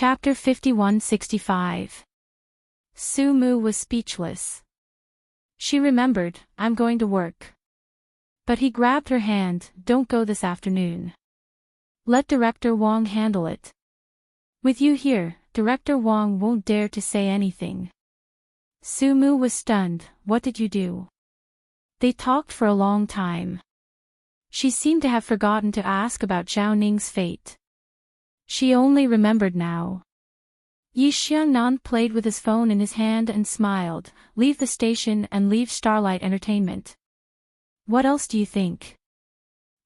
Chapter 5165. Sumu was speechless. She remembered, I'm going to work. But he grabbed her hand, don't go this afternoon. Let Director Wong handle it. With you here, Director Wong won't dare to say anything. Sumu was stunned, what did you do? They talked for a long time. She seemed to have forgotten to ask about Zhao Ning's fate. She only remembered now. Yi Xiangnan played with his phone in his hand and smiled, leave the station and leave Starlight Entertainment. What else do you think?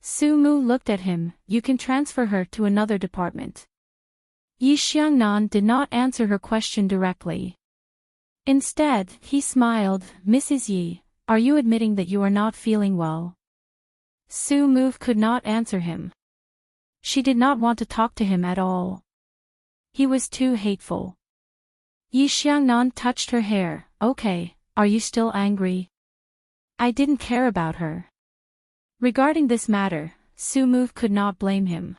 Sumu looked at him, you can transfer her to another department. Yi Xiangnan did not answer her question directly. Instead, he smiled, Mrs. Yi, are you admitting that you are not feeling well? Sumu could not answer him. She did not want to talk to him at all. He was too hateful. Yi Xiangnan touched her hair, okay, are you still angry? I didn't care about her. Regarding this matter, Sumu could not blame him.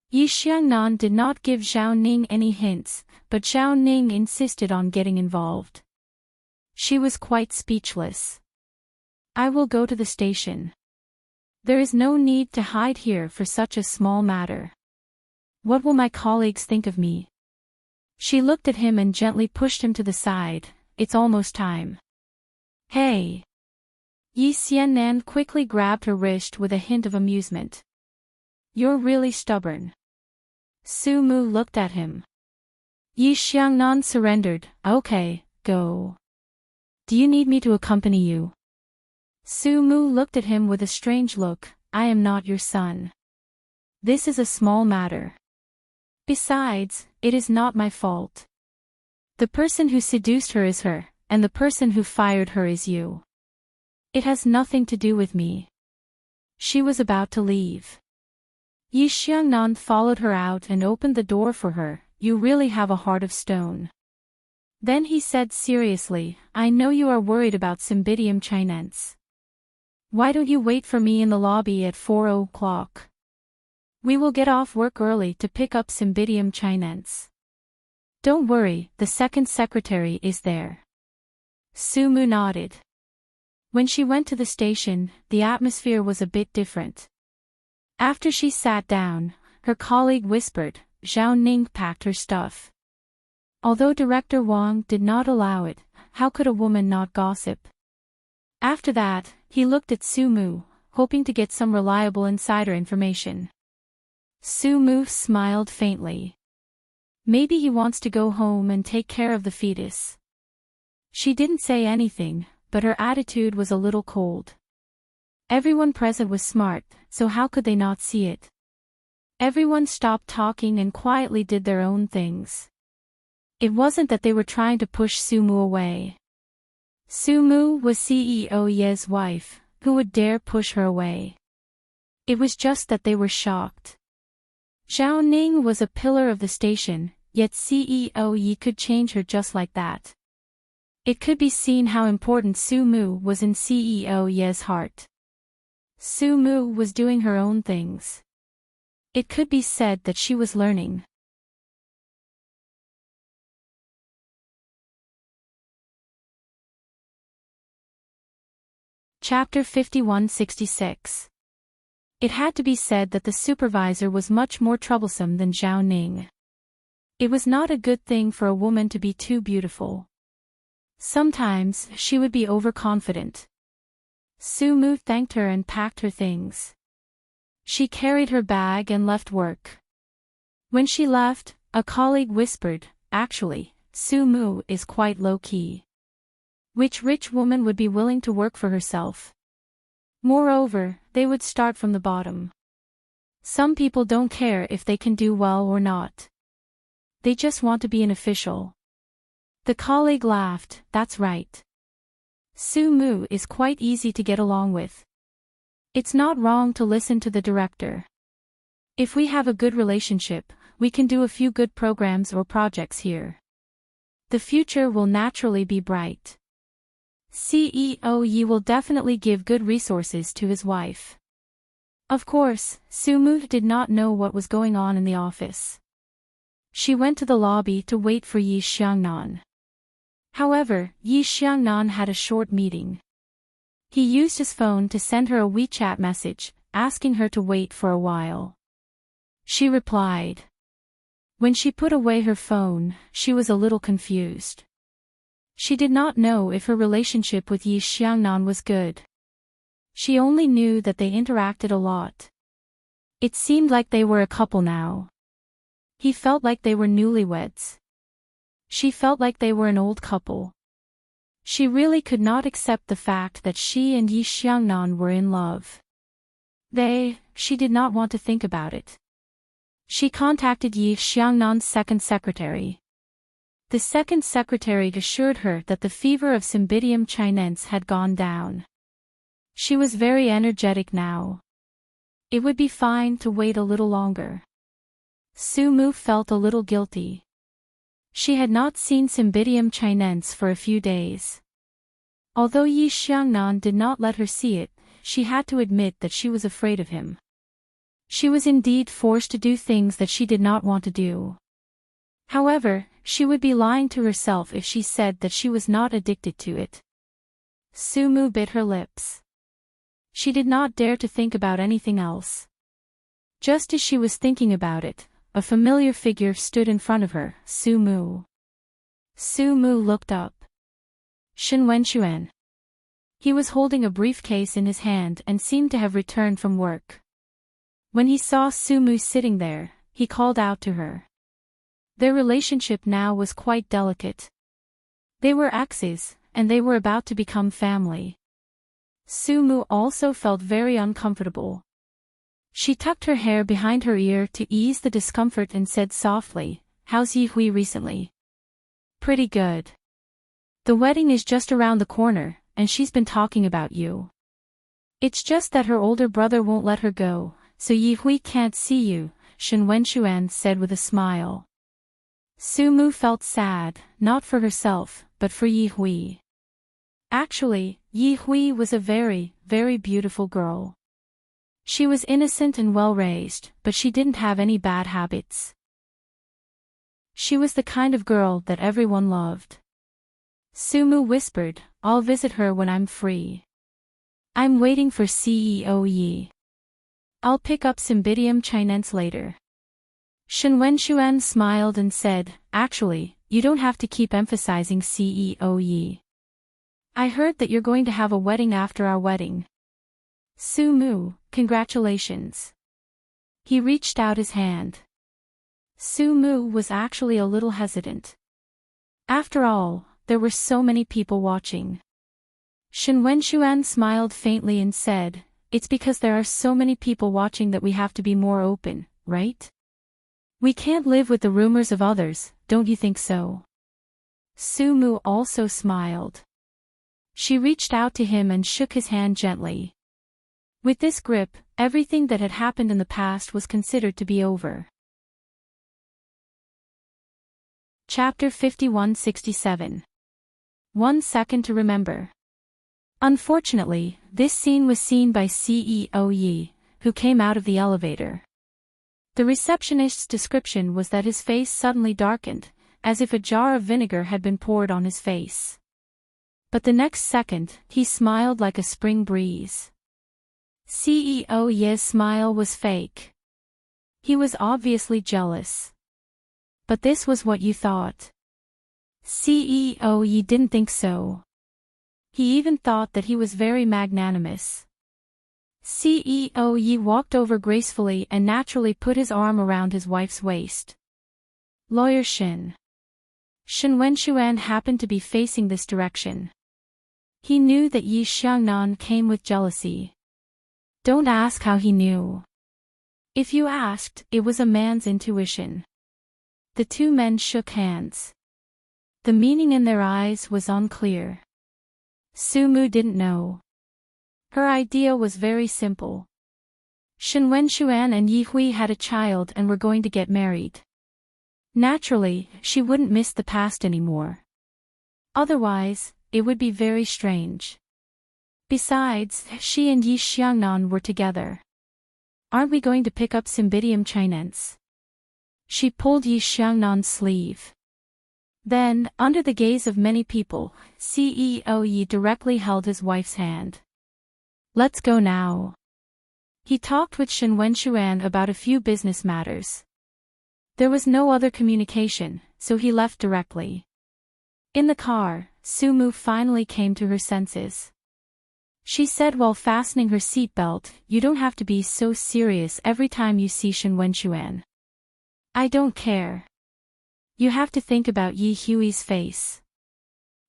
Yi Xiangnan did not give Zhao Ning any hints, but Zhao Ning insisted on getting involved. She was quite speechless. I will go to the station. There is no need to hide here for such a small matter. What will my colleagues think of me? She looked at him and gently pushed him to the side, it's almost time. Hey! Yi Xiangnan quickly grabbed her wrist with a hint of amusement. You're really stubborn. Sumu looked at him. Yi Xiangnan surrendered, okay, go. Do you need me to accompany you? Sumu looked at him with a strange look, I am not your son. This is a small matter. Besides, it is not my fault. The person who seduced her is her, and the person who fired her is you. It has nothing to do with me. She was about to leave. Yi Xiangnan followed her out and opened the door for her, you really have a heart of stone. Then he said seriously, I know you are worried about Cymbidium chinense. Why don't you wait for me in the lobby at 4 o'clock? We will get off work early to pick up Cymbidium chinense. Don't worry, the second secretary is there. Sumu nodded. When she went to the station, the atmosphere was a bit different. After she sat down, her colleague whispered, Zhao Ning packed her stuff. Although Director Wong did not allow it, how could a woman not gossip? After that, he looked at Sumu, hoping to get some reliable insider information. Sumu smiled faintly. Maybe he wants to go home and take care of the fetus. She didn't say anything, but her attitude was a little cold. Everyone present was smart, so how could they not see it? Everyone stopped talking and quietly did their own things. It wasn't that they were trying to push Sumu away. Sumu was CEO Ye's wife, who would dare push her away? It was just that they were shocked. Zhao Ning was a pillar of the station, yet CEO Ye could change her just like that. It could be seen how important Sumu was in CEO Ye's heart. Sumu was doing her own things. It could be said that she was learning. Chapter 5166. It had to be said that the supervisor was much more troublesome than Zhao Ning. It was not a good thing for a woman to be too beautiful. Sometimes, she would be overconfident. Sumu thanked her and packed her things. She carried her bag and left work. When she left, a colleague whispered, actually, Sumu is quite low-key. Which rich woman would be willing to work for herself? Moreover, they would start from the bottom. Some people don't care if they can do well or not. They just want to be an official. The colleague laughed, that's right. Sumu is quite easy to get along with. It's not wrong to listen to the director. If we have a good relationship, we can do a few good programs or projects here. The future will naturally be bright. CEO Yi will definitely give good resources to his wife. Of course, Sumu did not know what was going on in the office. She went to the lobby to wait for Yi Xiangnan. However, Yi Xiangnan had a short meeting. He used his phone to send her a WeChat message, asking her to wait for a while. She replied. When she put away her phone, she was a little confused. She did not know if her relationship with Yi Xiangnan was good. She only knew that they interacted a lot. It seemed like they were a couple now. He felt like they were newlyweds. She felt like they were an old couple. She really could not accept the fact that she and Yi Xiangnan were in love. She did not want to think about it. She contacted Yi Xiangnan's second secretary. The second secretary assured her that the fever of Cymbidium chinense had gone down. She was very energetic now. It would be fine to wait a little longer. Sumu felt a little guilty. She had not seen Cymbidium chinense for a few days. Although Yi Xiangnan did not let her see it, she had to admit that she was afraid of him. She was indeed forced to do things that she did not want to do. However, she would be lying to herself if she said that she was not addicted to it. Sumu bit her lips. She did not dare to think about anything else. Just as she was thinking about it, a familiar figure stood in front of her, Sumu. Sumu looked up. Shen Wenxuan. He was holding a briefcase in his hand and seemed to have returned from work. When he saw Sumu sitting there, he called out to her. Their relationship now was quite delicate. They were exes, and they were about to become family. Sumu also felt very uncomfortable. She tucked her hair behind her ear to ease the discomfort and said softly, "How's Yi Hui recently?" "Pretty good. The wedding is just around the corner, and she's been talking about you. It's just that her older brother won't let her go, so Yi Hui can't see you," Shen Wenxuan said with a smile. Sumu felt sad, not for herself, but for Yi Hui. Actually, Yi Hui was a very, very beautiful girl. She was innocent and well-raised, but she didn't have any bad habits. She was the kind of girl that everyone loved. Sumu whispered, "I'll visit her when I'm free. I'm waiting for CEO Yi. I'll pick up Cymbidium chinense later." Shen Wenxuan smiled and said, "Actually, you don't have to keep emphasizing CEO Yi. I heard that you're going to have a wedding after our wedding." "Sumu, congratulations." He reached out his hand. Sumu was actually a little hesitant. After all, there were so many people watching. Shen Wenxuan smiled faintly and said, "It's because there are so many people watching that we have to be more open, right? We can't live with the rumors of others, don't you think so?" Sumu also smiled. She reached out to him and shook his hand gently. With this grip, everything that had happened in the past was considered to be over. Chapter 5167. 1 Second to Remember. Unfortunately, this scene was seen by CEO Yi, who came out of the elevator. The receptionist's description was that his face suddenly darkened, as if a jar of vinegar had been poured on his face. But the next second, he smiled like a spring breeze. CEO Yi's smile was fake. He was obviously jealous. But this was what you thought. CEO Yi didn't think so. He even thought that he was very magnanimous. CEO Yi walked over gracefully and naturally put his arm around his wife's waist. "Lawyer Shen." Shen Wenxuan happened to be facing this direction. He knew that Yi Xiangnan came with jealousy. Don't ask how he knew. If you asked, it was a man's intuition. The two men shook hands. The meaning in their eyes was unclear. Sumu didn't know. Her idea was very simple. Shen Wenxuan and Yi Hui had a child and were going to get married. Naturally, she wouldn't miss the past anymore. Otherwise, it would be very strange. Besides, she and Yi Xiangnan were together. "Aren't we going to pick up Cymbidium chinense?" She pulled Yi Xiangnan's sleeve. Then, under the gaze of many people, CEO Yi directly held his wife's hand. Let's go now. He talked with Shen Wenshuan about a few business matters. There was no other communication, so he left directly. In the car, Sumu finally came to her senses. She said while fastening her seatbelt, "You don't have to be so serious every time you see Shen Wenshuan. I don't care. You have to think about Yi Hui's face."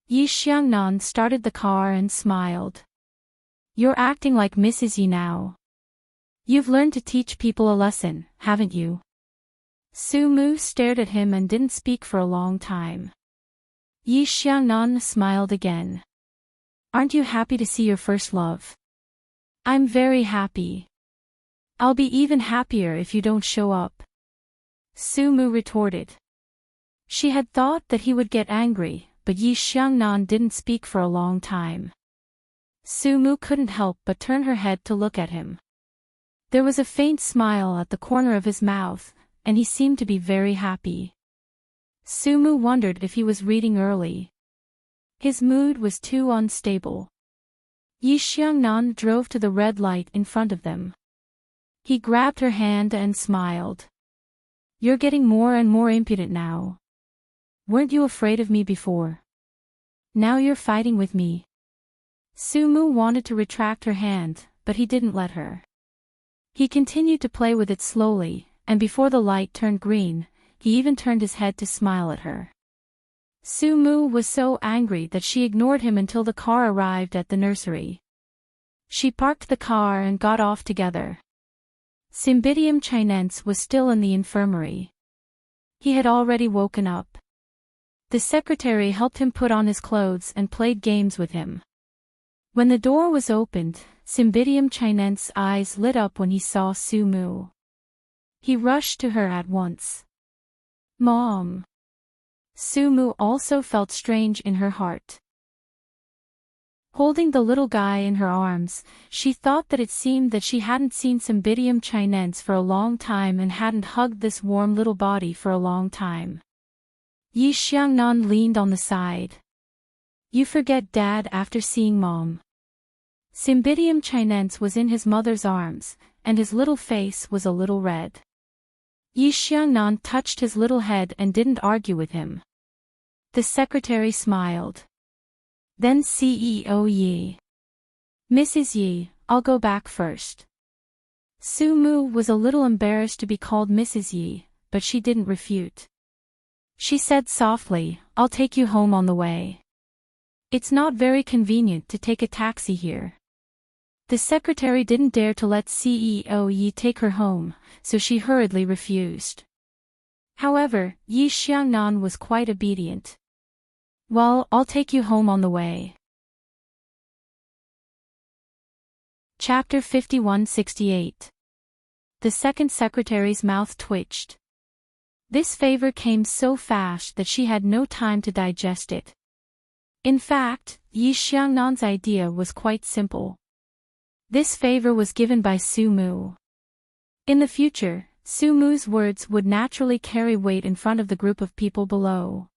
Yi Xiangnan started the car and smiled. "You're acting like Mrs. Yi now. You've learned to teach people a lesson, haven't you?" Sumu stared at him and didn't speak for a long time. Yi Xiangnan smiled again. "Aren't you happy to see your first love?" "I'm very happy. I'll be even happier if you don't show up," Sumu retorted. She had thought that he would get angry, but Yi Xiangnan didn't speak for a long time. Sumu couldn't help but turn her head to look at him. There was a faint smile at the corner of his mouth, and he seemed to be very happy. Sumu wondered if he was reading early. His mood was too unstable. Yi Xiangnan drove to the red light in front of them. He grabbed her hand and smiled. "You're getting more and more impudent now. Weren't you afraid of me before? Now you're fighting with me." Sumu wanted to retract her hand, but he didn't let her. He continued to play with it slowly, and before the light turned green, he even turned his head to smile at her. Sumu was so angry that she ignored him until the car arrived at the nursery. She parked the car and got off together. Cymbidium chinense was still in the infirmary. He had already woken up. The secretary helped him put on his clothes and played games with him. When the door was opened, Cymbidium chinense's eyes lit up when he saw Sumu. He rushed to her at once. "Mom." Sumu also felt strange in her heart. Holding the little guy in her arms, she thought that it seemed that she hadn't seen Cymbidium chinense for a long time and hadn't hugged this warm little body for a long time. Yi Xiangnan leaned on the side. "You forget Dad after seeing Mom." Cymbidium chinense was in his mother's arms, and his little face was a little red. Yi Xiangnan touched his little head and didn't argue with him. The secretary smiled. Then CEO Yi. "Mrs. Yi, I'll go back first." Sumu was a little embarrassed to be called Mrs. Yi, but she didn't refute. She said softly, "I'll take you home on the way. It's not very convenient to take a taxi here." The secretary didn't dare to let CEO Yi take her home, so she hurriedly refused. However, Yi Xiangnan was quite obedient. "Well, I'll take you home on the way." Chapter 5168. The second secretary's mouth twitched. This favor came so fast that she had no time to digest it. In fact, Yi Xiangnan's idea was quite simple. This favor was given by Sumu. In the future, Sumu's words would naturally carry weight in front of the group of people below.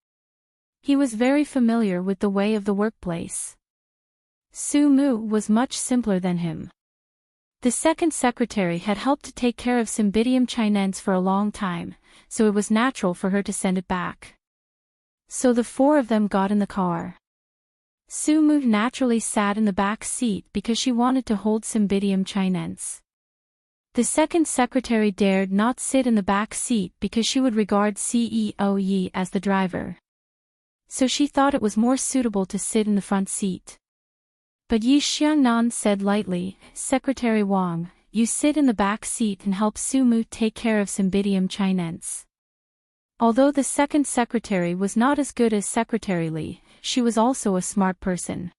He was very familiar with the way of the workplace. Sumu was much simpler than him. The second secretary had helped to take care of Cymbidium chinense for a long time, so it was natural for her to send it back. So the four of them got in the car. Sumu naturally sat in the back seat because she wanted to hold Cymbidium chinense. The second secretary dared not sit in the back seat because she would regard CEO Yi as the driver. So she thought it was more suitable to sit in the front seat. But Yi Xiangnan said lightly, "Secretary Wang, you sit in the back seat and help Sumu take care of Cymbidium chinense." Although the second secretary was not as good as Secretary Li, she was also a smart person.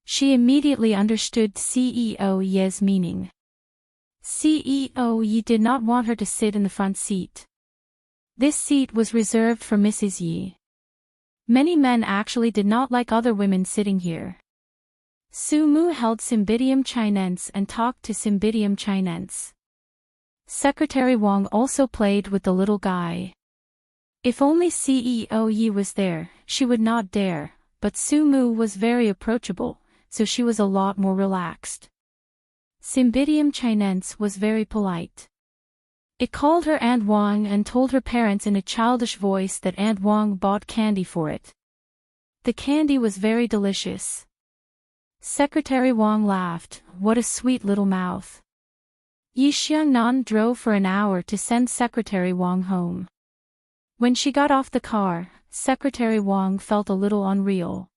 She immediately understood CEO Yi's meaning. CEO Yi did not want her to sit in the front seat. This seat was reserved for Mrs. Yi. Many men actually did not like other women sitting here. Sumu held Cymbidium chinense and talked to Cymbidium chinense. Secretary Wang also played with the little guy. If only CEO Yi was there, she would not dare, but Su Mu was very approachable, so she was a lot more relaxed. Cymbidium chinense was very polite. It called her Aunt Wang and told her parents in a childish voice that Aunt Wang bought candy for it. The candy was very delicious. Secretary Wang laughed, "What a sweet little mouth." Yi Xiangnan drove for an hour to send Secretary Wang home. When she got off the car, Secretary Wang felt a little unreal.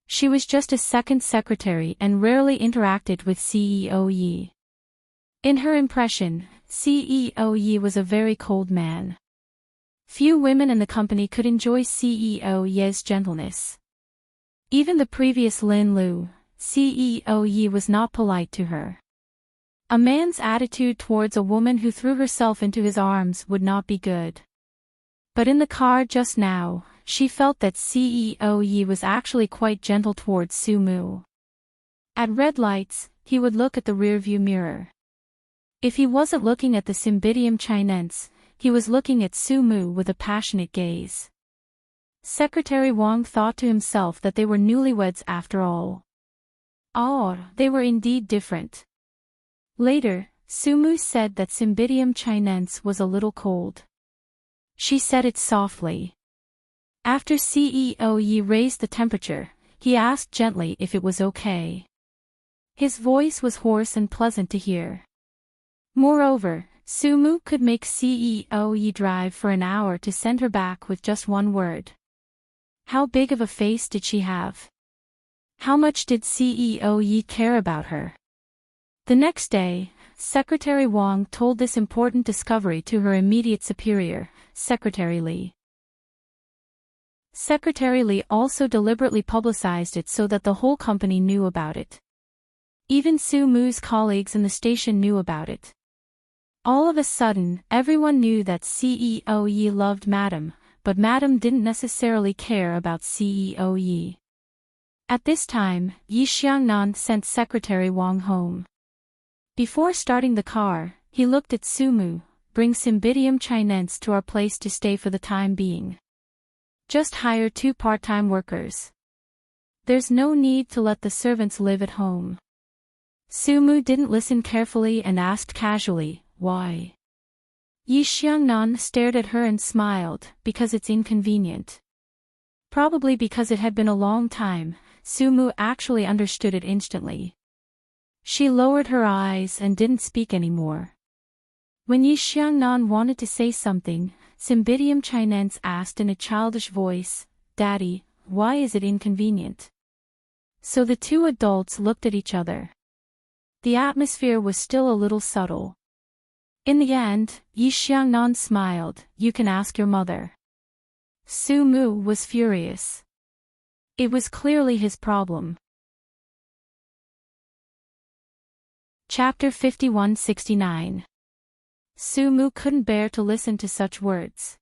She was just a second secretary and rarely interacted with CEO Yi. In her impression, CEO Yi was a very cold man. Few women in the company could enjoy CEO Yi's gentleness. Even the previous Lin Lu, CEO Yi was not polite to her. A man's attitude towards a woman who threw herself into his arms would not be good. But in the car just now, she felt that CEO Yi was actually quite gentle towards Su Mu. At red lights, he would look at the rearview mirror. If he wasn't looking at the Cymbidium chinense, he was looking at Su Mu with a passionate gaze. Secretary Wang thought to himself that they were newlyweds after all. Oh, they were indeed different. Later, Su Mu said that Cymbidium chinense was a little cold. She said it softly. After CEO Yi raised the temperature, he asked gently if it was okay. His voice was hoarse and pleasant to hear. Moreover, Su Mu could make CEO Yi drive for an hour to send her back with just one word. How big of a face did she have? How much did CEO Yi care about her? The next day, Secretary Wang told this important discovery to her immediate superior, Secretary Li. Secretary Li also deliberately publicized it so that the whole company knew about it. Even Su Mu's colleagues in the station knew about it. All of a sudden, everyone knew that CEO Yi loved Madam, but Madam didn't necessarily care about CEO Yi. At this time, Yi Xiangnan sent Secretary Wang home. Before starting the car, he looked at Su Mu. "Bring Cymbidium chinense to our place to stay for the time being. Just hire 2 part-time workers. There's no need to let the servants live at home." Su Mu didn't listen carefully and asked casually, "Why?" Yi Xiangnan stared at her and smiled, "Because it's inconvenient." Probably because it had been a long time, Su Mu actually understood it instantly. She lowered her eyes and didn't speak anymore. When Yi Xiangnan wanted to say something, Cymbidium chinense asked in a childish voice, "Daddy, why is it inconvenient?" So the two adults looked at each other. The atmosphere was still a little subtle. In the end, Yi Xiangnan smiled, "You can ask your mother." Su Mu was furious. It was clearly his problem. Chapter 5169. Su Mu couldn't bear to listen to such words.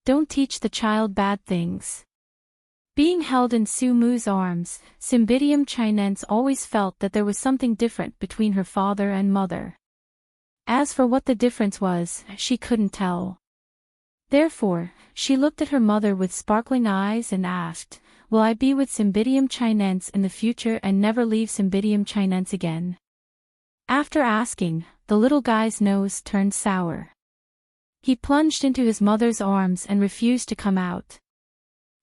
Don't teach the child bad things. Being held in Su Mu's arms, Cymbidium chinense always felt that there was something different between her father and mother. As for what the difference was, she couldn't tell. Therefore, she looked at her mother with sparkling eyes and asked, "Will I be with Cymbidium chinense in the future and never leave Cymbidium chinense again?" After asking, the little guy's nose turned sour. He plunged into his mother's arms and refused to come out.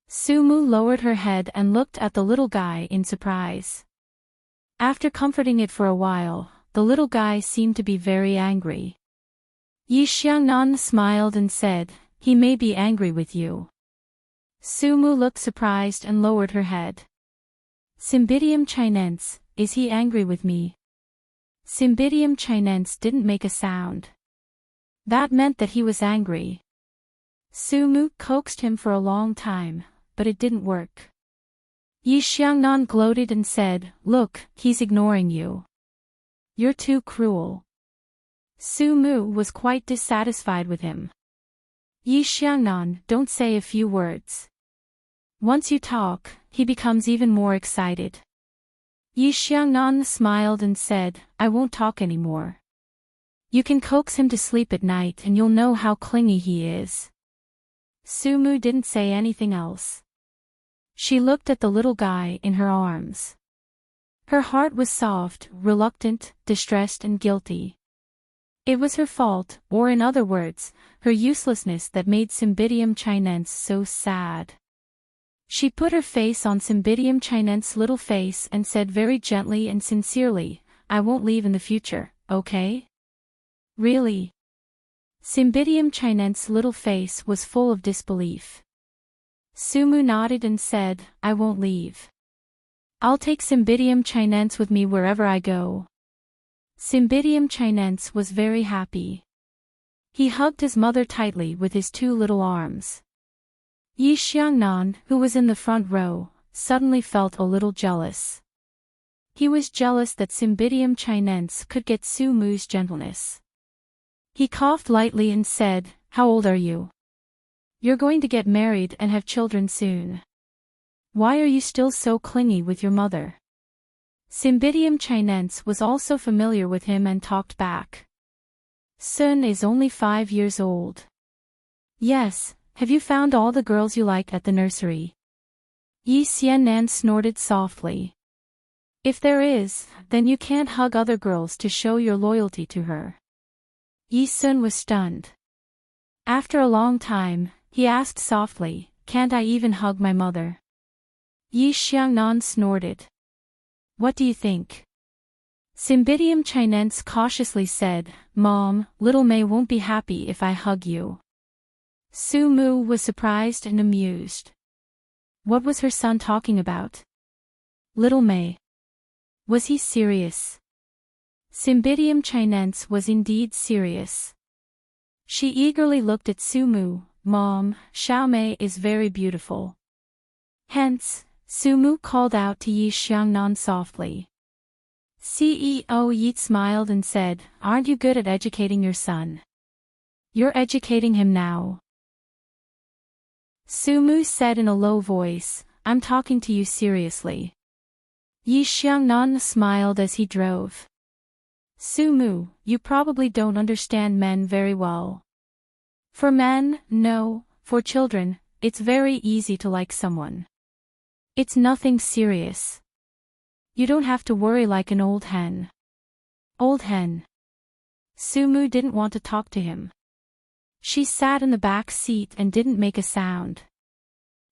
Su Mu lowered her head and looked at the little guy in surprise. After comforting it for a while, the little guy seemed to be very angry. Yi Xiangnan smiled and said, "He may be angry with you." Su Mu looked surprised and lowered her head. "Cymbidium chinense, is he angry with me?" Cymbidium chinense didn't make a sound. That meant that he was angry. Su Mu coaxed him for a long time, but it didn't work. Yi Xiangnan gloated and said, "Look, he's ignoring you. You're too cruel." Su Mu was quite dissatisfied with him. "Yi Xiangnan, don't say a few words. Once you talk, he becomes even more excited." Yi Xiangnan smiled and said, "I won't talk anymore." You can coax him to sleep at night and you'll know how clingy he is. Sumu didn't say anything else. She looked at the little guy in her arms. Her heart was soft, reluctant, distressed and guilty. It was her fault, or in other words, her uselessness that made Cymbidium Chinense so sad. She put her face on Cymbidium Chinense's little face and said very gently and sincerely, I won't leave in the future, okay? Really? Cymbidium Chinense's little face was full of disbelief. Sumu nodded and said, I won't leave. I'll take Cymbidium Chinense with me wherever I go. Cymbidium Chinense was very happy. He hugged his mother tightly with his two little arms. Yi Xiangnan, who was in the front row, suddenly felt a little jealous. He was jealous that Cymbidium Chinense could get Sumu's gentleness. He coughed lightly and said, How old are you? You're going to get married and have children soon. Why are you still so clingy with your mother? Cymbidium Chinense was also familiar with him and talked back. Sun is only 5 years old. Yes, have you found all the girls you like at the nursery? Yi Xiannan snorted softly. If there is, then you can't hug other girls to show your loyalty to her. Yi Sun was stunned. After a long time, he asked softly, Can't I even hug my mother? Yi Xiangnan snorted. What do you think? Cymbidium Chinense cautiously said, Mom, little May won't be happy if I hug you. Sumu was surprised and amused. What was her son talking about? Little May. Was he serious? Cymbidium Chinense was indeed serious. She eagerly looked at Sumu. Mom, Xiaomei is very beautiful. Hence, Sumu called out to Yi Xiangnan softly. CEO Yi smiled and said, Aren't you good at educating your son? You're educating him now. Sumu said in a low voice, I'm talking to you seriously. Yi Xiangnan smiled as he drove. Sumu, you probably don't understand men very well. For men, no, for children, it's very easy to like someone. It's nothing serious. You don't have to worry like an old hen. Old hen. Sumu didn't want to talk to him. She sat in the back seat and didn't make a sound.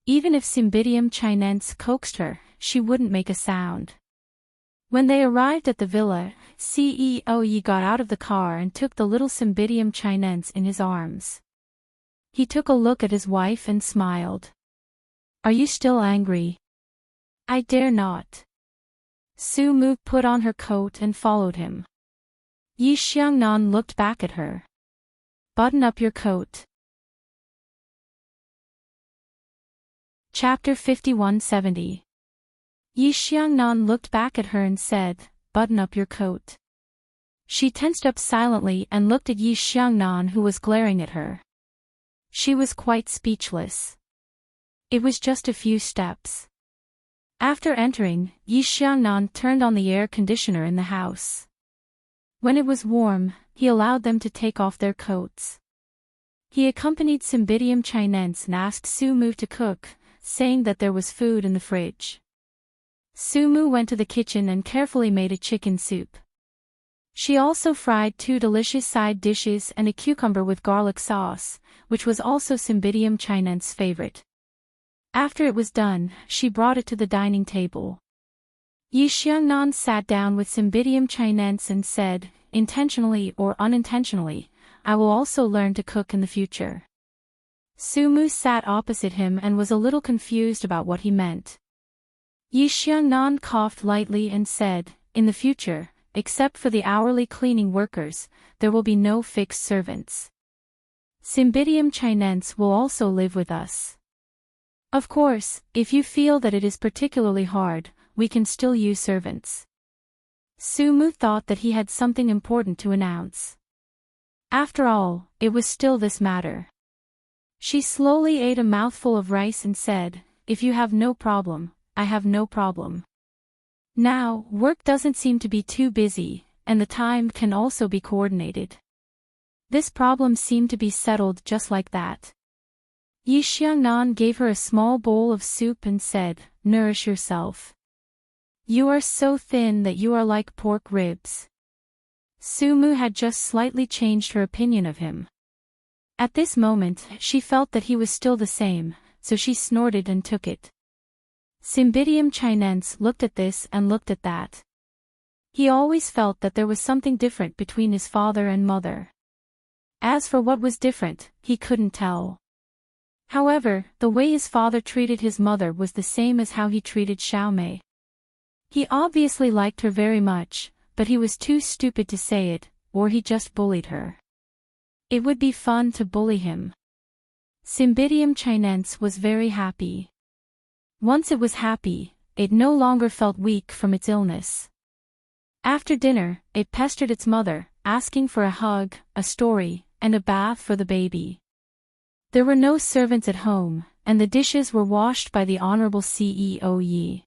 Even if Cymbidium Chinense coaxed her, she wouldn't make a sound. When they arrived at the villa, CEO Yi got out of the car and took the little Cymbidium Chinense in his arms. He took a look at his wife and smiled. Are you still angry? I dare not. Sumu put on her coat and followed him. Yi Xiangnan looked back at her. Button up your coat. Chapter 5170. Yi Xiangnan looked back at her and said, Button up your coat. She tensed up silently and looked at Yi Xiangnan, who was glaring at her. She was quite speechless. It was just a few steps. After entering, Yi Xiangnan turned on the air conditioner in the house. When it was warm, he allowed them to take off their coats. He accompanied Cymbidium Chinense and asked Sumu to cook, saying that there was food in the fridge. Sumu went to the kitchen and carefully made a chicken soup. She also fried 2 delicious side dishes and a cucumber with garlic sauce, which was also Cymbidium Chinense's favorite. After it was done, she brought it to the dining table. Yi Xiangnan sat down with Cymbidium Chinense and said, Intentionally or unintentionally, I will also learn to cook in the future. Sumu sat opposite him and was a little confused about what he meant. Yi Xiangnan coughed lightly and said, In the future, except for the hourly cleaning workers, there will be no fixed servants. Cymbidium Chinense will also live with us. Of course, if you feel that it is particularly hard, we can still use servants. Sumu thought that he had something important to announce. After all, it was still this matter. She slowly ate a mouthful of rice and said, If you have no problem, I have no problem. Now, work doesn't seem to be too busy, and the time can also be coordinated. This problem seemed to be settled just like that. Yi Xiangnan gave her a small bowl of soup and said, "Nourish yourself. You are so thin that you are like pork ribs." Sumu had just slightly changed her opinion of him. At this moment, she felt that he was still the same, so she snorted and took it. Cymbidium chinense looked at this and looked at that. He always felt that there was something different between his father and mother. As for what was different, he couldn't tell. However, the way his father treated his mother was the same as how he treated Xiaomei. He obviously liked her very much, but he was too stupid to say it, or he just bullied her. It would be fun to bully him. Cymbidium chinense was very happy. Once it was happy, it no longer felt weak from its illness. After dinner, it pestered its mother, asking for a hug, a story, and a bath for the baby. There were no servants at home, and the dishes were washed by the Honorable CEO Yi.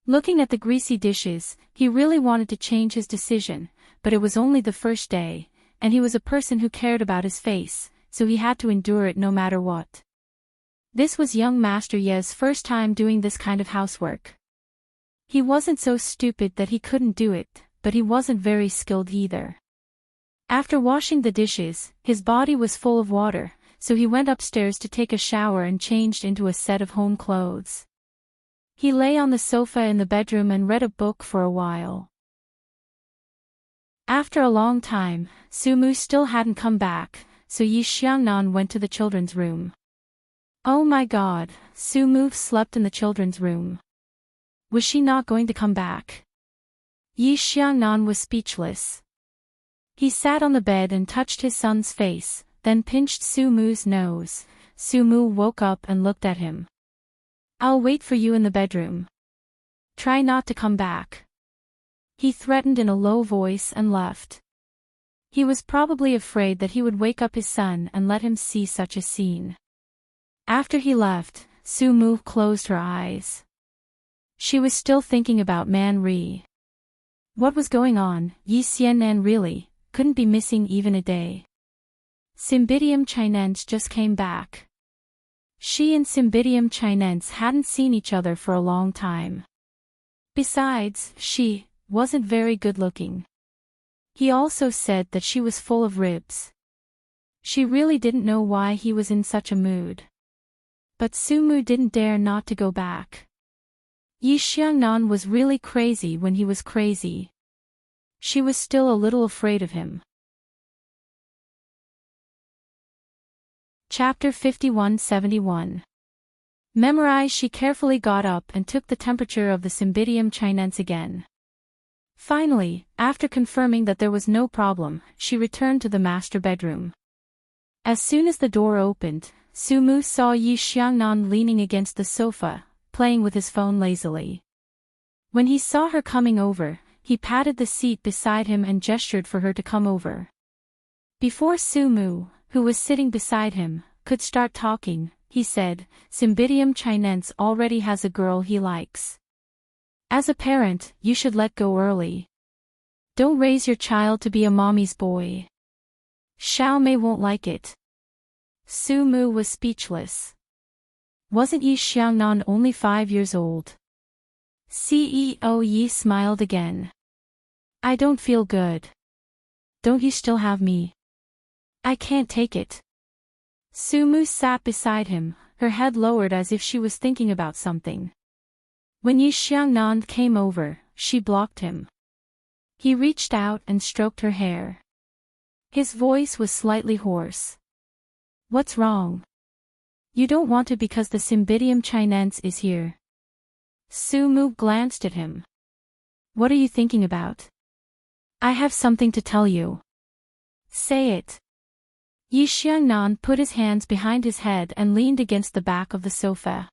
Looking at the greasy dishes, he really wanted to change his decision, but it was only the first day, and he was a person who cared about his face, so he had to endure it no matter what. This was young Master Ye's first time doing this kind of housework. He wasn't so stupid that he couldn't do it, but he wasn't very skilled either. After washing the dishes, his body was full of water, so he went upstairs to take a shower and changed into a set of home clothes. He lay on the sofa in the bedroom and read a book for a while. After a long time, Sumu still hadn't come back, so Yi Xiangnan went to the children's room. Oh my god, Sumu slept in the children's room. Was she not going to come back? Yi Xiangnan was speechless. He sat on the bed and touched his son's face, then pinched Sumu's nose. Sumu woke up and looked at him. "I'll wait for you in the bedroom. Try not to come back." He threatened in a low voice and left. He was probably afraid that he would wake up his son and let him see such a scene. After he left, Sumu closed her eyes. She was still thinking about Man Ri. What was going on? Yi Xiannan really couldn't be missing even a day. Cymbidium chinense just came back. She and Cymbidium chinense hadn't seen each other for a long time. Besides, she wasn't very good looking. He also said that she was full of ribs. She really didn't know why he was in such a mood. But Sumu didn't dare not to go back. Yi Xiangnan was really crazy when he was crazy. She was still a little afraid of him. Chapter 51-71. Memorized. She carefully got up and took the temperature of the Cymbidium chinense again. Finally, after confirming that there was no problem, she returned to the master bedroom. As soon as the door opened, Sumu saw Yi Xiangnan leaning against the sofa, playing with his phone lazily. When he saw her coming over, he patted the seat beside him and gestured for her to come over. Before Sumu, who was sitting beside him, could start talking, he said, "Cymbidium chinense already has a girl he likes. As a parent, you should let go early. Don't raise your child to be a mommy's boy. Xiaomei won't like it." Sumu was speechless. Wasn't Yi Xiangnan only 5 years old? CEO Yi smiled again. "I don't feel good. Don't you still have me? I can't take it." Sumu sat beside him, her head lowered as if she was thinking about something. When Yi Xiangnan came over, she blocked him. He reached out and stroked her hair. His voice was slightly hoarse. "What's wrong? You don't want to because the Cymbidium chinense is here." Sumu glanced at him. "What are you thinking about?" "I have something to tell you." "Say it." Yi Xiangnan put his hands behind his head and leaned against the back of the sofa.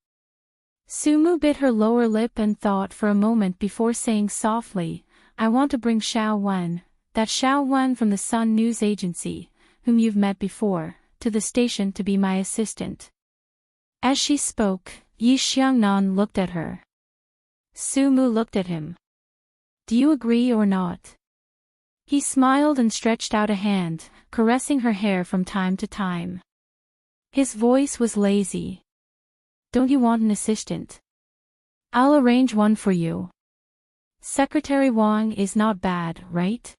Sumu bit her lower lip and thought for a moment before saying softly, "I want to bring Xiao Wen, that Xiao Wen from the Sun News Agency, whom you've met before, to the station to be my assistant." As she spoke, Yi Xiangnan looked at her. Sumu looked at him. "Do you agree or not?" He smiled and stretched out a hand, caressing her hair from time to time. His voice was lazy. Don't you want an assistant? I'll arrange one for you. Secretary Wang is not bad, right?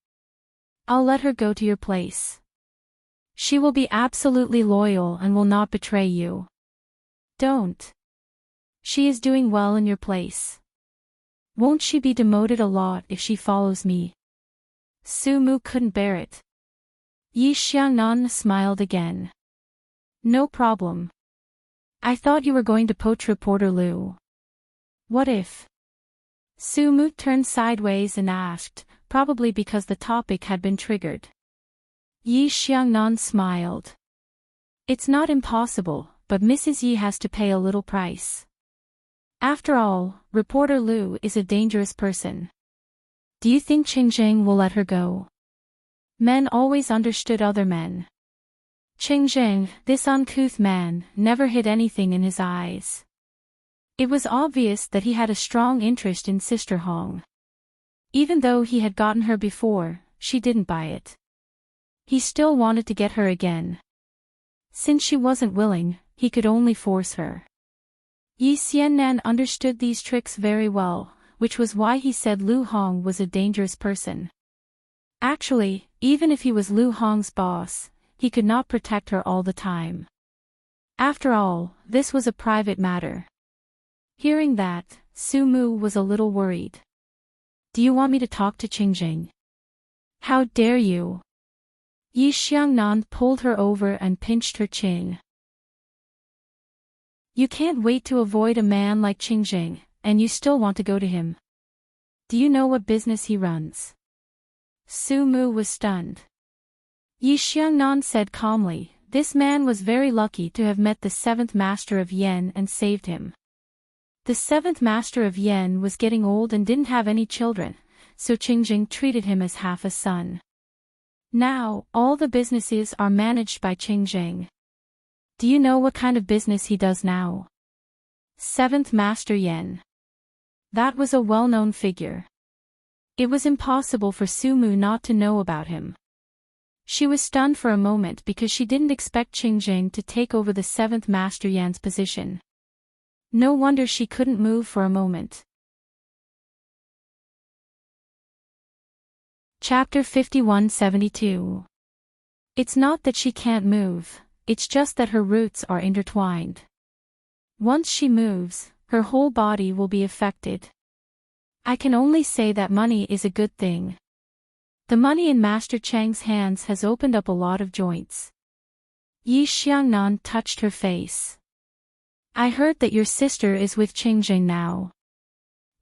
I'll let her go to your place. She will be absolutely loyal and will not betray you. Don't. She is doing well in your place. Won't she be demoted a lot if she follows me? Su Mu couldn't bear it. Yi Xiangnan smiled again. No problem. I thought you were going to poach reporter Lu. What if? Su Mu turned sideways and asked, probably because the topic had been triggered. Yi Xiangnan smiled. It's not impossible, but Mrs. Yi has to pay a little price. After all, reporter Lu is a dangerous person. Do you think Qingzheng will let her go? Men always understood other men. Qingzheng, this uncouth man, never hid anything in his eyes. It was obvious that he had a strong interest in Sister Hong. Even though he had gotten her before, she didn't buy it. He still wanted to get her again. Since she wasn't willing, he could only force her. Yi Xiannan understood these tricks very well, which was why he said Lu Hong was a dangerous person. Actually, even if he was Lu Hong's boss, he could not protect her all the time. After all, this was a private matter. Hearing that, Su Mu was a little worried. Do you want me to talk to Qingzheng? How dare you? Yi Xiangnan pulled her over and pinched her chin. You can't wait to avoid a man like Qingzheng, and you still want to go to him. Do you know what business he runs? Su Mu was stunned. Yi Xiangnan said calmly, this man was very lucky to have met the 7th master of Yen and saved him. The 7th master of Yen was getting old and didn't have any children, so Qingzheng treated him as half a son. Now, all the businesses are managed by Qingzheng. Do you know what kind of business he does now? 7th Master Yen. That was a well-known figure. It was impossible for Su Mu not to know about him. She was stunned for a moment because she didn't expect Qingzheng to take over the 7th Master Yan's position. No wonder she couldn't move for a moment. Chapter 5172. It's not that she can't move, it's just that her roots are intertwined. Once she moves, her whole body will be affected. I can only say that money is a good thing. The money in Master Chang's hands has opened up a lot of joints. Yi Xiangnan touched her face. I heard that your sister is with Qingzheng now.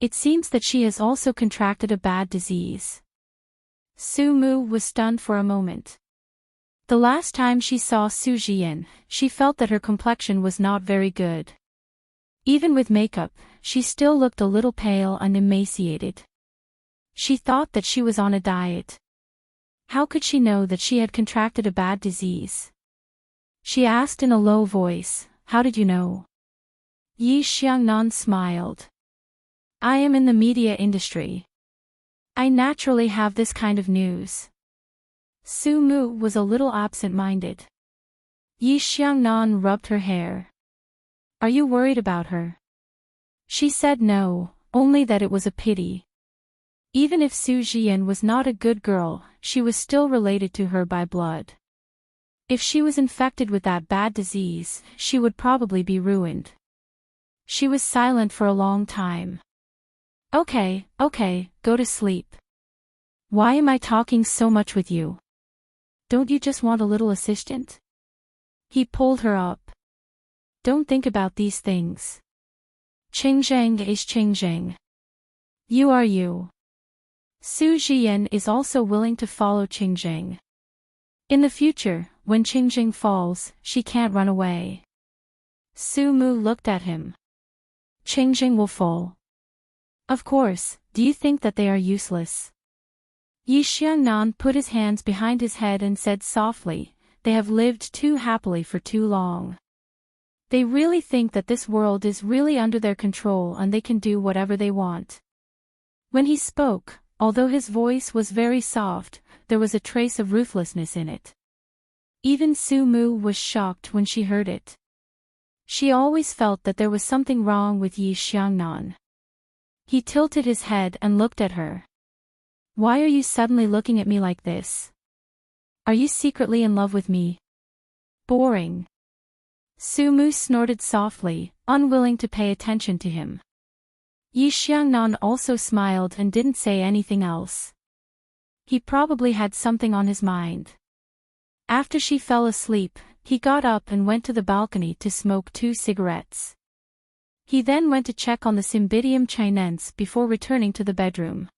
It seems that she has also contracted a bad disease. Su Mu was stunned for a moment. The last time she saw Su Jian, she felt that her complexion was not very good. Even with makeup, she still looked a little pale and emaciated. She thought that she was on a diet. How could she know that she had contracted a bad disease? She asked in a low voice, how did you know? Yi Xiangnan smiled. I am in the media industry. I naturally have this kind of news. Su Mu was a little absent-minded. Yi Xiangnan rubbed her hair. Are you worried about her? She said no, only that it was a pity. Even if Su Jian was not a good girl, she was still related to her by blood. If she was infected with that bad disease, she would probably be ruined. She was silent for a long time. Okay, go to sleep. Why am I talking so much with you? Don't you just want a little assistant? He pulled her up. Don't think about these things. Qingzheng is Qingzheng. You are you. Su Jian is also willing to follow Qingzheng. In the future, when Qingzheng falls, she can't run away. Su Mu looked at him. Qingzheng will fall. Of course, do you think that they are useless? Yi Xiangnan put his hands behind his head and said softly, they have lived too happily for too long. They really think that this world is really under their control and they can do whatever they want. When he spoke, although his voice was very soft, there was a trace of ruthlessness in it. Even Su Mu was shocked when she heard it. She always felt that there was something wrong with Yi Xiangnan. He tilted his head and looked at her. Why are you suddenly looking at me like this? Are you secretly in love with me? Boring. Su Mu snorted softly, unwilling to pay attention to him. Yi Xiangnan also smiled and didn't say anything else. He probably had something on his mind. After she fell asleep, he got up and went to the balcony to smoke 2 cigarettes. He then went to check on the Cymbidium chinense before returning to the bedroom.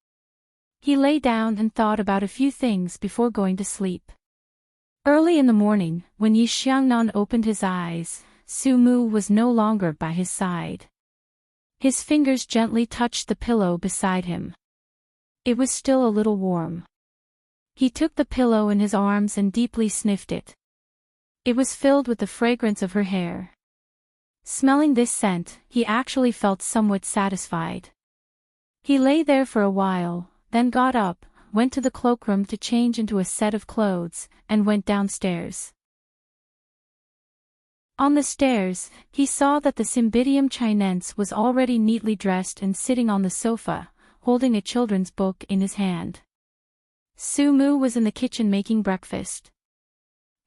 He lay down and thought about a few things before going to sleep. Early in the morning, when Yi Xiangnan opened his eyes, Su Mu was no longer by his side. His fingers gently touched the pillow beside him. It was still a little warm. He took the pillow in his arms and deeply sniffed it. It was filled with the fragrance of her hair. Smelling this scent, he actually felt somewhat satisfied. He lay there for a while, then got up, went to the cloakroom to change into a set of clothes, and went downstairs. On the stairs, he saw that the Cymbidium chinense was already neatly dressed and sitting on the sofa, holding a children's book in his hand. Su Mu was in the kitchen making breakfast.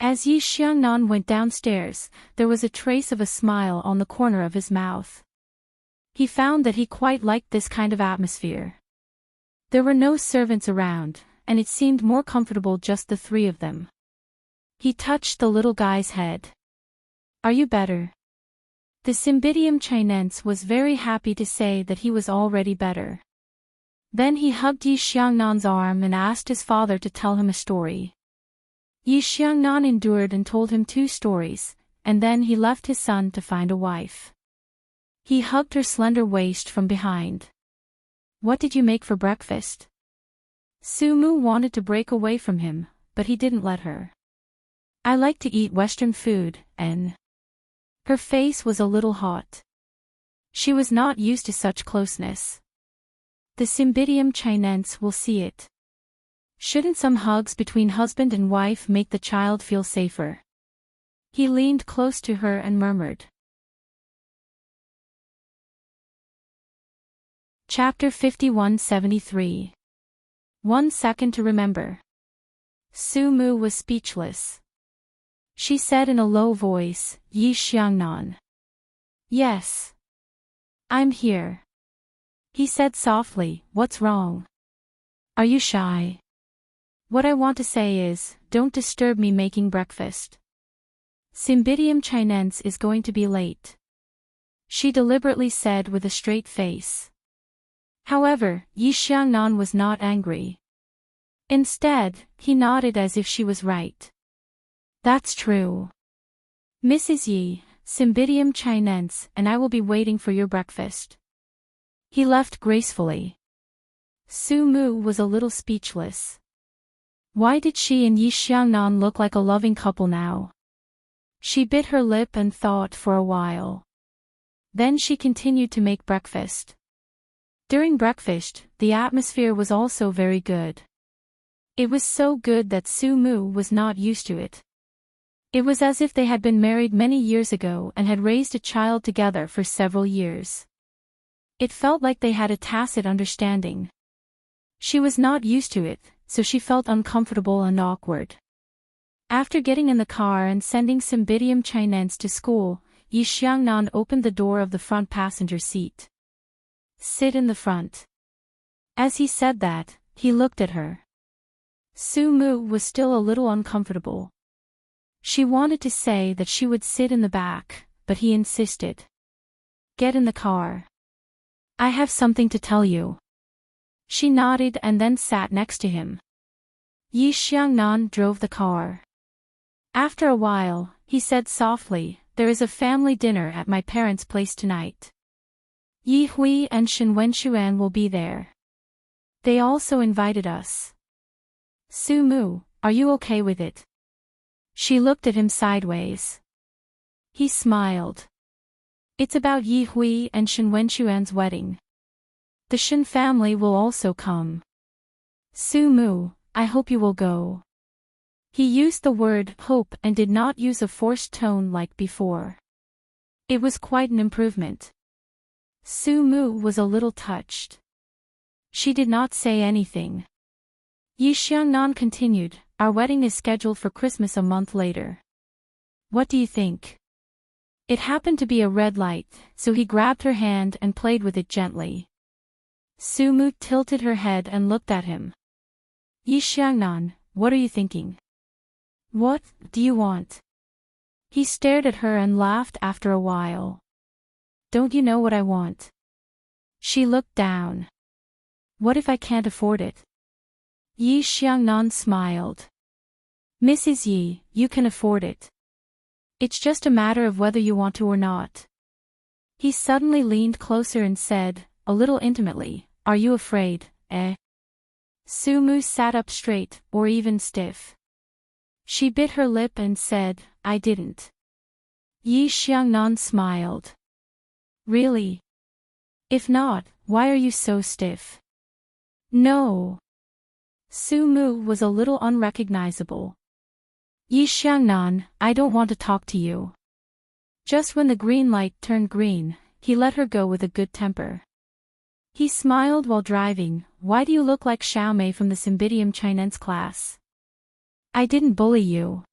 As Yi Xiangnan went downstairs, there was a trace of a smile on the corner of his mouth. He found that he quite liked this kind of atmosphere. There were no servants around, and it seemed more comfortable just the 3 of them. He touched the little guy's head. Are you better? The Cymbidium chinense was very happy to say that he was already better. Then he hugged Yi Xiangnan's arm and asked his father to tell him a story. Yi Xiangnan endured and told him 2 stories, and then he left his son to find a wife. He hugged her slender waist from behind. What did you make for breakfast? Su Mu wanted to break away from him, but he didn't let her. I like to eat Western food, and... Her face was a little hot. She was not used to such closeness. The Cymbidium chinense will see it. Shouldn't some hugs between husband and wife make the child feel safer? He leaned close to her and murmured. Chapter 5173. 1 second to remember. Su Mu was speechless. She said in a low voice, Yi Xiangnan. Yes. I'm here. He said softly, what's wrong? Are you shy? What I want to say is, don't disturb me making breakfast. Cymbidium chinense is going to be late. She deliberately said with a straight face. However, Yi Xiangnan was not angry. Instead, he nodded as if she was right. That's true. Mrs. Yi, Cymbidium chinense and I will be waiting for your breakfast. He left gracefully. Su Mu was a little speechless. Why did she and Yi Xiangnan look like a loving couple now? She bit her lip and thought for a while. Then she continued to make breakfast. During breakfast, the atmosphere was also very good. It was so good that Su Mu was not used to it. It was as if they had been married many years ago and had raised a child together for several years. It felt like they had a tacit understanding. She was not used to it, so she felt uncomfortable and awkward. After getting in the car and sending Cymbidium chinense to school, Yi Xiangnan opened the door of the front passenger seat. Sit in the front. As he said that, he looked at her. Su Mu was still a little uncomfortable. She wanted to say that she would sit in the back, but he insisted. Get in the car. I have something to tell you. She nodded and then sat next to him. Yi Xiangnan drove the car. After a while, he said softly, there is a family dinner at my parents' place tonight. Yi Hui and Shen Wenshuan will be there. They also invited us. Su Mu, are you okay with it? She looked at him sideways. He smiled. It's about Yi Hui and Shen Wenshuan's wedding. The Shen family will also come. Su Mu, I hope you will go. He used the word hope and did not use a forced tone like before. It was quite an improvement. Su-mu was a little touched. She did not say anything. Yi Xiangnan continued, our wedding is scheduled for Christmas a month later. What do you think? It happened to be a red light, so he grabbed her hand and played with it gently. Su-mu tilted her head and looked at him. Yi Xiangnan, what are you thinking? What do you want? He stared at her and laughed after a while. Don't you know what I want? She looked down. What if I can't afford it? Yi Xiangnan smiled. Mrs. Yi, you can afford it. It's just a matter of whether you want to or not. He suddenly leaned closer and said, a little intimately, are you afraid, eh? Su-mu sat up straight, or even stiff. She bit her lip and said, I didn't. Yi Xiangnan smiled. Really? If not, why are you so stiff? No. Su-mu was a little unrecognizable. Yi Xiangnan, I don't want to talk to you. Just when the green light turned green, he let her go with a good temper. He smiled while driving, why do you look like Xiaomei from the Cymbidium Chinense class? I didn't bully you.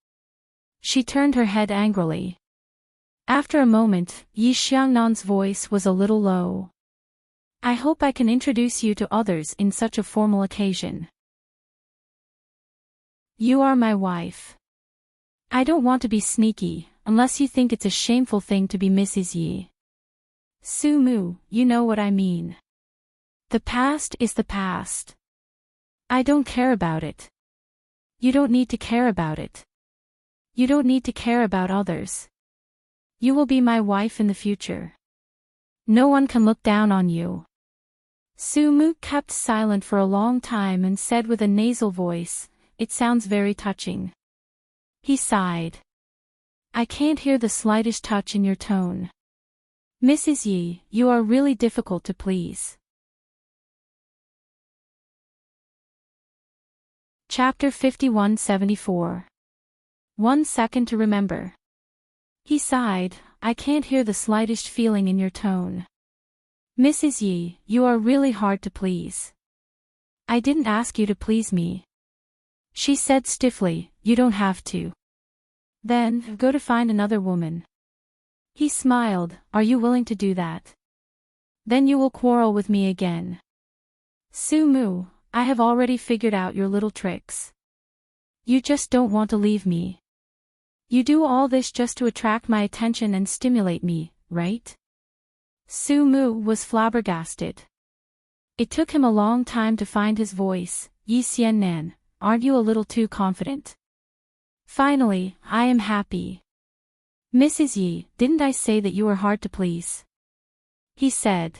She turned her head angrily. After a moment, Yi Xiangnan's voice was a little low. I hope I can introduce you to others in such a formal occasion. You are my wife. I don't want to be sneaky, unless you think it's a shameful thing to be Mrs. Yi. Su-mu, you know what I mean. The past is the past. I don't care about it. You don't need to care about it. You don't need to care about others. You will be my wife in the future. No one can look down on you. Su-mu kept silent for a long time and said with a nasal voice, it sounds very touching. He sighed. I can't hear the slightest touch in your tone. Mrs. Yi, you are really difficult to please. Chapter 51-74. 1 second to remember. He sighed, I can't hear the slightest feeling in your tone. Mrs. Yi, you are really hard to please. I didn't ask you to please me. She said stiffly, you don't have to. Then, go to find another woman. He smiled, are you willing to do that? Then you will quarrel with me again. Su-mu, I have already figured out your little tricks. You just don't want to leave me. You do all this just to attract my attention and stimulate me, right? Su-mu was flabbergasted. It took him a long time to find his voice. Yi Xiannan, aren't you a little too confident? Finally, I am happy. Mrs. Yi, didn't I say that you were hard to please? He said.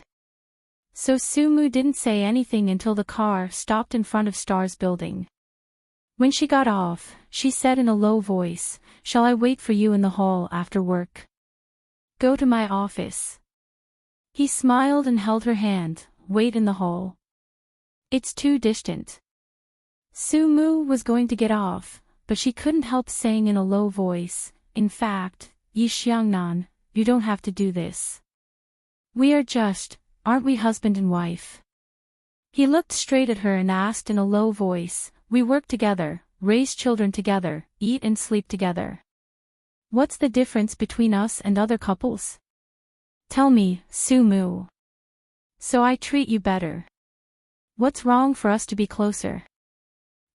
So Su-mu didn't say anything until the car stopped in front of Star's building. When she got off, she said in a low voice, shall I wait for you in the hall after work? Go to my office. He smiled and held her hand, wait in the hall. It's too distant. Su-mu was going to get off, but she couldn't help saying in a low voice, in fact, Yi Xiangnan, you don't have to do this. We are just, aren't we husband and wife? He looked straight at her and asked in a low voice, we work together, raise children together, eat and sleep together. What's the difference between us and other couples? Tell me, Su-mu. So I treat you better. What's wrong for us to be closer?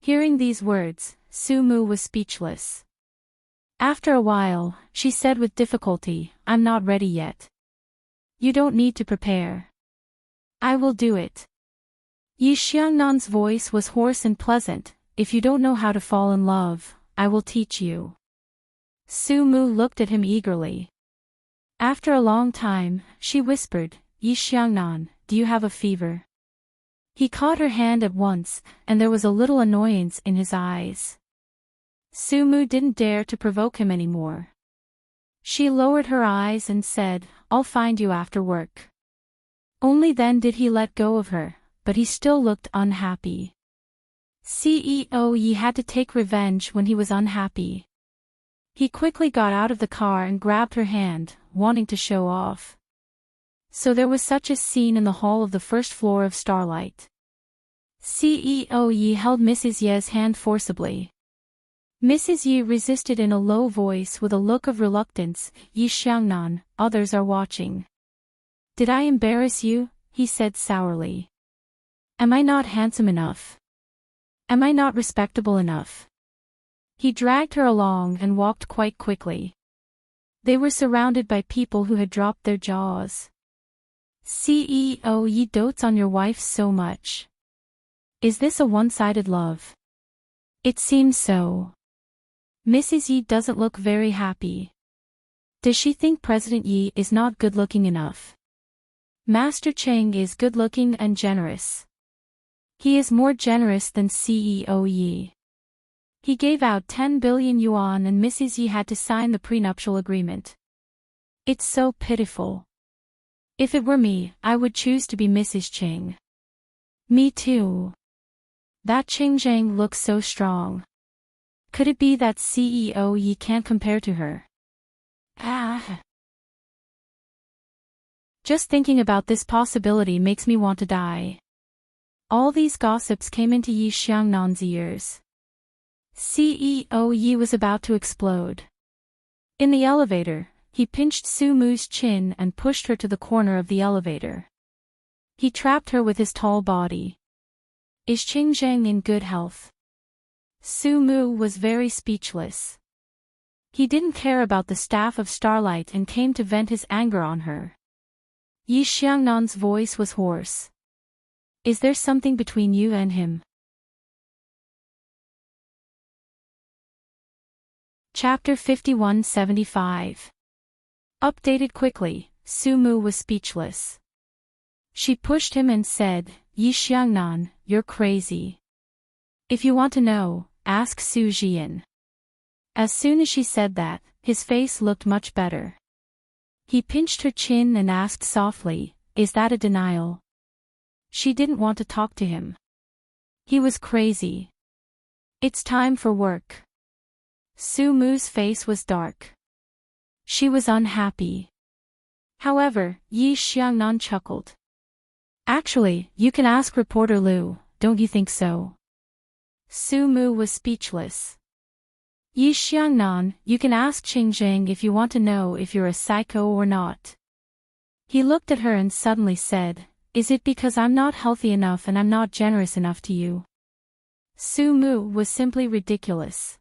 Hearing these words, Su-mu was speechless. After a while, she said with difficulty, I'm not ready yet. You don't need to prepare. I will do it. Yi Xiangnan's voice was hoarse and pleasant, if you don't know how to fall in love, I will teach you. Su-mu looked at him eagerly. After a long time, she whispered, Yi Xiangnan, do you have a fever? He caught her hand at once, and there was a little annoyance in his eyes. Su-mu didn't dare to provoke him anymore. She lowered her eyes and said, I'll find you after work. Only then did he let go of her, but he still looked unhappy. CEO Yi had to take revenge when he was unhappy. He quickly got out of the car and grabbed her hand, wanting to show off. So there was such a scene in the hall of the first floor of Starlight. CEO Yi held Mrs. Ye's hand forcibly. Mrs. Yi resisted in a low voice with a look of reluctance. Yi Xiangnan, others are watching. Did I embarrass you? He said sourly. Am I not handsome enough? Am I not respectable enough? He dragged her along and walked quite quickly. They were surrounded by people who had dropped their jaws. CEO Yi dotes on your wife so much. Is this a one-sided love? It seems so. Mrs. Yi doesn't look very happy. Does she think President Yi is not good-looking enough? Master Cheng is good-looking and generous. He is more generous than CEO Yi. He gave out 10 billion yuan and Mrs. Yi had to sign the prenuptial agreement. It's so pitiful. If it were me, I would choose to be Mrs. Cheng. Me too. That Cheng Zhang looks so strong. Could it be that CEO Yi can't compare to her? Just thinking about this possibility makes me want to die. All these gossips came into Yi Xiangnan's ears. CEO Yi was about to explode. In the elevator, he pinched Su Mu's chin and pushed her to the corner of the elevator. He trapped her with his tall body. Is Cheng Zhang in good health? Su Mu was very speechless. He didn't care about the staff of Starlight and came to vent his anger on her. Yi Xiangnan's voice was hoarse. Is there something between you and him? Chapter 5175. Updated quickly, Su Mu was speechless. She pushed him and said, Yi Xiangnan, you're crazy. If you want to know, ask Su Jian. As soon as she said that, his face looked much better. He pinched her chin and asked softly, is that a denial? She didn't want to talk to him. He was crazy. It's time for work. Su Mu's face was dark. She was unhappy. However, Yi Xiangnan chuckled. Actually, you can ask reporter Lu, don't you think so? Su Mu was speechless. Yi Xiangnan, you can ask Cheng Zhang if you want to know if you're a psycho or not. He looked at her and suddenly said, is it because I'm not healthy enough and I'm not generous enough to you? Su Mu was simply ridiculous.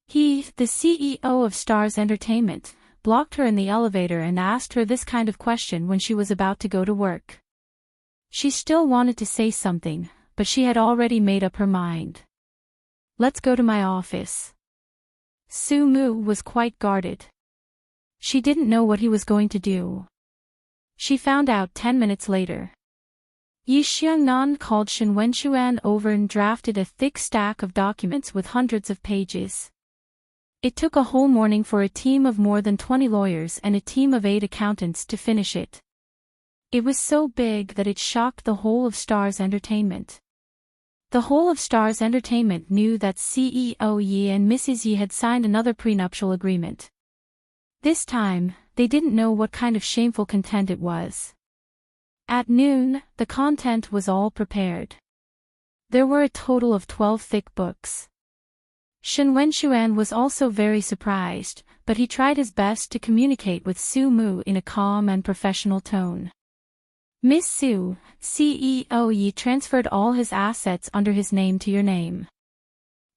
He, the CEO of Stars Entertainment, blocked her in the elevator and asked her this kind of question when she was about to go to work. She still wanted to say something, but she had already made up her mind. Let's go to my office. Su Mu was quite guarded. She didn't know what he was going to do. She found out 10 minutes later. Yi Xiangnan called Shen Wenxuan over and drafted a thick stack of documents with hundreds of pages. It took a whole morning for a team of more than 20 lawyers and a team of 8 accountants to finish it. It was so big that it shocked the whole of Stars Entertainment. The whole of Stars Entertainment knew that CEO Yi and Mrs. Yi had signed another prenuptial agreement. This time, they didn't know what kind of shameful content it was. At noon, the content was all prepared. There were a total of 12 thick books. Shen Wenxuan was also very surprised, but he tried his best to communicate with Su Mu in a calm and professional tone. Miss Su, CEO Yi transferred all his assets under his name to your name.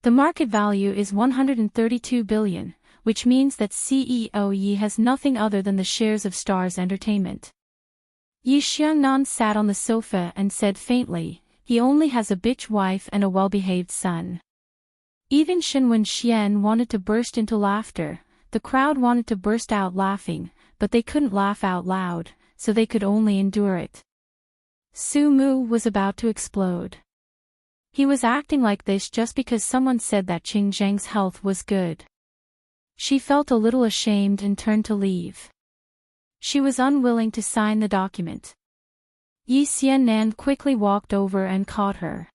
The market value is 132 billion, which means that CEO Yi has nothing other than the shares of Stars Entertainment. Yi Xiangnan sat on the sofa and said faintly, he only has a bitch wife and a well-behaved son. Even Shen Wenxian wanted to burst into laughter. The crowd wanted to burst out laughing, but they couldn't laugh out loud, so they could only endure it. Su Mu was about to explode. He was acting like this just because someone said that Cheng Zhang's health was good. She felt a little ashamed and turned to leave. She was unwilling to sign the document. Yi Xiannan quickly walked over and caught her.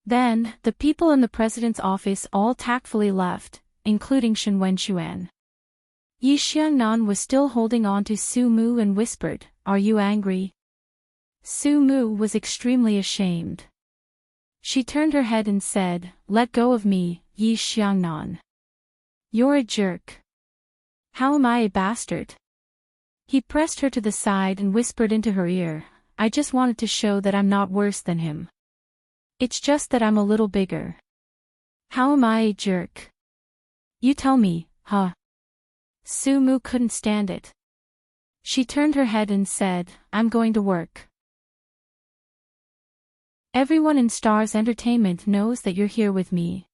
Then, the people in the president's office all tactfully left, including Shen Wenxuan. Yi Xiangnan was still holding on to Su Mu and whispered, "Are you angry?" Su Mu was extremely ashamed. She turned her head and said, "Let go of me, Yi Xiangnan. You're a jerk." "How am I a bastard?" He pressed her to the side and whispered into her ear, "I just wanted to show that I'm not worse than him. It's just that I'm a little bigger." "How am I a jerk?" "You tell me, huh?" Su Mu couldn't stand it. She turned her head and said, "I'm going to work." "Everyone in Stars Entertainment knows that you're here with me.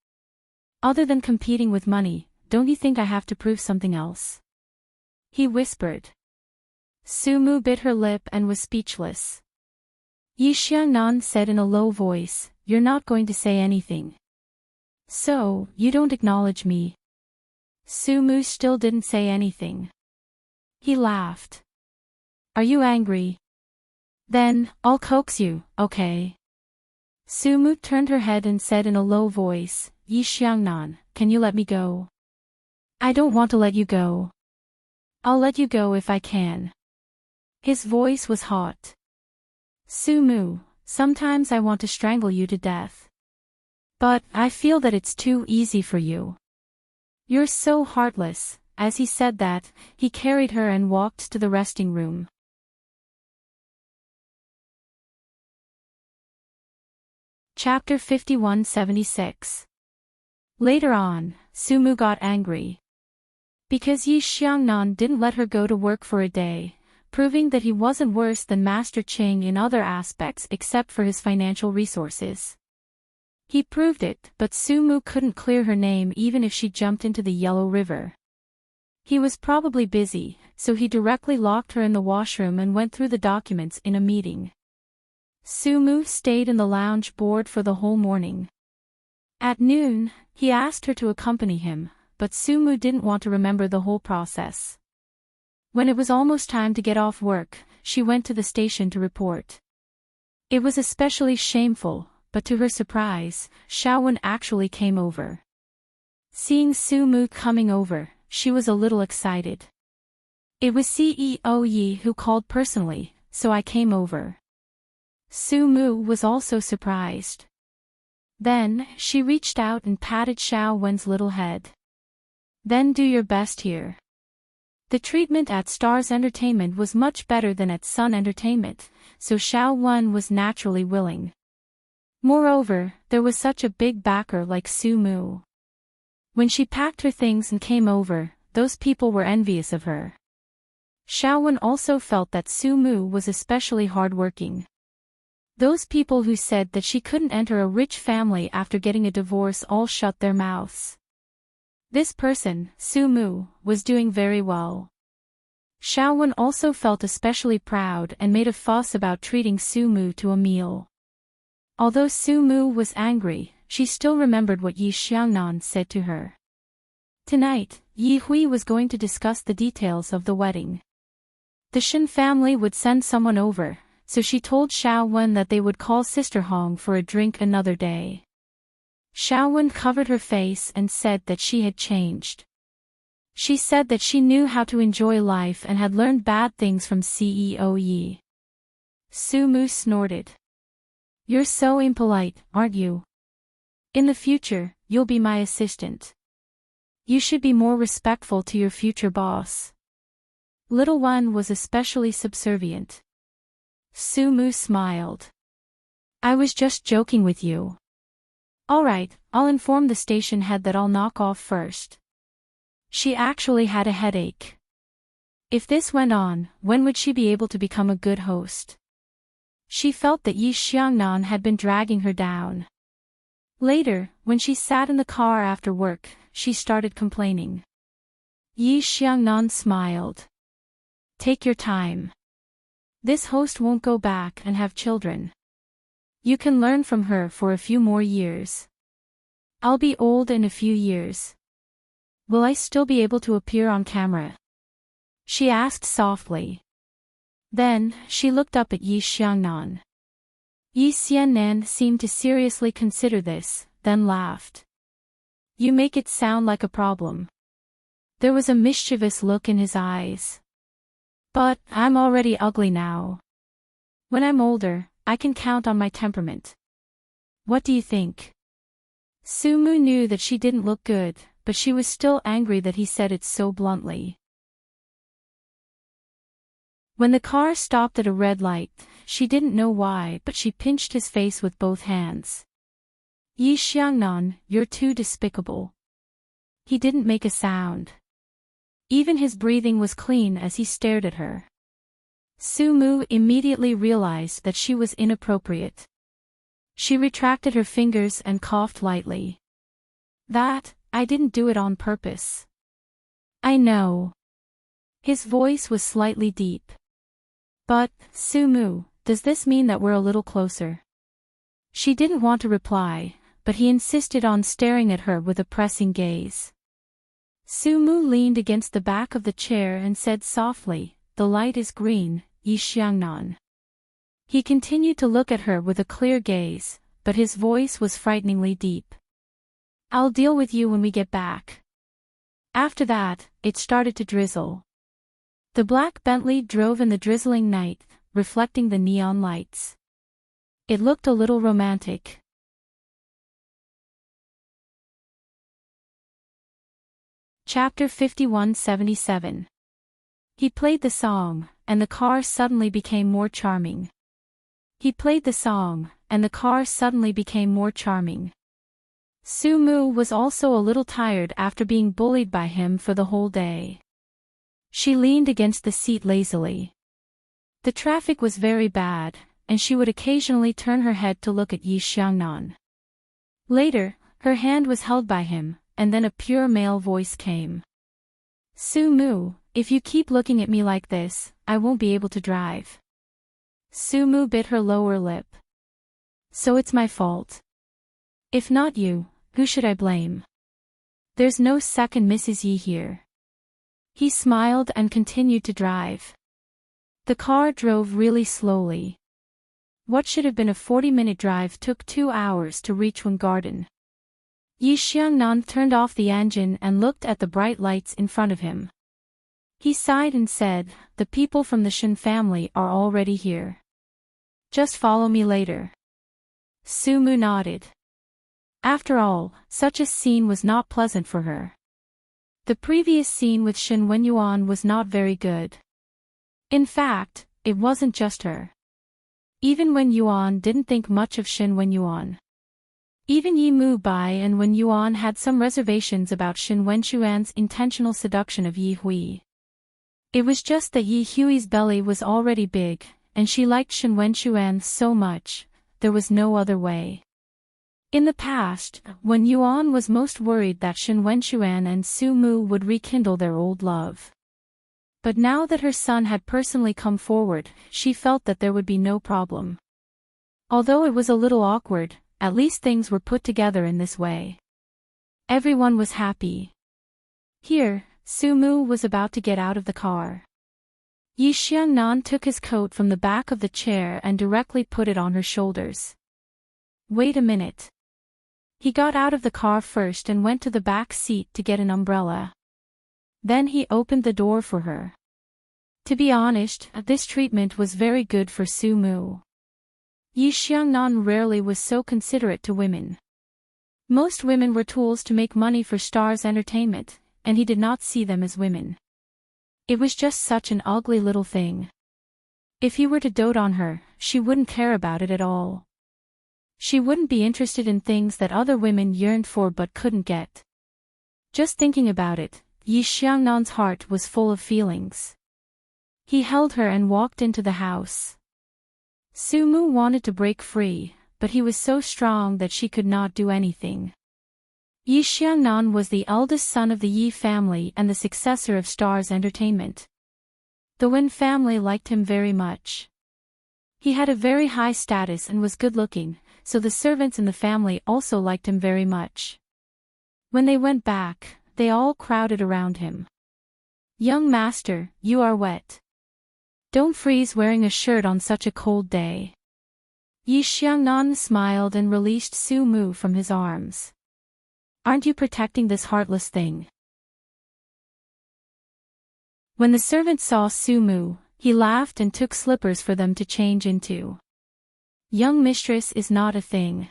Other than competing with money, don't you think I have to prove something else?" He whispered. Su Mu bit her lip and was speechless. Yi Xiangnan said in a low voice, "You're not going to say anything. So, you don't acknowledge me?" Su Mu still didn't say anything. He laughed. "Are you angry? Then, I'll coax you, okay?" Su Mu turned her head and said in a low voice, "Yi Xiangnan, can you let me go?" "I don't want to let you go." "I'll let you go if I can." His voice was hot. "Su Mu, sometimes I want to strangle you to death. But, I feel that it's too easy for you. You're so heartless." As he said that, he carried her and walked to the resting room. Chapter 5176. Later on, Su Mu got angry. Because Yi Xiangnan didn't let her go to work for a day, proving that he wasn't worse than Master Qing in other aspects except for his financial resources. He proved it, but Su Mu couldn't clear her name even if she jumped into the Yellow River. He was probably busy, so he directly locked her in the washroom and went through the documents in a meeting. Su Mu stayed in the lounge bored for the whole morning. At noon, he asked her to accompany him, but Su Mu didn't want to remember the whole process. When it was almost time to get off work, she went to the station to report. It was especially shameful, but to her surprise, Xiaowen actually came over. Seeing Su Mu coming over, she was a little excited. "It was CEO Yi who called personally, so I came over." Su Mu was also surprised. Then, she reached out and patted Xiaowen's little head. "Then do your best here." The treatment at Stars Entertainment was much better than at Sun Entertainment, so Xiaowen was naturally willing. Moreover, there was such a big backer like Su Mu. When she packed her things and came over, those people were envious of her. Xiaowen also felt that Su Mu was especially hardworking. Those people who said that she couldn't enter a rich family after getting a divorce all shut their mouths. This person, Su Mu, was doing very well. Xiaowen also felt especially proud and made a fuss about treating Su Mu to a meal. Although Su Mu was angry, she still remembered what Yi Xiangnan said to her. Tonight, Yi Hui was going to discuss the details of the wedding. The Shen family would send someone over, so she told Xiaowen that they would call Sister Hong for a drink another day. Xiaowen covered her face and said that she had changed. She said that she knew how to enjoy life and had learned bad things from CEO Yi. Su Mu snorted. "You're so impolite, aren't you? In the future, you'll be my assistant. You should be more respectful to your future boss." Little one was especially subservient. Su Mu smiled. "I was just joking with you. Alright, I'll inform the station head that I'll knock off first." She actually had a headache. If this went on, when would she be able to become a good host? She felt that Yi Xiangnan had been dragging her down. Later, when she sat in the car after work, she started complaining. Yi Xiangnan smiled. "Take your time. This host won't go back and have children. You can learn from her for a few more years. I'll be old in a few years. Will I still be able to appear on camera?" she asked softly. Then, she looked up at Yi Xiangnan. Yi Xiannan seemed to seriously consider this, then laughed. You make it sound like a problem. There was a mischievous look in his eyes. But, I'm already ugly now. When I'm older, I can count on my temperament. What do you think? Sumu knew that she didn't look good, but she was still angry that he said it so bluntly. When the car stopped at a red light, she didn't know why, but she pinched his face with both hands. Yi Xiangnan, you're too despicable. He didn't make a sound. Even his breathing was clean as he stared at her. Sumu immediately realized that she was inappropriate. She retracted her fingers and coughed lightly. I didn't do it on purpose. I know. His voice was slightly deep. But, Sumu, does this mean that we're a little closer? She didn't want to reply, but he insisted on staring at her with a pressing gaze. Sumu leaned against the back of the chair and said softly, the light is green, Yi Xiangnan. He continued to look at her with a clear gaze, but his voice was frighteningly deep. I'll deal with you when we get back. After that, it started to drizzle. The black Bentley drove in the drizzling night, reflecting the neon lights. It looked a little romantic. Chapter 5177. He played the song, and the car suddenly became more charming. He played the song, and the car suddenly became more charming. Sumu was also a little tired after being bullied by him for the whole day. She leaned against the seat lazily. The traffic was very bad, and she would occasionally turn her head to look at Yi Xiangnan. Later, her hand was held by him, and then a pure male voice came. Sumu, if you keep looking at me like this, I won't be able to drive. Sumu bit her lower lip. So it's my fault. If not you, who should I blame? There's no second Mrs. Yi here. He smiled and continued to drive. The car drove really slowly. What should have been a 40-minute drive took 2 hours to reach Wen Garden. Yi Xiangnan turned off the engine and looked at the bright lights in front of him. He sighed and said, the people from the Shen family are already here. Just follow me later. Sumu nodded. After all, such a scene was not pleasant for her. The previous scene with Shen Wenyuan was not very good. In fact, it wasn't just her. Even Wen Yuan didn't think much of Shen Wenyuan. Even Yi Mu Bai and Wen Yuan had some reservations about Shen Wenxuan's intentional seduction of Yi Hui. It was just that Yi Hui's belly was already big, and she liked Shen Wenxuan so much, there was no other way. In the past, Wen Yuan was most worried that Shen Wenxuan and Sumu would rekindle their old love. But now that her son had personally come forward, she felt that there would be no problem. Although it was a little awkward, at least things were put together in this way. Everyone was happy. Here, Sumu was about to get out of the car. Yi Xiangnan took his coat from the back of the chair and directly put it on her shoulders. Wait a minute. He got out of the car first and went to the back seat to get an umbrella. Then he opened the door for her. To be honest, this treatment was very good for Sumu. Yi Xiangnan rarely was so considerate to women. Most women were tools to make money for Star's entertainment, and he did not see them as women. It was just such an ugly little thing. If he were to dote on her, she wouldn't care about it at all. She wouldn't be interested in things that other women yearned for but couldn't get. Just thinking about it, Yi Xiangnan's heart was full of feelings. He held her and walked into the house. Sumu wanted to break free, but he was so strong that she could not do anything. Yi Xiangnan was the eldest son of the Yi family and the successor of Star's entertainment. The Wen family liked him very much. He had a very high status and was good-looking, so the servants in the family also liked him very much. When they went back, they all crowded around him. Young master, you are wet. Don't freeze wearing a shirt on such a cold day. Yi Xiangnan smiled and released Su Mu from his arms. Aren't you protecting this heartless thing? When the servant saw Su Mu, he laughed and took slippers for them to change into. Young mistress is not a thing.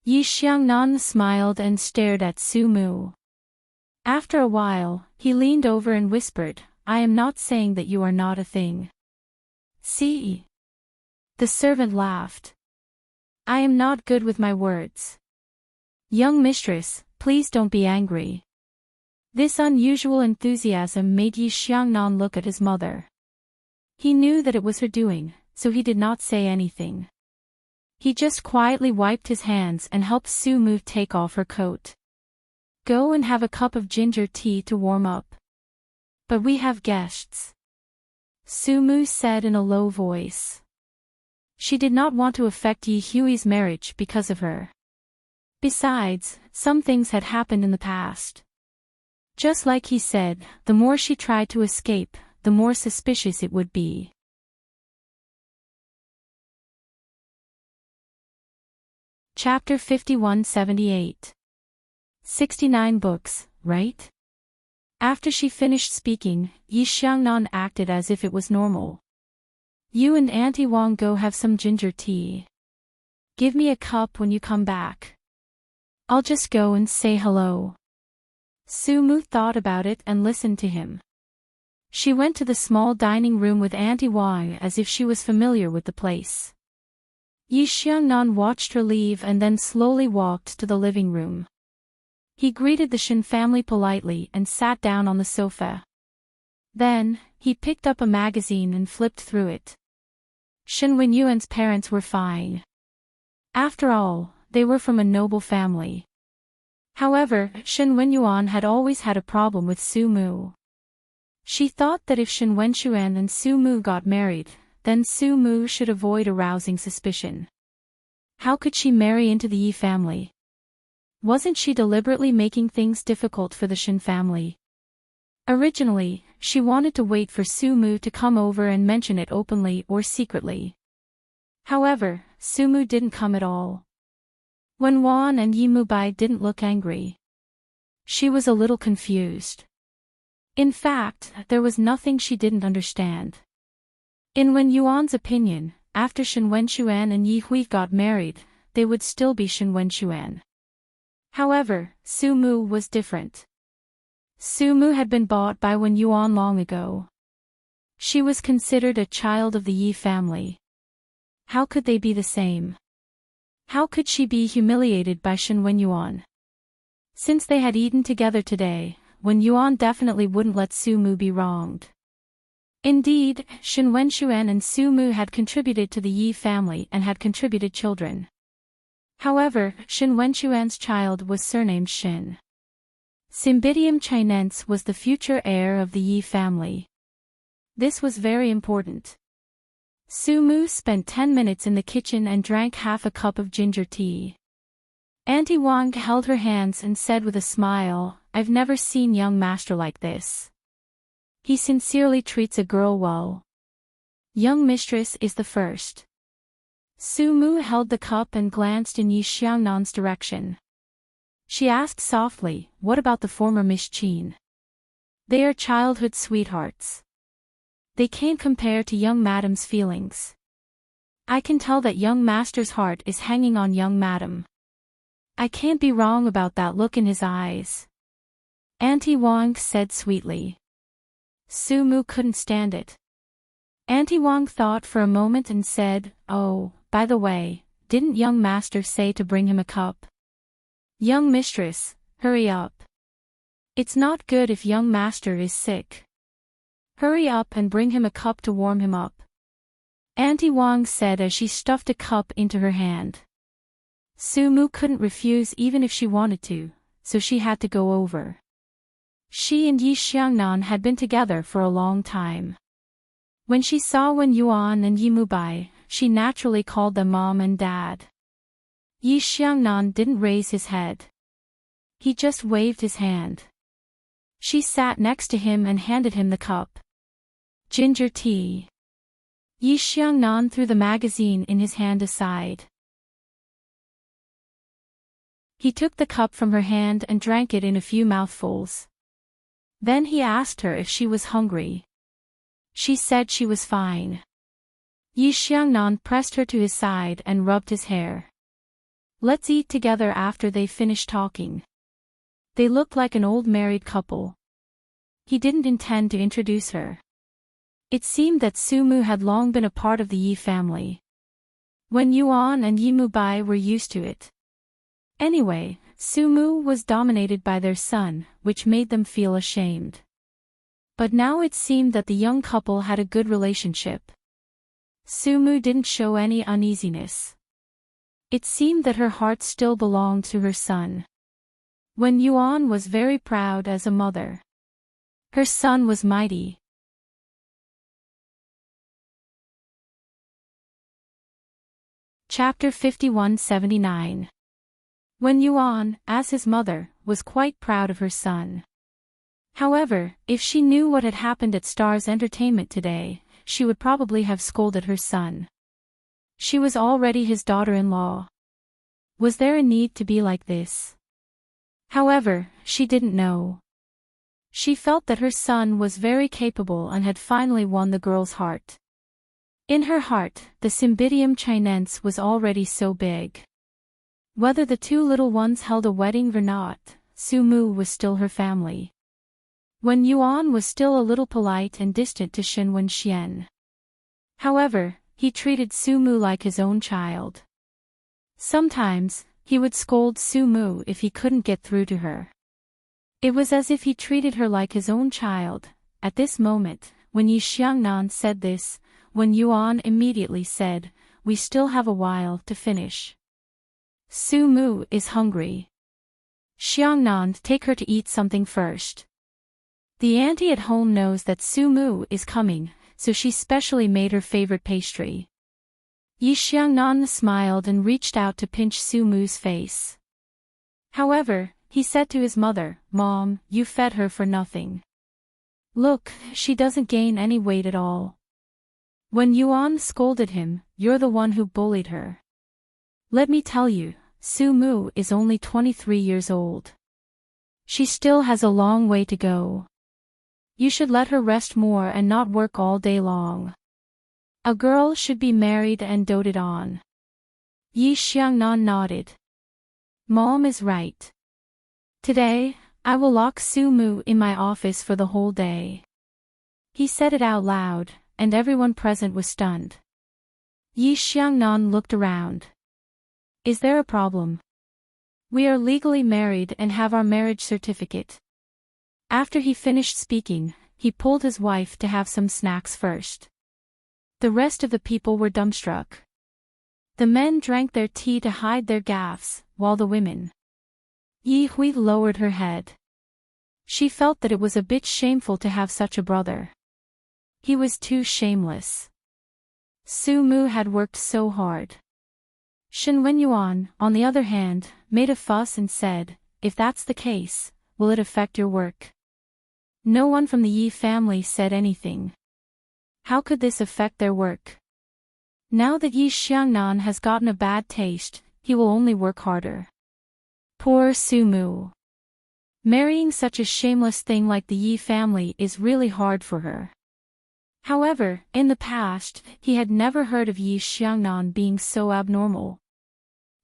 Yi Xiangnan smiled and stared at Su Mu. After a while, he leaned over and whispered, I am not saying that you are not a thing. See? The servant laughed. I am not good with my words. Young mistress, please don't be angry. This unusual enthusiasm made Yi Xiangnan look at his mother. He knew that it was her doing, so he did not say anything. He just quietly wiped his hands and helped Su Mu take off her coat. Go and have a cup of ginger tea to warm up. But we have guests. Su Mu said in a low voice. She did not want to affect Yi Hui's marriage because of her. Besides, some things had happened in the past. Just like he said, the more she tried to escape, the more suspicious it would be. Chapter 5178. 69 books, right? After she finished speaking, Yi Xiangnan acted as if it was normal. You and Auntie Wang go have some ginger tea. Give me a cup when you come back. I'll just go and say hello. Su Mu thought about it and listened to him. She went to the small dining room with Auntie Wang as if she was familiar with the place. Yi Xiangnan watched her leave and then slowly walked to the living room. He greeted the Shen family politely and sat down on the sofa. Then, he picked up a magazine and flipped through it. Shen Wenyuan's parents were fine. After all, they were from a noble family. However, Shen Wenyuan had always had a problem with Su Mu. She thought that if Shen Wenxuan and Su Mu got married, then Su Mu should avoid arousing suspicion. How could she marry into the Yi family? Wasn't she deliberately making things difficult for the Shen family? Originally, she wanted to wait for Su Mu to come over and mention it openly or secretly. However, Su Mu didn't come at all. Wen Wan and Yi Mubai didn't look angry. She was a little confused. In fact, there was nothing she didn't understand. In Wen Yuan's opinion, after Shen Wenxuan and Yi Hui got married, they would still be Shen Wenxuan. However, Su Mu was different. Su Mu had been bought by Wen Yuan long ago. She was considered a child of the Yi family. How could they be the same? How could she be humiliated by Shen Wenyuan? Since they had eaten together today, Wen Yuan definitely wouldn't let Su Mu be wronged. Indeed, Shen Wenxuan and Su Mu had contributed to the Yi family and had contributed children. However, Shen Wenxuan's child was surnamed Shen. Cymbidium chinense was the future heir of the Yi family. This was very important. Su Mu spent 10 minutes in the kitchen and drank half a cup of ginger tea. Auntie Wang held her hands and said with a smile, I've never seen young master like this. He sincerely treats a girl well. Young mistress is the first. Su Mu held the cup and glanced in Yi Xiangnan's direction. She asked softly, what about the former Miss Qin? They are childhood sweethearts. They can't compare to young madam's feelings. I can tell that young master's heart is hanging on young madam. I can't be wrong about that look in his eyes. Auntie Wang said sweetly. Su Mu couldn't stand it. Auntie Wang thought for a moment and said, oh, by the way, didn't young master say to bring him a cup? Young mistress, hurry up. It's not good if young master is sick. Hurry up and bring him a cup to warm him up. Auntie Wang said as she stuffed a cup into her hand. Su Mu couldn't refuse even if she wanted to, so she had to go over. She and Yi Xiangnan had been together for a long time. When she saw Wen Yuan and Yi Mubai, she naturally called them mom and dad. Yi Xiangnan didn't raise his head. He just waved his hand. She sat next to him and handed him the cup. Ginger tea. Yi Xiangnan threw the magazine in his hand aside. He took the cup from her hand and drank it in a few mouthfuls. Then he asked her if she was hungry. She said she was fine. Yi Xiangnan pressed her to his side and rubbed his hair. Let's eat together after they finished talking. They looked like an old married couple. He didn't intend to introduce her. It seemed that Sumu had long been a part of the Yi family. When Yuan and Yi Mubai were used to it. Anyway, Sumu was dominated by their son, which made them feel ashamed. But now it seemed that the young couple had a good relationship. Sumu didn't show any uneasiness. It seemed that her heart still belonged to her son. When Yuan was very proud as a mother. Her son was mighty. Chapter 51-79. When Yuan, as his mother, was quite proud of her son. However, if she knew what had happened at Star's Entertainment today, she would probably have scolded her son. She was already his daughter-in-law. Was there a need to be like this? However, she didn't know. She felt that her son was very capable and had finally won the girl's heart. In her heart, the Cymbidium Chinense was already so big. Whether the two little ones held a wedding or not, Sumu was still her family. When Yuan was still a little polite and distant to Shen Wenxian. However, he treated Sumu like his own child. Sometimes, he would scold Sumu if he couldn't get through to her. It was as if he treated her like his own child. At this moment, when Yi Xiangnan said this, when Yuan immediately said, "We still have a while to finish. Sumu is hungry. Xiangnan, take her to eat something first." The auntie at home knows that Sumu is coming, so she specially made her favorite pastry. Yi Xiangnan smiled and reached out to pinch Sumu's face. However, he said to his mother, "Mom, you fed her for nothing. Look, she doesn't gain any weight at all." When Yuan scolded him, "You're the one who bullied her. Let me tell you, Sumu is only 23 years old. She still has a long way to go. You should let her rest more and not work all day long. A girl should be married and doted on." Yi Xiangnan nodded. Mom is right. Today, I will lock Sumu in my office for the whole day. He said it out loud, and everyone present was stunned. Yi Xiangnan looked around. Is there a problem? We are legally married and have our marriage certificate. After he finished speaking, he pulled his wife to have some snacks first. The rest of the people were dumbstruck. The men drank their tea to hide their gaffes, while the women. Yi Hui lowered her head. She felt that it was a bit shameful to have such a brother. He was too shameless. Sumu had worked so hard. Shen Wenyuan, on the other hand, made a fuss and said, "If that's the case, will it affect your work?" No one from the Yi family said anything. How could this affect their work? Now that Yi Xiangnan has gotten a bad taste, he will only work harder. Poor Sumu. Marrying such a shameless thing like the Yi family is really hard for her. However, in the past, he had never heard of Yi Xiangnan being so abnormal.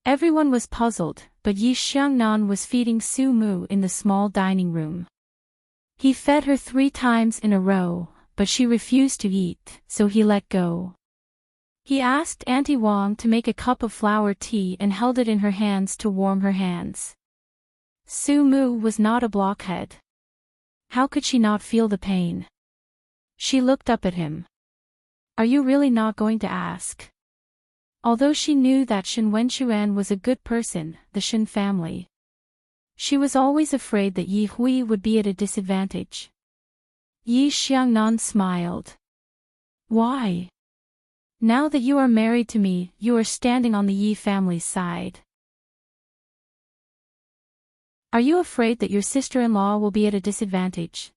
Everyone was puzzled, but Yi Xiangnan was feeding Sumu in the small dining room. He fed her 3 times in a row, but she refused to eat, so he let go. He asked Auntie Wang to make a cup of flower tea and held it in her hands to warm her hands. Sumu was not a blockhead. How could she not feel the pain? She looked up at him. Are you really not going to ask? Although she knew that Shen Wenxuan was a good person, the Shen family. She was always afraid that Yi Hui would be at a disadvantage. Yi Xiangnan smiled. Why? Now that you are married to me, you are standing on the Yi family's side. Are you afraid that your sister-in-law will be at a disadvantage?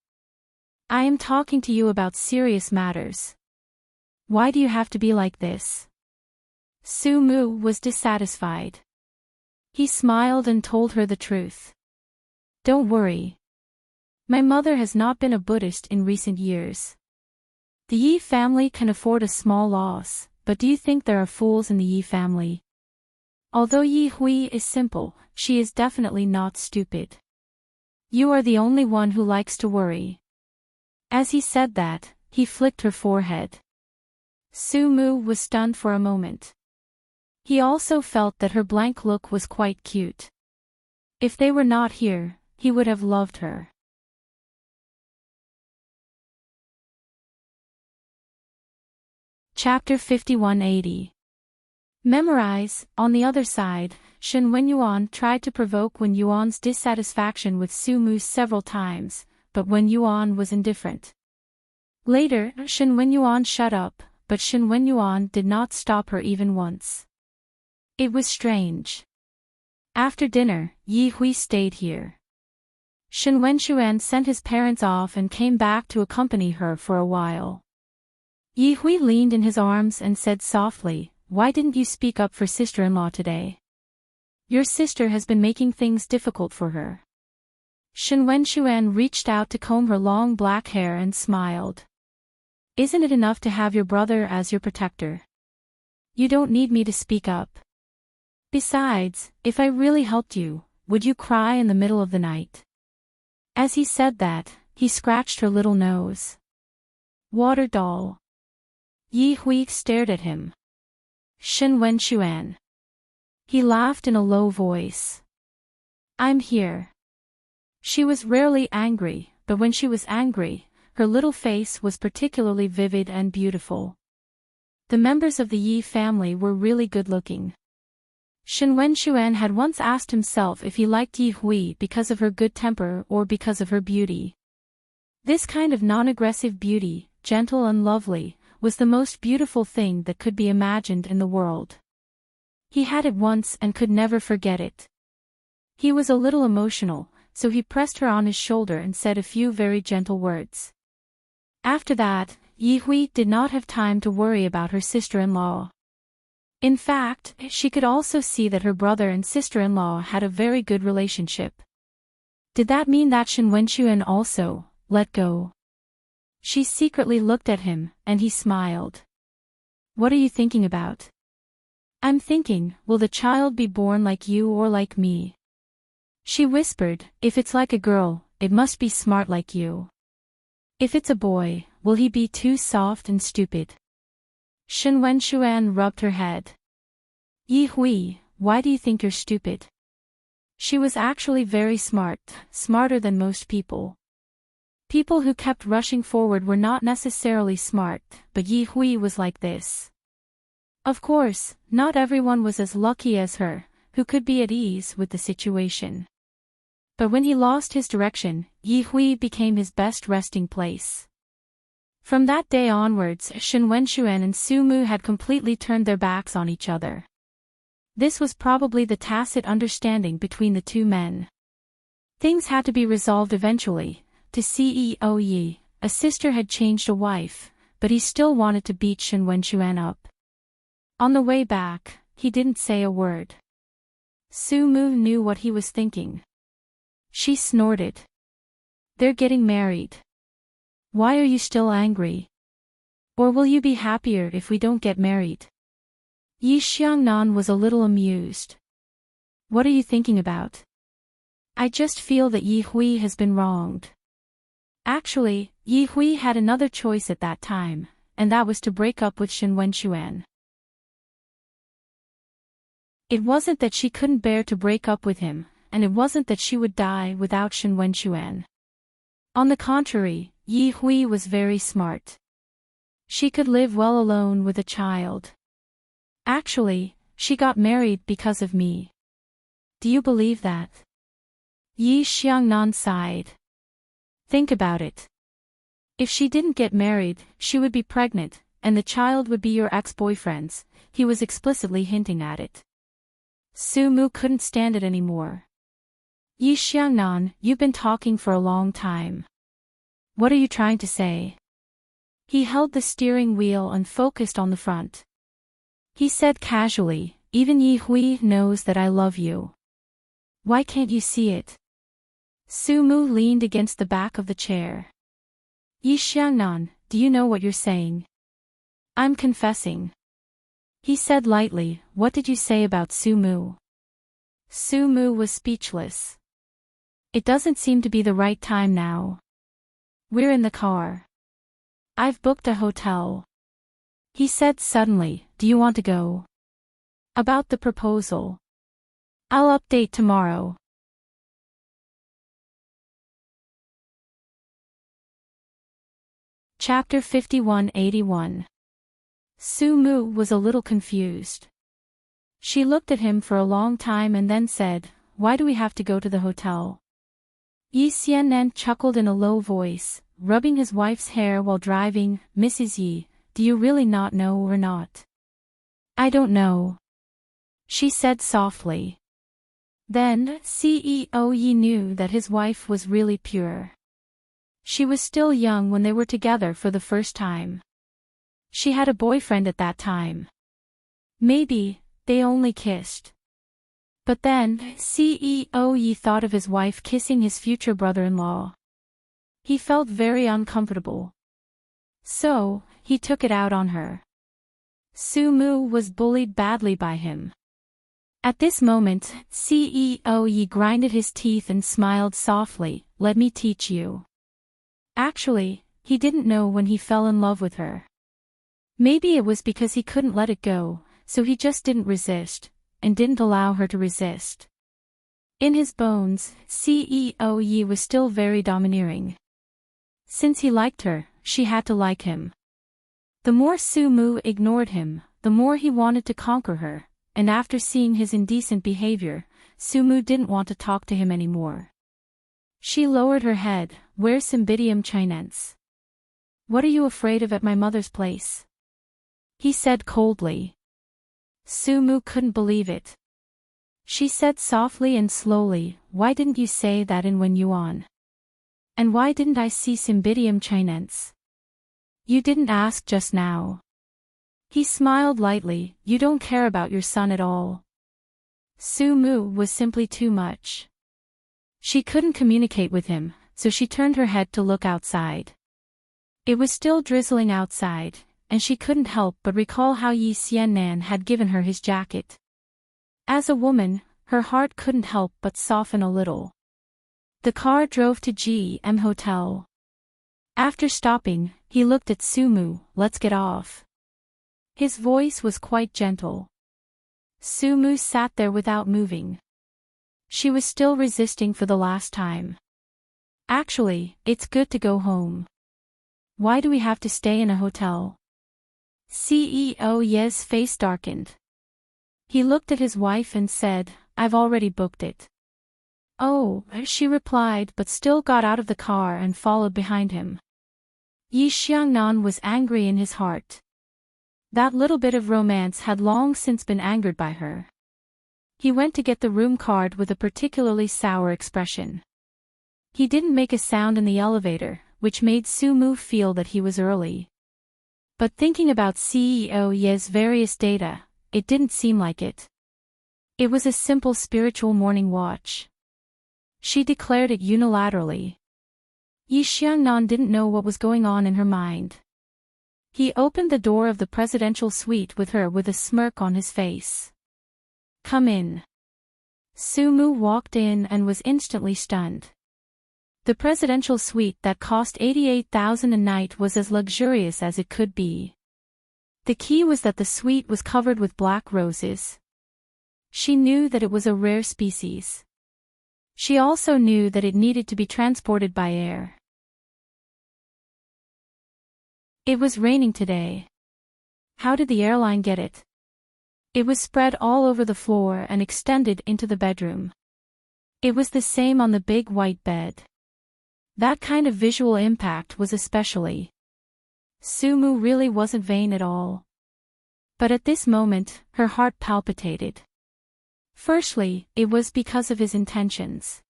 I am talking to you about serious matters. Why do you have to be like this? Su Mu was dissatisfied. He smiled and told her the truth. Don't worry. My mother has not been a Buddhist in recent years. The Yi family can afford a small loss, but do you think there are fools in the Yi family? Although Yi Hui is simple, she is definitely not stupid. You are the only one who likes to worry. As he said that, he flicked her forehead. Su Mu was stunned for a moment. He also felt that her blank look was quite cute. If they were not here, he would have loved her. Chapter 5180. Memorize. On the other side, Shen Wenyuan tried to provoke Wen Yuan's dissatisfaction with Su Mu several times, but Wen Yuan was indifferent. Later, Shen Wenyuan shut up, but Shen Wenyuan did not stop her even once. It was strange. After dinner, Yi Hui stayed here. Shen Wenxuan sent his parents off and came back to accompany her for a while. Yi Hui leaned in his arms and said softly, "Why didn't you speak up for sister-in-law today? Your sister has been making things difficult for her." Shen Wenxuan reached out to comb her long black hair and smiled. "Isn't it enough to have your brother as your protector? You don't need me to speak up. Besides, if I really helped you, would you cry in the middle of the night?" As he said that, he scratched her little nose. "Water doll." Yi Hui stared at him. Shen Wenxuan. He laughed in a low voice. "I'm here." She was rarely angry, but when she was angry, her little face was particularly vivid and beautiful. The members of the Yi family were really good-looking. Shen Wenxuan had once asked himself if he liked Yi Hui because of her good temper or because of her beauty. This kind of non-aggressive beauty, gentle and lovely, was the most beautiful thing that could be imagined in the world. He had it once and could never forget it. He was a little emotional, so he pressed her on his shoulder and said a few very gentle words. After that, Yi Hui did not have time to worry about her sister-in-law. In fact, she could also see that her brother and sister-in-law had a very good relationship. Did that mean that Shen Wenxuan also let go? She secretly looked at him, and he smiled. "What are you thinking about?" "I'm thinking, will the child be born like you or like me?" She whispered, "If it's like a girl, it must be smart like you. If it's a boy, will he be too soft and stupid?" Shen Wenxuan rubbed her head. "Yi Hui, why do you think you're stupid?" She was actually very smart, smarter than most people. People who kept rushing forward were not necessarily smart, but Yi Hui was like this. Of course, not everyone was as lucky as her, who could be at ease with the situation. But when he lost his direction, Yi Hui became his best resting place. From that day onwards, Shen Wenxuan and Su Mu had completely turned their backs on each other. This was probably the tacit understanding between the two men. Things had to be resolved eventually. To CEO Yi, a sister had changed a wife, but he still wanted to beat Shen Wenxuan up. On the way back, he didn't say a word. Su Mu knew what he was thinking. She snorted. "They're getting married. Why are you still angry? Or will you be happier if we don't get married?" Yi Xiangnan was a little amused. "What are you thinking about?" "I just feel that Yi Hui has been wronged." Actually, Yi Hui had another choice at that time, and that was to break up with Shen Wenxuan. It wasn't that she couldn't bear to break up with him, and it wasn't that she would die without Shen Wenxuan. On the contrary, Yi Hui was very smart. She could live well alone with a child. Actually, she got married because of me. Do you believe that? Yi Xiangnan sighed. Think about it. If she didn't get married, she would be pregnant, and the child would be your ex-boyfriend's. He was explicitly hinting at it. Su Mu couldn't stand it anymore. "Yi Xiangnan, you've been talking for a long time. What are you trying to say?" He held the steering wheel and focused on the front. He said casually, even Yi Hui knows that I love you. Why can't you see it? Sumu leaned against the back of the chair. Yi Xiangnan, do you know what you're saying? I'm confessing. He said lightly, what did you say about Sumu? Sumu was speechless. It doesn't seem to be the right time now. We're in the car. I've booked a hotel. He said suddenly, do you want to go? About the proposal. I'll update tomorrow. Chapter 5181. Sumu was a little confused. She looked at him for a long time and then said, why do we have to go to the hotel? Yi Xiannan chuckled in a low voice, rubbing his wife's hair while driving. Mrs. Yi, do you really not know or not? I don't know. She said softly. Then, CEO Yi knew that his wife was really pure. She was still young when they were together for the first time. She had a boyfriend at that time. Maybe, they only kissed. But then, CEO Yi thought of his wife kissing his future brother-in-law. He felt very uncomfortable. So, he took it out on her. Sumu was bullied badly by him. At this moment, CEO Yi grinded his teeth and smiled softly, let me teach you. Actually, he didn't know when he fell in love with her. Maybe it was because he couldn't let it go, so he just didn't resist, and didn't allow her to resist. In his bones, CEO Yi was still very domineering. Since he liked her, she had to like him. The more Sumu ignored him, the more he wanted to conquer her, and after seeing his indecent behavior, Sumu didn't want to talk to him anymore. She lowered her head, where's Cymbidium chinense? What are you afraid of at my mother's place? He said coldly. Sumu couldn't believe it. She said softly and slowly, why didn't you say that in Wen Yuan? And why didn't I see Cymbidium chinense? You didn't ask just now. He smiled lightly, you don't care about your son at all. Sumu was simply too much. She couldn't communicate with him, so she turned her head to look outside. It was still drizzling outside, and she couldn't help but recall how Yi Xiannan had given her his jacket. As a woman, her heart couldn't help but soften a little. The car drove to GM Hotel. After stopping, he looked at Sumu, let's get off. His voice was quite gentle. Sumu sat there without moving. She was still resisting for the last time. Actually, it's good to go home. Why do we have to stay in a hotel? CEO Ye's face darkened. He looked at his wife and said, I've already booked it. Oh, she replied but still got out of the car and followed behind him. Yi Xiangnan was angry in his heart. That little bit of romance had long since been angered by her. He went to get the room card with a particularly sour expression. He didn't make a sound in the elevator, which made Sumu feel that he was early. But thinking about CEO Ye's various data, it didn't seem like it. It was a simple spiritual morning watch. She declared it unilaterally. Yi Xiangnan didn't know what was going on in her mind. He opened the door of the presidential suite with her with a smirk on his face. Come in. Sumu walked in and was instantly stunned. The presidential suite that cost 88,000 a night was as luxurious as it could be. The key was that the suite was covered with black roses. She knew that it was a rare species. She also knew that it needed to be transported by air. It was raining today. How did the airline get it? It was spread all over the floor and extended into the bedroom. It was the same on the big white bed. That kind of visual impact was especially. Sumu really wasn't vain at all. But at this moment, her heart palpitated. Firstly, it was because of his intentions.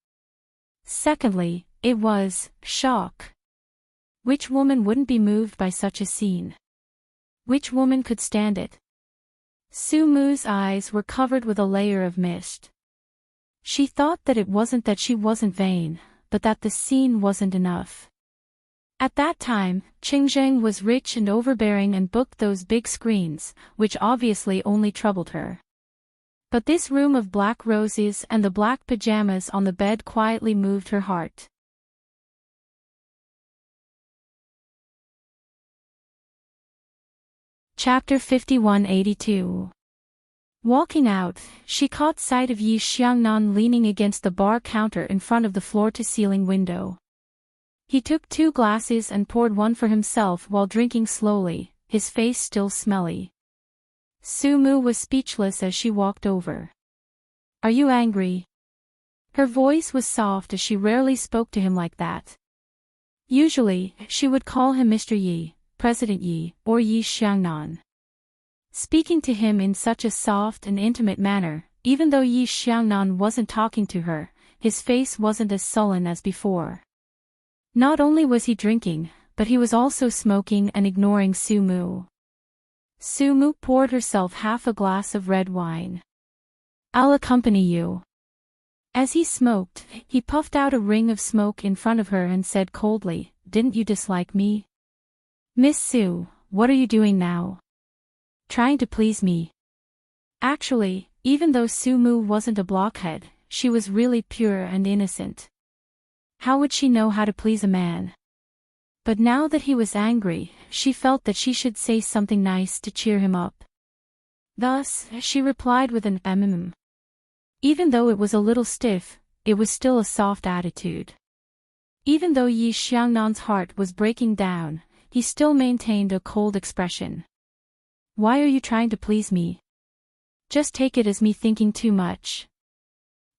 Secondly, it was shock. Which woman wouldn't be moved by such a scene? Which woman could stand it? Sumu's eyes were covered with a layer of mist. She thought that it wasn't that she wasn't vain, but that the scene wasn't enough. At that time, Qingzheng was rich and overbearing and booked those big screens, which obviously only troubled her. But this room of black roses and the black pajamas on the bed quietly moved her heart. Chapter 5182. Walking out, she caught sight of Yi Xiangnan leaning against the bar counter in front of the floor-to-ceiling window. He took 2 glasses and poured one for himself while drinking slowly, his face still smelly. Sumu was speechless as she walked over. "Are you angry?" Her voice was soft as she rarely spoke to him like that. Usually, she would call him Mr. Yi, President Yi, or Yi Xiangnan. Speaking to him in such a soft and intimate manner, even though Yi Xiangnan wasn't talking to her, his face wasn't as sullen as before. Not only was he drinking, but he was also smoking and ignoring Sumu. Sumu poured herself half a glass of red wine. "I'll accompany you." As he smoked, he puffed out a ring of smoke in front of her and said coldly, "Didn't you dislike me? Miss Su, what are you doing now? Trying to please me?" Actually, even though Sumu wasn't a blockhead, she was really pure and innocent. How would she know how to please a man? But now that he was angry, she felt that she should say something nice to cheer him up. Thus, she replied with an Even though it was a little stiff, it was still a soft attitude. Even though Yi Xiangnan's heart was breaking down, he still maintained a cold expression. "Why are you trying to please me? Just take it as me thinking too much."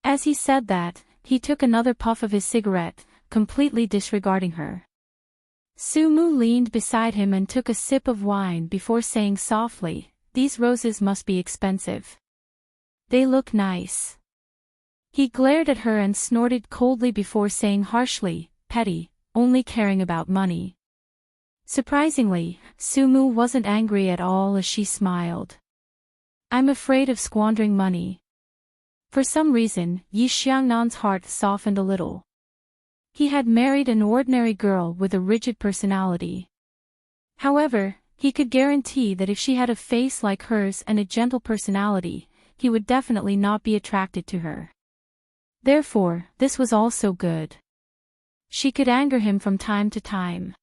As he said that, he took another puff of his cigarette, completely disregarding her. Sumu leaned beside him and took a sip of wine before saying softly, "These roses must be expensive. They look nice." He glared at her and snorted coldly before saying harshly, "Petty, only caring about money." Surprisingly, Sumu wasn't angry at all as she smiled. "I'm afraid of squandering money." For some reason, Yi Xiangnan's heart softened a little. He had married an ordinary girl with a rigid personality. However, he could guarantee that if she had a face like hers and a gentle personality, he would definitely not be attracted to her. Therefore, this was also good. She could anger him from time to time.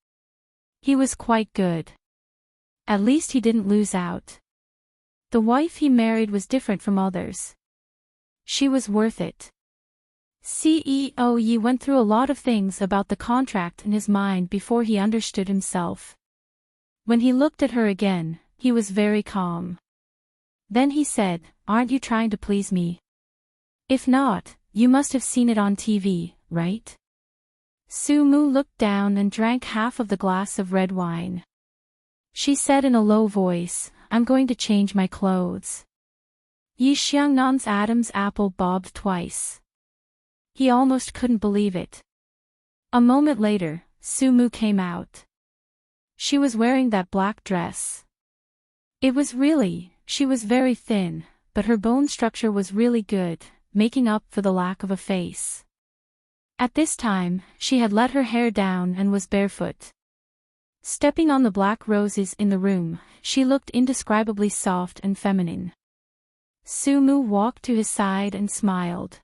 He was quite good. At least he didn't lose out. The wife he married was different from others. She was worth it. CEO Yi went through a lot of things about the contract in his mind before he understood himself. When he looked at her again, he was very calm. Then he said, "Aren't you trying to please me? If not, you must have seen it on TV, right?" Sumu looked down and drank half of the glass of red wine. She said in a low voice, "I'm going to change my clothes." Yi Xiangnan's Adam's apple bobbed twice. He almost couldn't believe it. A moment later, Sumu came out. She was wearing that black dress. She was very thin, but her bone structure was really good, making up for the lack of a face. At this time, she had let her hair down and was barefoot. Stepping on the black roses in the room, she looked indescribably soft and feminine. Sumu walked to his side and smiled.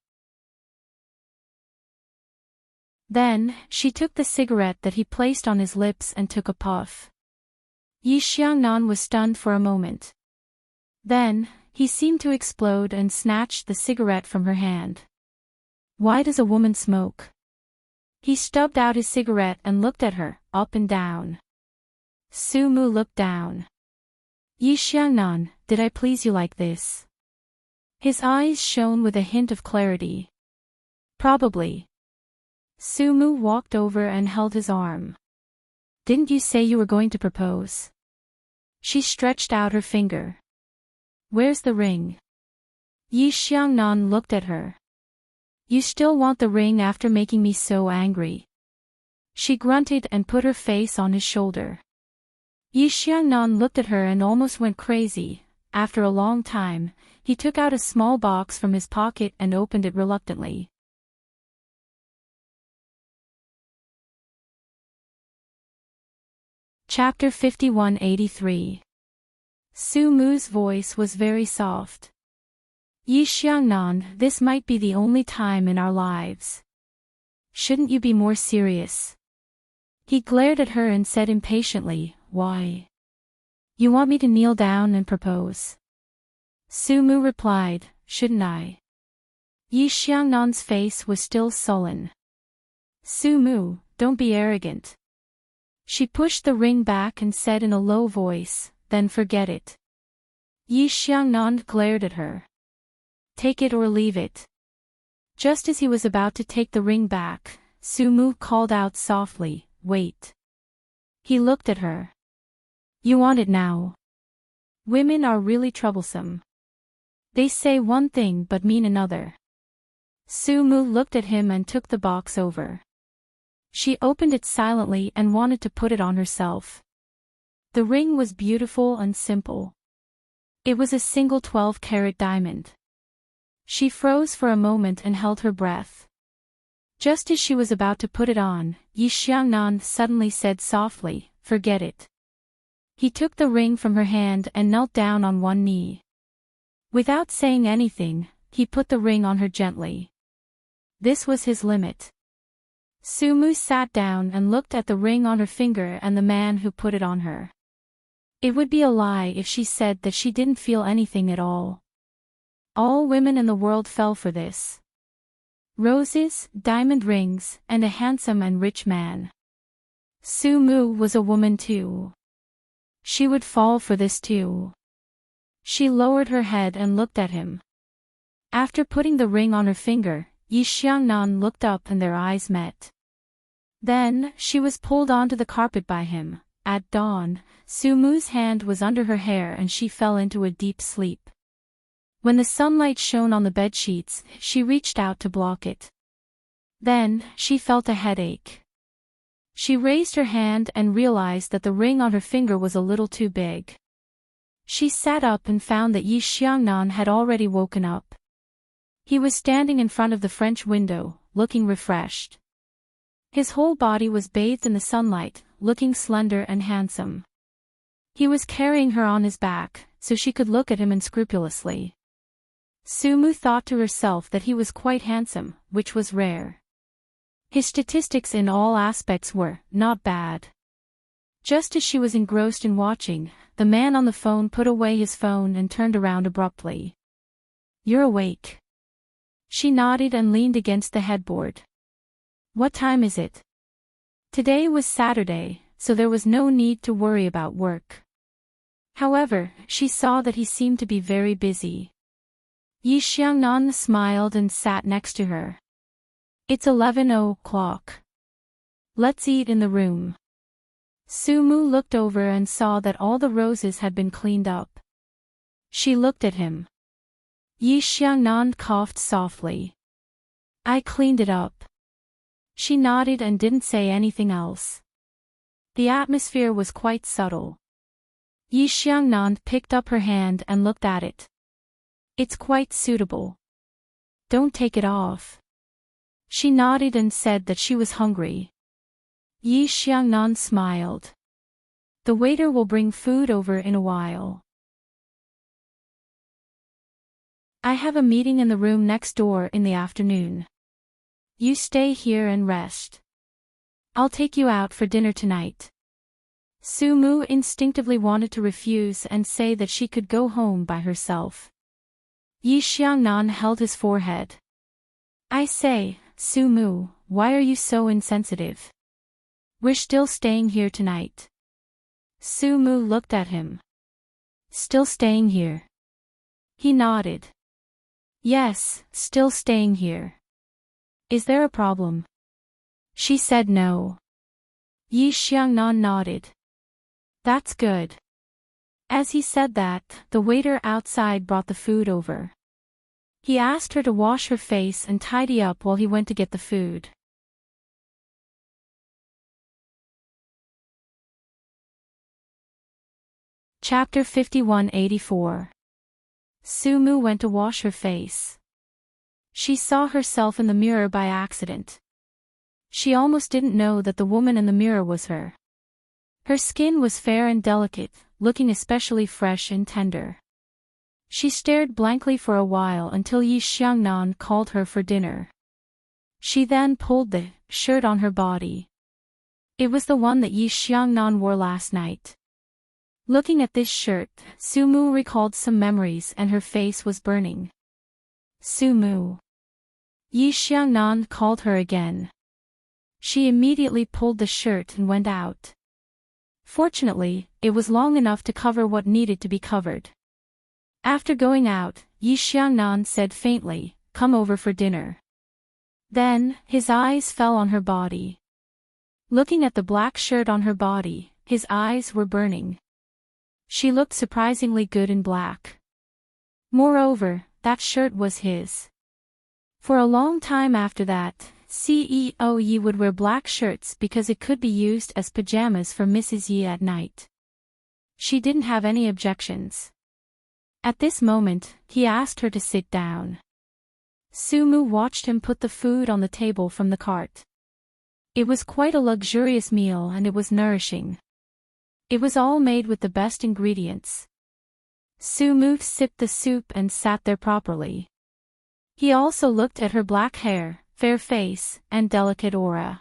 Then, she took the cigarette that he placed on his lips and took a puff. Yi Xiangnan was stunned for a moment. Then, he seemed to explode and snatched the cigarette from her hand. "Why does a woman smoke?" He stubbed out his cigarette and looked at her, up and down. Sumu looked down. "Yi Xiangnan, did I please you like this?" His eyes shone with a hint of clarity. "Probably." Sumu walked over and held his arm. "Didn't you say you were going to propose?" She stretched out her finger. "Where's the ring?" Yi Xiangnan looked at her. "You still want the ring after making me so angry?" She grunted and put her face on his shoulder. Yi Xiangnan looked at her and almost went crazy. After a long time, he took out a small box from his pocket and opened it reluctantly. Chapter 5183. Su Mu's voice was very soft. Yi Xiangnan, this might be the only time in our lives. Shouldn't you be more serious? He glared at her and said impatiently, why? You want me to kneel down and propose? Su Mu replied, shouldn't I? Yi Xiangnan's face was still sullen. Su Mu, don't be arrogant. She pushed the ring back and said in a low voice, then forget it. Yi Xiangnan glared at her. Take it or leave it. Just as he was about to take the ring back, Su Mu called out softly, wait. He looked at her. You want it now? Women are really troublesome. They say one thing but mean another. Su Mu looked at him and took the box over. She opened it silently and wanted to put it on herself. The ring was beautiful and simple. It was a single 12-carat diamond. She froze for a moment and held her breath. Just as she was about to put it on, Yi Xiangnan suddenly said softly, forget it. He took the ring from her hand and knelt down on one knee. Without saying anything, he put the ring on her gently. This was his limit. Su Mu sat down and looked at the ring on her finger and the man who put it on her. It would be a lie if she said that she didn't feel anything at all. All women in the world fell for this. Roses, diamond rings, and a handsome and rich man. Su Mu was a woman too. She would fall for this too. She lowered her head and looked at him. After putting the ring on her finger, Yi Xiangnan looked up and their eyes met. Then, she was pulled onto the carpet by him. At dawn, Su Mu's hand was under her hair and she fell into a deep sleep. When the sunlight shone on the bedsheets, she reached out to block it. Then, she felt a headache. She raised her hand and realized that the ring on her finger was a little too big. She sat up and found that Yi Xiangnan had already woken up. He was standing in front of the French window, looking refreshed. His whole body was bathed in the sunlight, looking slender and handsome. He was carrying her on his back, so she could look at him unscrupulously. Su Mu thought to herself that he was quite handsome, which was rare. His statistics in all aspects were not bad. Just as she was engrossed in watching, the man on the phone put away his phone and turned around abruptly. You're awake. She nodded and leaned against the headboard. What time is it? Today was Saturday, so there was no need to worry about work. However, she saw that he seemed to be very busy. Yi Xiangnan smiled and sat next to her. It's 11:00. Let's eat in the room. Su Mu looked over and saw that all the roses had been cleaned up. She looked at him. Yi Xiangnan coughed softly. I cleaned it up. She nodded and didn't say anything else. The atmosphere was quite subtle. Yi Xiangnan picked up her hand and looked at it. It's quite suitable. Don't take it off. She nodded and said that she was hungry. Yi Xiangnan smiled. The waiter will bring food over in a while. I have a meeting in the room next door in the afternoon. You stay here and rest. I'll take you out for dinner tonight. Su Mu instinctively wanted to refuse and say that she could go home by herself. Yi Xiangnan held his forehead. I say, Su Mu, why are you so insensitive? We're still staying here tonight. Su Mu looked at him. Still staying here? He nodded. Yes, still staying here. Is there a problem? She said no. Yi Xiangnan nodded. That's good. As he said that, the waiter outside brought the food over. He asked her to wash her face and tidy up while he went to get the food. Chapter 5184. Sumu went to wash her face. She saw herself in the mirror by accident. She almost didn't know that the woman in the mirror was her. Her skin was fair and delicate, looking especially fresh and tender. She stared blankly for a while until Yi Xiangnan called her for dinner. She then pulled the shirt on her body. It was the one that Yi Xiangnan wore last night. Looking at this shirt, Sumu recalled some memories and her face was burning. Sumu. Yi Xiangnan called her again. She immediately pulled the shirt and went out. Fortunately, it was long enough to cover what needed to be covered. After going out, Yi Xiangnan said faintly, "Come over for dinner." Then, his eyes fell on her body. Looking at the black shirt on her body, his eyes were burning. She looked surprisingly good in black. Moreover, that shirt was his. For a long time after that, CEO Yi would wear black shirts because it could be used as pajamas for Mrs. Yi at night. She didn't have any objections. At this moment, he asked her to sit down. Sumu watched him put the food on the table from the cart. It was quite a luxurious meal and it was nourishing. It was all made with the best ingredients. Sumu sipped the soup and sat there properly. He also looked at her black hair, fair face, and delicate aura.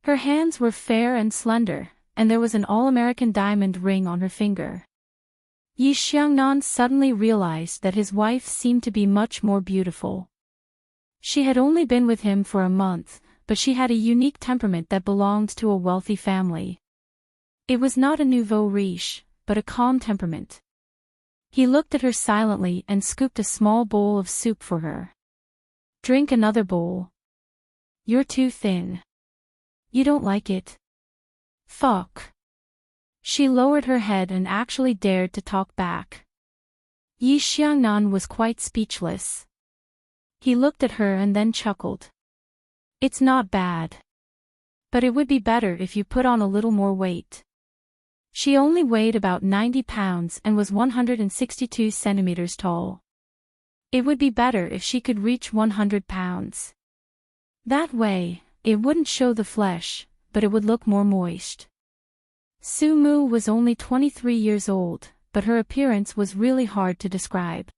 Her hands were fair and slender, and there was an all-American diamond ring on her finger. Yi Xiangnan suddenly realized that his wife seemed to be much more beautiful. She had only been with him for a month, but she had a unique temperament that belonged to a wealthy family. It was not a nouveau riche, but a calm temperament. He looked at her silently and scooped a small bowl of soup for her. "Drink another bowl. You're too thin. You don't like it? Fuck." She lowered her head and actually dared to talk back. Yi Xiangnan was quite speechless. He looked at her and then chuckled. "It's not bad. But it would be better if you put on a little more weight." She only weighed about 90 pounds and was 162 centimeters tall. It would be better if she could reach 100 pounds. That way, it wouldn't show the flesh, but it would look more moist. Sumu was only 23 years old, but her appearance was really hard to describe.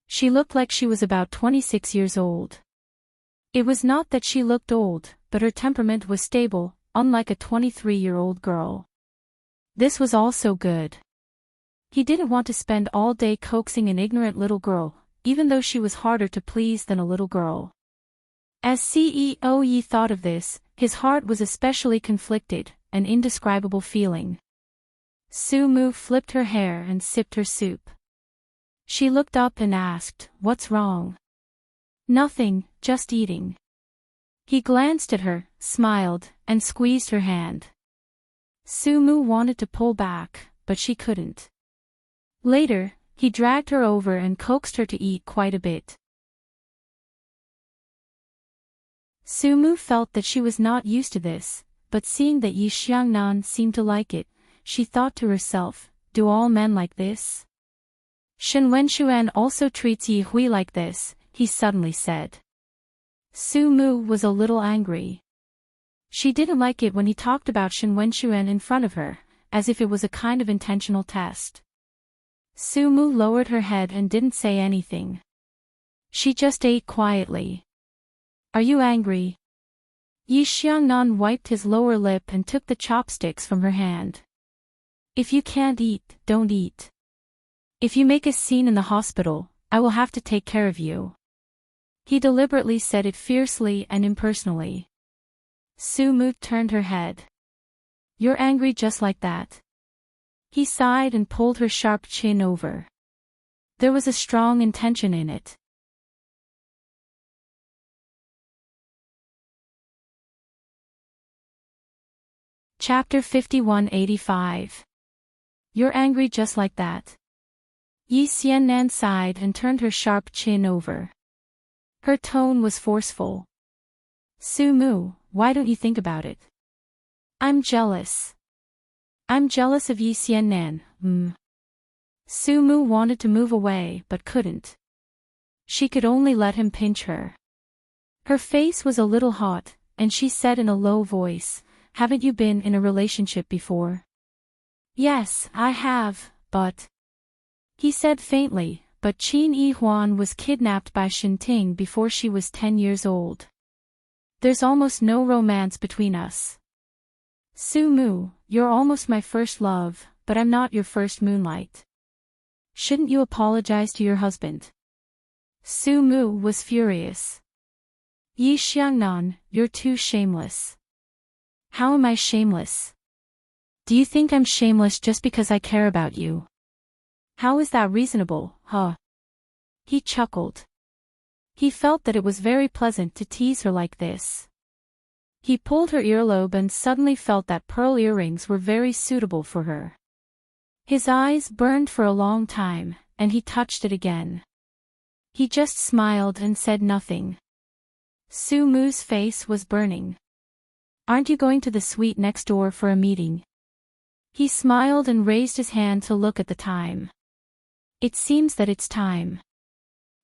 She looked like she was about 26 years old. It was not that she looked old, but her temperament was stable, unlike a 23-year-old girl. This was also good. He didn't want to spend all day coaxing an ignorant little girl, even though she was harder to please than a little girl. As CEO Yi thought of this, his heart was especially conflicted, an indescribable feeling. Sumu flipped her hair and sipped her soup. She looked up and asked, "What's wrong?" "Nothing, just eating." He glanced at her, smiled, and squeezed her hand. Sumu wanted to pull back, but she couldn't. Later, he dragged her over and coaxed her to eat quite a bit. Sumu felt that she was not used to this, but seeing that Yi Xiangnan seemed to like it, she thought to herself, "Do all men like this?" "Shen Wenshuan also treats Yi Hui like this," he suddenly said. Sumu was a little angry. She didn't like it when he talked about Shen Wenshuan in front of her, as if it was a kind of intentional test. Sumu lowered her head and didn't say anything. She just ate quietly. "Are you angry?" Yi Xiangnan wiped his lower lip and took the chopsticks from her hand. "If you can't eat, don't eat. If you make a scene in the hospital, I will have to take care of you." He deliberately said it fiercely and impersonally. Sumu turned her head. "You're angry just like that?" He sighed and pulled her sharp chin over. There was a strong intention in it. Chapter 5185. "You're angry just like that?" Yi Xiannan sighed and turned her sharp chin over. Her tone was forceful. "Sumu, why don't you think about it?" "I'm jealous. I'm jealous of Yi Xiannan. Sumu wanted to move away but couldn't. She could only let him pinch her. Her face was a little hot, and she said in a low voice, "Haven't you been in a relationship before?" "Yes, I have, but..." he said faintly, but Qin Yi Huan was kidnapped by Shinting before she was 10 years old. There's almost no romance between us. Sumu, you're almost my first love, but I'm not your first moonlight. Shouldn't you apologize to your husband? Sumu was furious. Yi Xiangnan, you're too shameless. How am I shameless? Do you think I'm shameless just because I care about you? How is that reasonable, huh? He chuckled. He felt that it was very pleasant to tease her like this. He pulled her earlobe and suddenly felt that pearl earrings were very suitable for her. His eyes burned for a long time, and he touched it again. He just smiled and said nothing. Sumu's face was burning. Aren't you going to the suite next door for a meeting? He smiled and raised his hand to look at the time. It seems that it's time.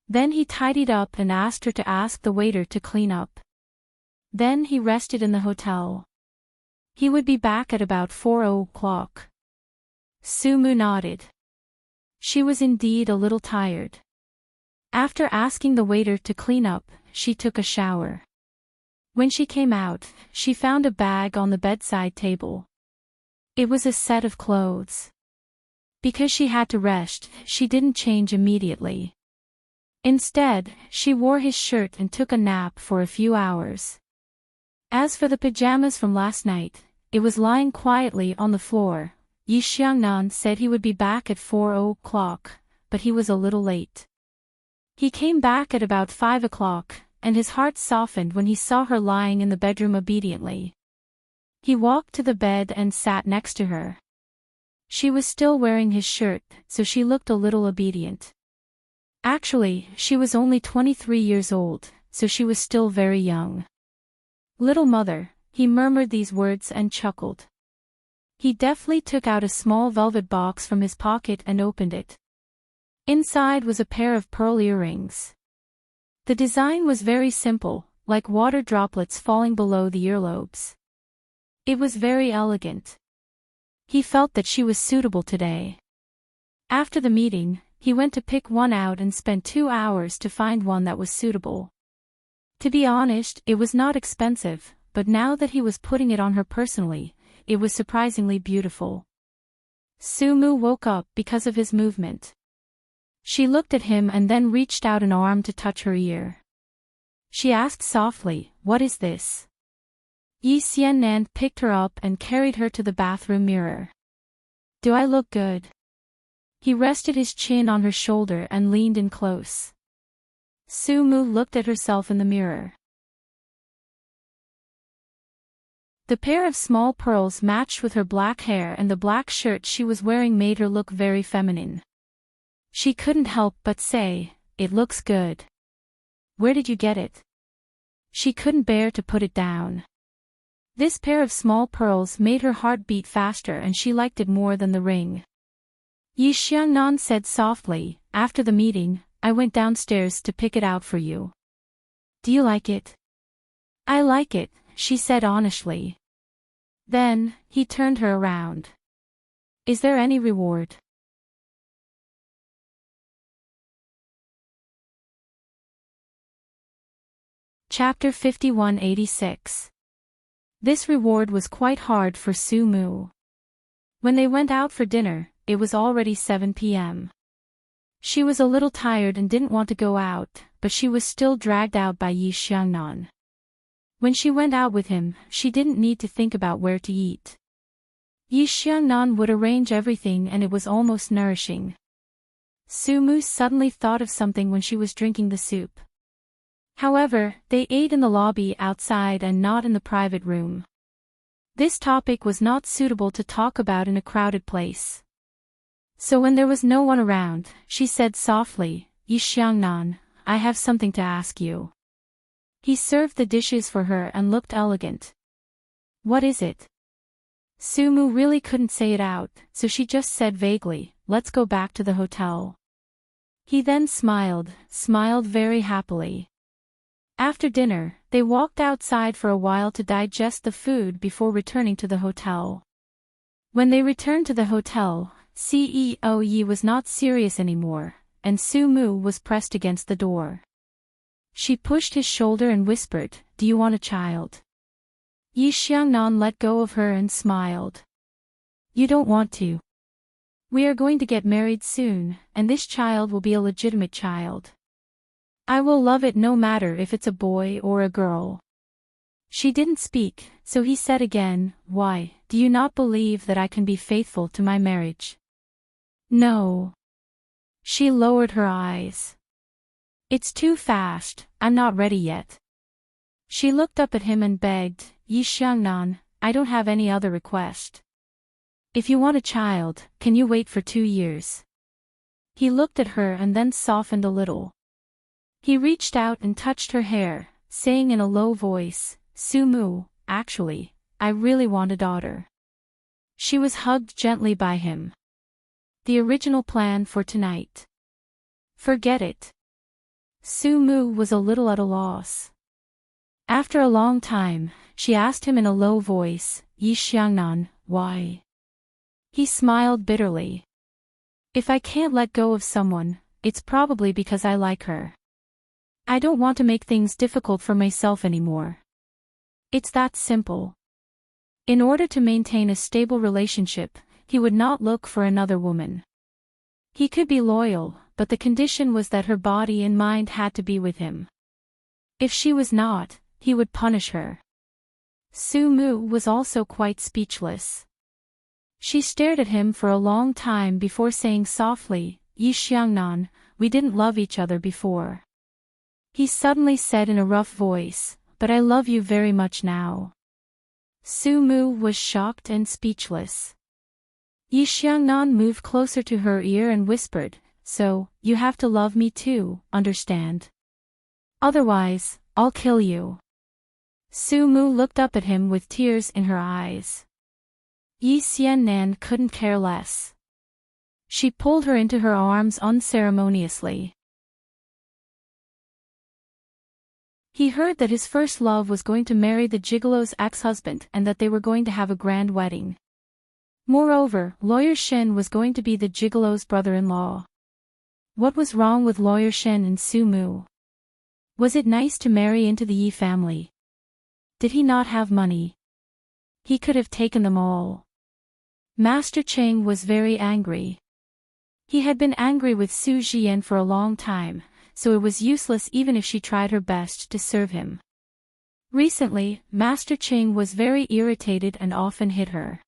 Then he tidied up and asked her to ask the waiter to clean up. Then he rested in the hotel. He would be back at about 4 o'clock. Sumu nodded. She was indeed a little tired. After asking the waiter to clean up, she took a shower. When she came out, she found a bag on the bedside table. It was a set of clothes. Because she had to rest, she didn't change immediately. Instead, she wore his shirt and took a nap for a few hours. As for the pajamas from last night, it was lying quietly on the floor. Yi Xiangnan said he would be back at 4 o'clock, but he was a little late. He came back at about 5 o'clock, and his heart softened when he saw her lying in the bedroom obediently. He walked to the bed and sat next to her. She was still wearing his shirt, so she looked a little obedient. Actually, she was only 23 years old, so she was still very young. "Little mother," he murmured these words and chuckled. He deftly took out a small velvet box from his pocket and opened it. Inside was a pair of pearl earrings. The design was very simple, like water droplets falling below the earlobes. It was very elegant. He felt that she was suitable today. After the meeting, he went to pick one out and spent 2 hours to find one that was suitable. To be honest, it was not expensive, but now that he was putting it on her personally, it was surprisingly beautiful. Sumu woke up because of his movement. She looked at him and then reached out an arm to touch her ear. She asked softly, "What is this?" Yi Xiannan picked her up and carried her to the bathroom mirror. "Do I look good?" He rested his chin on her shoulder and leaned in close. Sumu looked at herself in the mirror. The pair of small pearls matched with her black hair, and the black shirt she was wearing made her look very feminine. She couldn't help but say, "It looks good. Where did you get it?" She couldn't bear to put it down. This pair of small pearls made her heart beat faster, and she liked it more than the ring. Yi Xiangnan said softly, "After the meeting, I went downstairs to pick it out for you. Do you like it?" "I like it," she said honestly. Then, he turned her around. "Is there any reward?" Chapter 5186. This reward was quite hard for Sumu. When they went out for dinner, it was already 7 p.m. She was a little tired and didn't want to go out, but she was still dragged out by Yi Xiangnan. When she went out with him, she didn't need to think about where to eat. Yi Xiangnan would arrange everything, and it was almost nourishing. Sumu suddenly thought of something when she was drinking the soup. However, they ate in the lobby outside and not in the private room. This topic was not suitable to talk about in a crowded place. So when there was no one around, she said softly, "Yi Xiangnan, I have something to ask you." He served the dishes for her and looked elegant. "What is it?" Sumu really couldn't say it out, so she just said vaguely, "Let's go back to the hotel." He then smiled very happily. After dinner, they walked outside for a while to digest the food before returning to the hotel. When they returned to the hotel, CEO Yi was not serious anymore, and Sumu was pressed against the door. She pushed his shoulder and whispered, "Do you want a child?" Yi Xiangnan let go of her and smiled. "You don't want to. We are going to get married soon, and this child will be a legitimate child. I will love it no matter if it's a boy or a girl." She didn't speak, so he said again, "Why, do you not believe that I can be faithful to my marriage?" "No." She lowered her eyes. "It's too fast, I'm not ready yet." She looked up at him and begged, "Yi Xiangnan, I don't have any other request. If you want a child, can you wait for 2 years?" He looked at her and then softened a little. He reached out and touched her hair, saying in a low voice, "Sumu, actually, I really want a daughter." She was hugged gently by him. "The original plan for tonight. Forget it." Sumu was a little at a loss. After a long time, she asked him in a low voice, "Yi Xiangnan, why?" He smiled bitterly. "If I can't let go of someone, it's probably because I like her. I don't want to make things difficult for myself anymore. It's that simple." In order to maintain a stable relationship, he would not look for another woman. He could be loyal, but the condition was that her body and mind had to be with him. If she was not, he would punish her. Sumu was also quite speechless. She stared at him for a long time before saying softly, "Yi Xiangnan, we didn't love each other before." He suddenly said in a rough voice, "But I love you very much now." Sumu was shocked and speechless. Yi Xiangnan moved closer to her ear and whispered, "So, you have to love me too, understand? Otherwise, I'll kill you." Sumu looked up at him with tears in her eyes. Yi Xiangnan couldn't care less. She pulled her into her arms unceremoniously. He heard that his first love was going to marry the gigolo's ex-husband and that they were going to have a grand wedding. Moreover, Lawyer Shen was going to be the gigolo's brother-in-law. What was wrong with Lawyer Shen and Sumu? Was it nice to marry into the Yi family? Did he not have money? He could have taken them all. Master Cheng was very angry. He had been angry with Su Jian for a long time, so it was useless even if she tried her best to serve him. Recently, Master Cheng was very irritated and often hit her.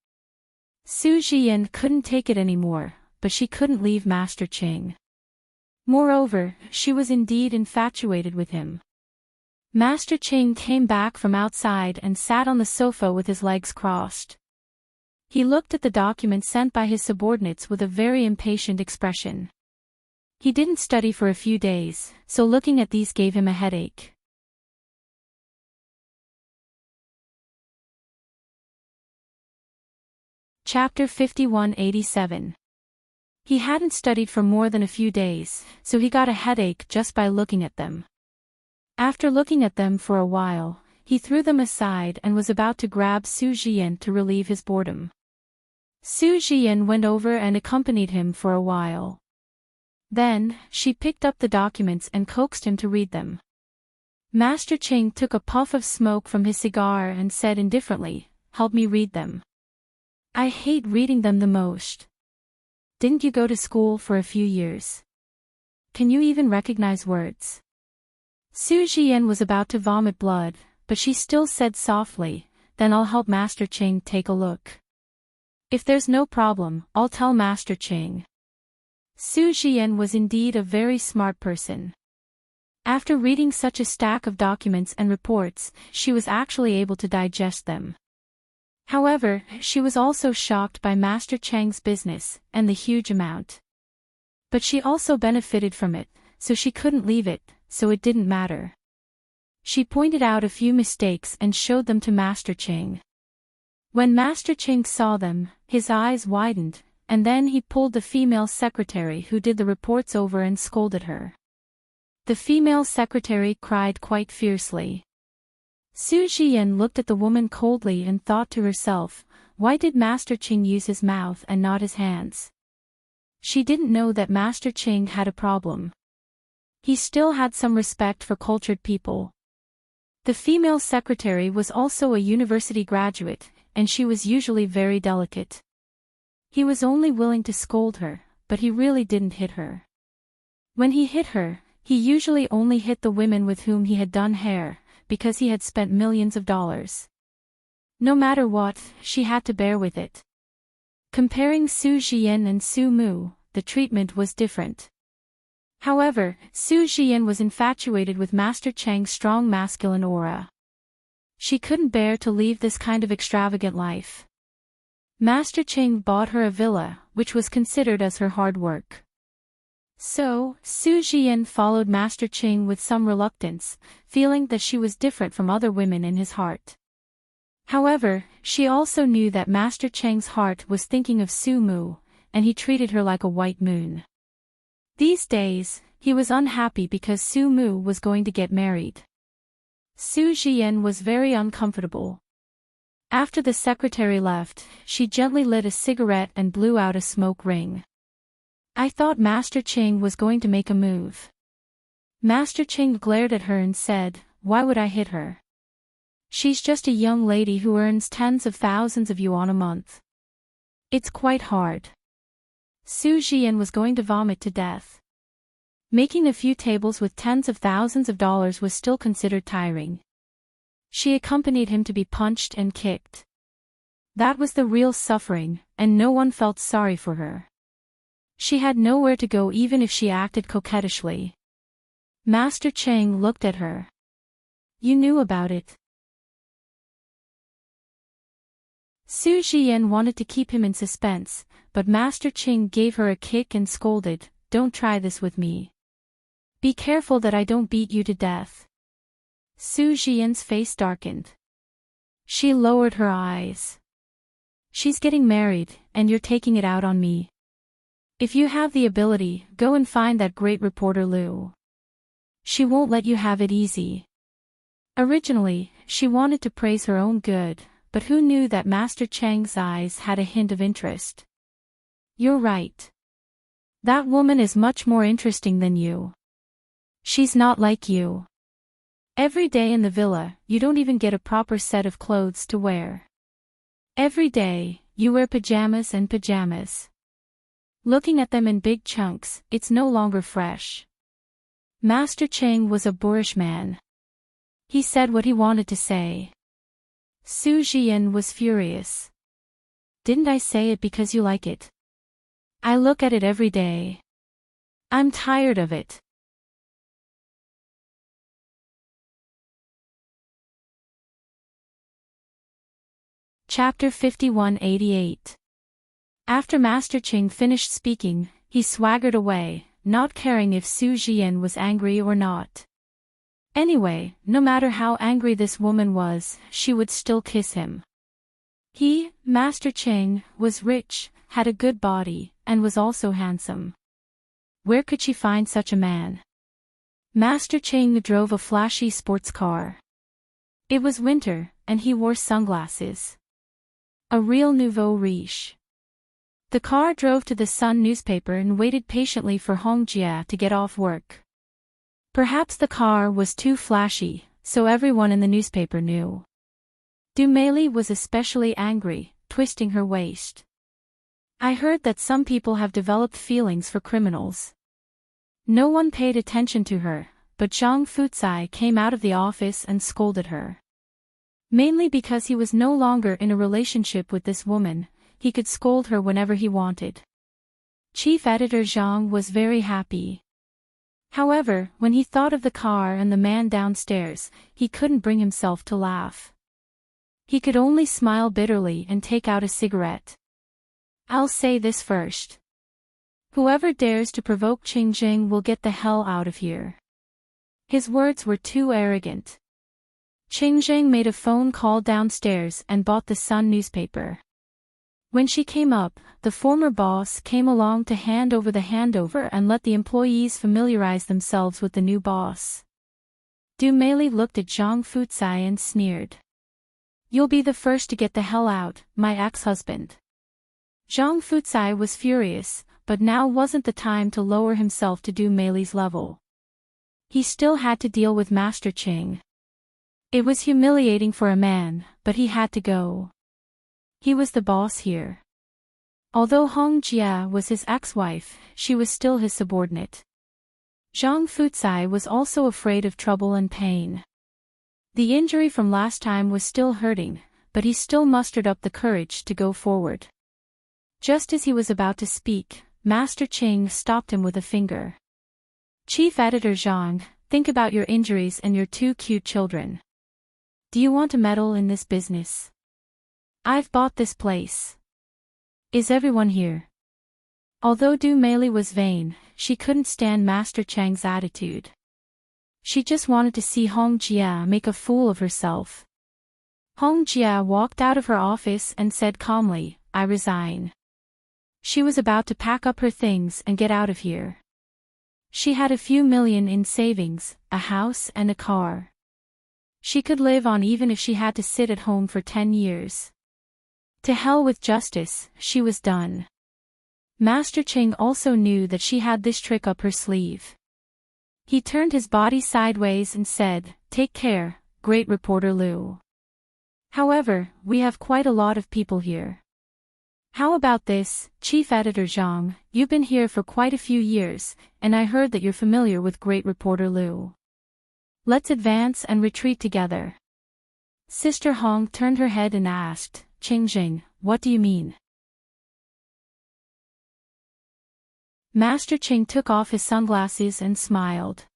Su Jian couldn't take it anymore, but she couldn't leave Master Cheng. Moreover, she was indeed infatuated with him. Master Cheng came back from outside and sat on the sofa with his legs crossed. He looked at the documents sent by his subordinates with a very impatient expression. He didn't study for a few days, so looking at these gave him a headache. Chapter 5187. He hadn't studied for more than a few days, so he got a headache just by looking at them. After looking at them for a while, he threw them aside and was about to grab Su Jian to relieve his boredom. Su Jian went over and accompanied him for a while. Then, she picked up the documents and coaxed him to read them. Master Cheng took a puff of smoke from his cigar and said indifferently, "Help me read them. I hate reading them the most. Didn't you go to school for a few years? Can you even recognize words?" Su Jian was about to vomit blood, but she still said softly, "Then I'll help Master Cheng take a look. If there's no problem, I'll tell Master Cheng." Su Jian was indeed a very smart person. After reading such a stack of documents and reports, she was actually able to digest them. However, she was also shocked by Master Cheng's business and the huge amount. But she also benefited from it, so she couldn't leave it, so it didn't matter. She pointed out a few mistakes and showed them to Master Cheng. When Master Ching saw them, his eyes widened, and then he pulled the female secretary who did the reports over and scolded her. The female secretary cried quite fiercely. Su Jian looked at the woman coldly and thought to herself, why did Master Ching use his mouth and not his hands? She didn't know that Master Ching had a problem. He still had some respect for cultured people. The female secretary was also a university graduate, and she was usually very delicate. He was only willing to scold her, but he really didn't hit her. When he hit her, he usually only hit the women with whom he had done hair, because he had spent millions of dollars. No matter what, she had to bear with it. Comparing Su Jian and Su Mu, the treatment was different. However, Su Jian was infatuated with Master Cheng's strong masculine aura. She couldn't bear to leave this kind of extravagant life. Master Cheng bought her a villa, which was considered as her hard work. So, Su Jian followed Master Cheng with some reluctance, feeling that she was different from other women in his heart. However, she also knew that Master Cheng's heart was thinking of Su Mu, and he treated her like a white moon. These days, he was unhappy because Su Mu was going to get married. Su Jian was very uncomfortable. After the secretary left, she gently lit a cigarette and blew out a smoke ring. I thought Master Cheng was going to make a move. Master Cheng glared at her and said, why would I hit her? She's just a young lady who earns tens of thousands of yuan a month. It's quite hard. Su Jian was going to vomit to death. Making a few tables with tens of thousands of dollars was still considered tiring. She accompanied him to be punched and kicked. That was the real suffering, and no one felt sorry for her. She had nowhere to go even if she acted coquettishly. Master Cheng looked at her. You knew about it. Su Jian wanted to keep him in suspense, but Master Cheng gave her a kick and scolded, don't try this with me. Be careful that I don't beat you to death. Su Jian's face darkened. She lowered her eyes. She's getting married, and you're taking it out on me. If you have the ability, go and find that great reporter Lu. She won't let you have it easy. Originally, she wanted to praise her own good, but who knew that Master Cheng's eyes had a hint of interest? You're right. That woman is much more interesting than you. She's not like you. Every day in the villa, you don't even get a proper set of clothes to wear. Every day, you wear pajamas and pajamas. Looking at them in big chunks, it's no longer fresh. Master Cheng was a boorish man. He said what he wanted to say. Su Jian was furious. Didn't I say it because you like it? I look at it every day. I'm tired of it. Chapter 5188. After Master Cheng finished speaking, he swaggered away, not caring if Su Jian was angry or not. Anyway, no matter how angry this woman was, she would still kiss him. He, Master Cheng, was rich, had a good body, and was also handsome. Where could she find such a man? Master Cheng drove a flashy sports car. It was winter, and he wore sunglasses. A real nouveau riche. The car drove to the Sun newspaper and waited patiently for Hong Jia to get off work. Perhaps the car was too flashy, so everyone in the newspaper knew. Du Meili was especially angry, twisting her waist. I heard that some people have developed feelings for criminals. No one paid attention to her, but Zhang Fucai came out of the office and scolded her. Mainly because he was no longer in a relationship with this woman, he could scold her whenever he wanted. Chief Editor Zhang was very happy. However, when he thought of the car and the man downstairs, he couldn't bring himself to laugh. He could only smile bitterly and take out a cigarette. I'll say this first. Whoever dares to provoke Qingjing will get the hell out of here. His words were too arrogant. Ching Zhang made a phone call downstairs and bought the Sun newspaper. When she came up, the former boss came along to hand over the handover and let the employees familiarize themselves with the new boss. Du Meili looked at Zhang Fucai and sneered. "You'll be the first to get the hell out, my ex-husband." Zhang Fucai was furious, but now wasn't the time to lower himself to Du Meili's level. He still had to deal with Master Ching. It was humiliating for a man, but he had to go. He was the boss here. Although Hong Jia was his ex-wife, she was still his subordinate. Zhang Fucai was also afraid of trouble and pain. The injury from last time was still hurting, but he still mustered up the courage to go forward. Just as he was about to speak, Master Ching stopped him with a finger. "Chief Editor Zhang, think about your injuries and your two cute children. Do you want to meddle in this business? I've bought this place. Is everyone here?" Although Du Meili was vain, she couldn't stand Master Chang's attitude. She just wanted to see Hong Jia make a fool of herself. Hong Jia walked out of her office and said calmly, "I resign." She was about to pack up her things and get out of here. She had a few million in savings, a house and a car. She could live on even if she had to sit at home for 10 years. To hell with justice, she was done. Master Ching also knew that she had this trick up her sleeve. He turned his body sideways and said, "Take care, great reporter Liu. However, we have quite a lot of people here. How about this, Chief Editor Zhang, you've been here for quite a few years, and I heard that you're familiar with great reporter Liu. Let's advance and retreat together." Sister Hong turned her head and asked, "Ching Jing, what do you mean?" Master Ching took off his sunglasses and smiled.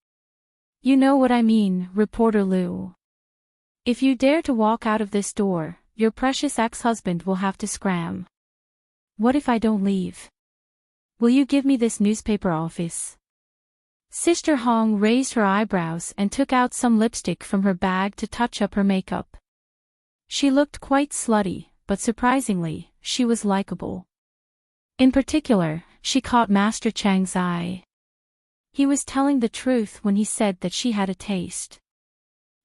"You know what I mean, Reporter Liu. If you dare to walk out of this door, your precious ex-husband will have to scram. What if I don't leave? Will you give me this newspaper office?" Sister Hong raised her eyebrows and took out some lipstick from her bag to touch up her makeup. She looked quite slutty, but surprisingly, she was likable. In particular, she caught Master Chang's eye. He was telling the truth when he said that she had a taste.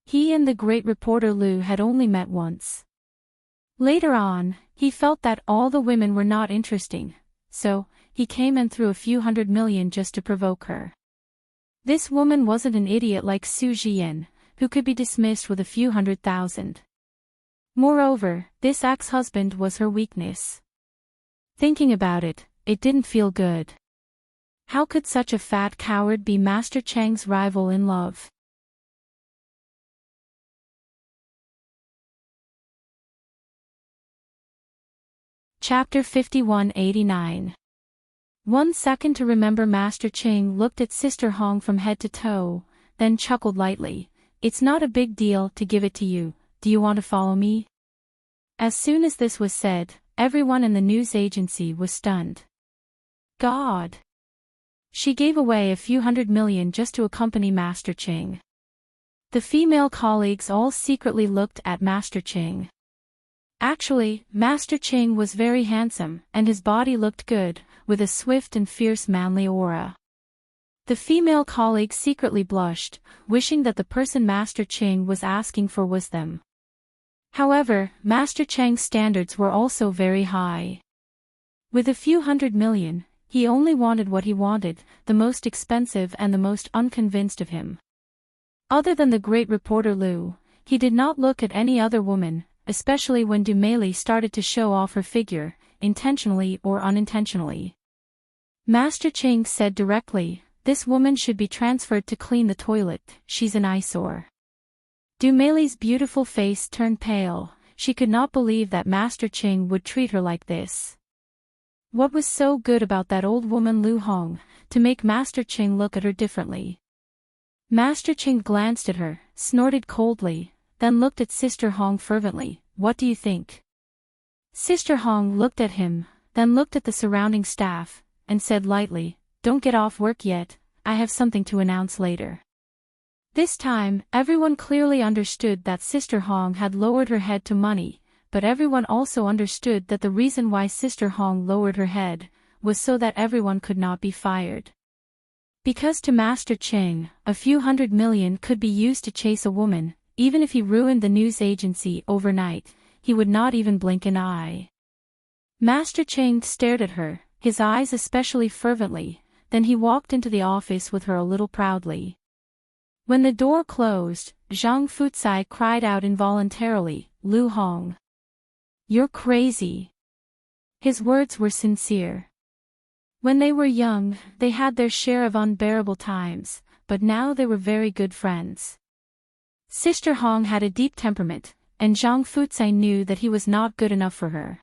He and the great reporter Liu had only met once. Later on, he felt that all the women were not interesting, so he came and threw a few 100 million just to provoke her. This woman wasn't an idiot like Su Jian, who could be dismissed with a few 100,000. Moreover, this ex-husband was her weakness. Thinking about it, it didn't feel good. How could such a fat coward be Master Chang's rival in love? Chapter 5189. 1 second to remember. Master Ching looked at Sister Hong from head to toe, then chuckled lightly. "It's not a big deal to give it to you. Do you want to follow me?" As soon as this was said, everyone in the news agency was stunned. God! She gave away a few 100 million just to accompany Master Ching. The female colleagues all secretly looked at Master Ching. Actually, Master Ching was very handsome, and his body looked good, with a swift and fierce manly aura. The female colleagues secretly blushed, wishing that the person Master Ching was asking for was them. However, Master Chang's standards were also very high. With a few 100 million, he only wanted what he wanted, the most expensive and the most unconvinced of him. Other than the great reporter Liu, he did not look at any other woman, especially when Du Meili started to show off her figure, intentionally or unintentionally. Master Ching said directly, "This woman should be transferred to clean the toilet, she's an eyesore." Du Meili's beautiful face turned pale. She could not believe that Master Ching would treat her like this. What was so good about that old woman Lu Hong, to make Master Ching look at her differently? Master Ching glanced at her, snorted coldly, then looked at Sister Hong fervently. "What do you think?" Sister Hong looked at him, then looked at the surrounding staff, and said lightly, "Don't get off work yet, I have something to announce later." This time, everyone clearly understood that Sister Hong had lowered her head to money, but everyone also understood that the reason why Sister Hong lowered her head was so that everyone could not be fired. Because to Master Ching, a few $100 million could be used to chase a woman, even if he ruined the news agency overnight, he would not even blink an eye. Master Ching stared at her, his eyes especially fervently, then he walked into the office with her a little proudly. When the door closed, Zhang Fucai cried out involuntarily, "Lu Hong. You're crazy." His words were sincere. When they were young, they had their share of unbearable times, but now they were very good friends. Sister Hong had a deep temperament, and Zhang Fucai knew that he was not good enough for her.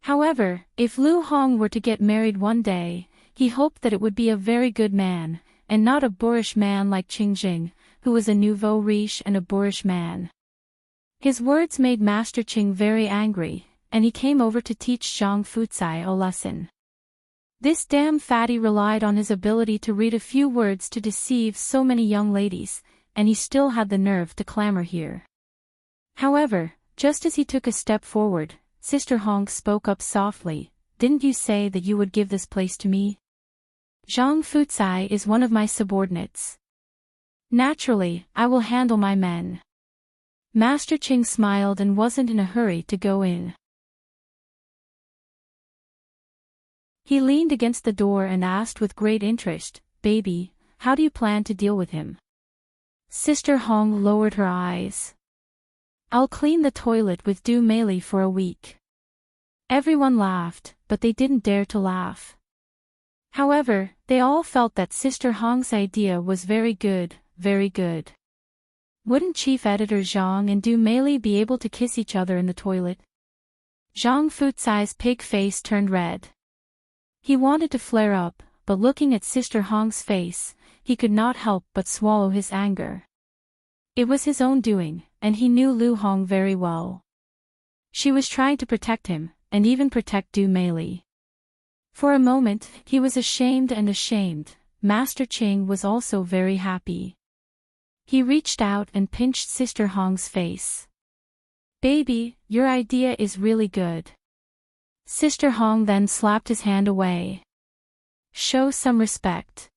However, if Lu Hong were to get married one day, he hoped that it would be a very good man, and not a boorish man like Qing Jing, who was a nouveau riche and a boorish man. His words made Master Ching very angry, and he came over to teach Zhang Fucai a lesson. This damn fatty relied on his ability to read a few words to deceive so many young ladies, and he still had the nerve to clamor here. However, just as he took a step forward, Sister Hong spoke up softly, "Didn't you say that you would give this place to me? Zhang Fucai is one of my subordinates. Naturally, I will handle my men." Master Ching smiled and wasn't in a hurry to go in. He leaned against the door and asked with great interest, "Baby, how do you plan to deal with him?" Sister Hong lowered her eyes. "I'll clean the toilet with Du Meili for a week." Everyone laughed, but they didn't dare to laugh. However, they all felt that Sister Hong's idea was very good, very good. Wouldn't Chief Editor Zhang and Du Meili be able to kiss each other in the toilet? Zhang Fucai's pig face turned red. He wanted to flare up, but looking at Sister Hong's face, he could not help but swallow his anger. It was his own doing, and he knew Lu Hong very well. She was trying to protect him, and even protect Du Meili. For a moment, he was ashamed and ashamed. Master Ching was also very happy. He reached out and pinched Sister Hong's face. "Baby, your idea is really good." Sister Hong then slapped his hand away. "Show some respect."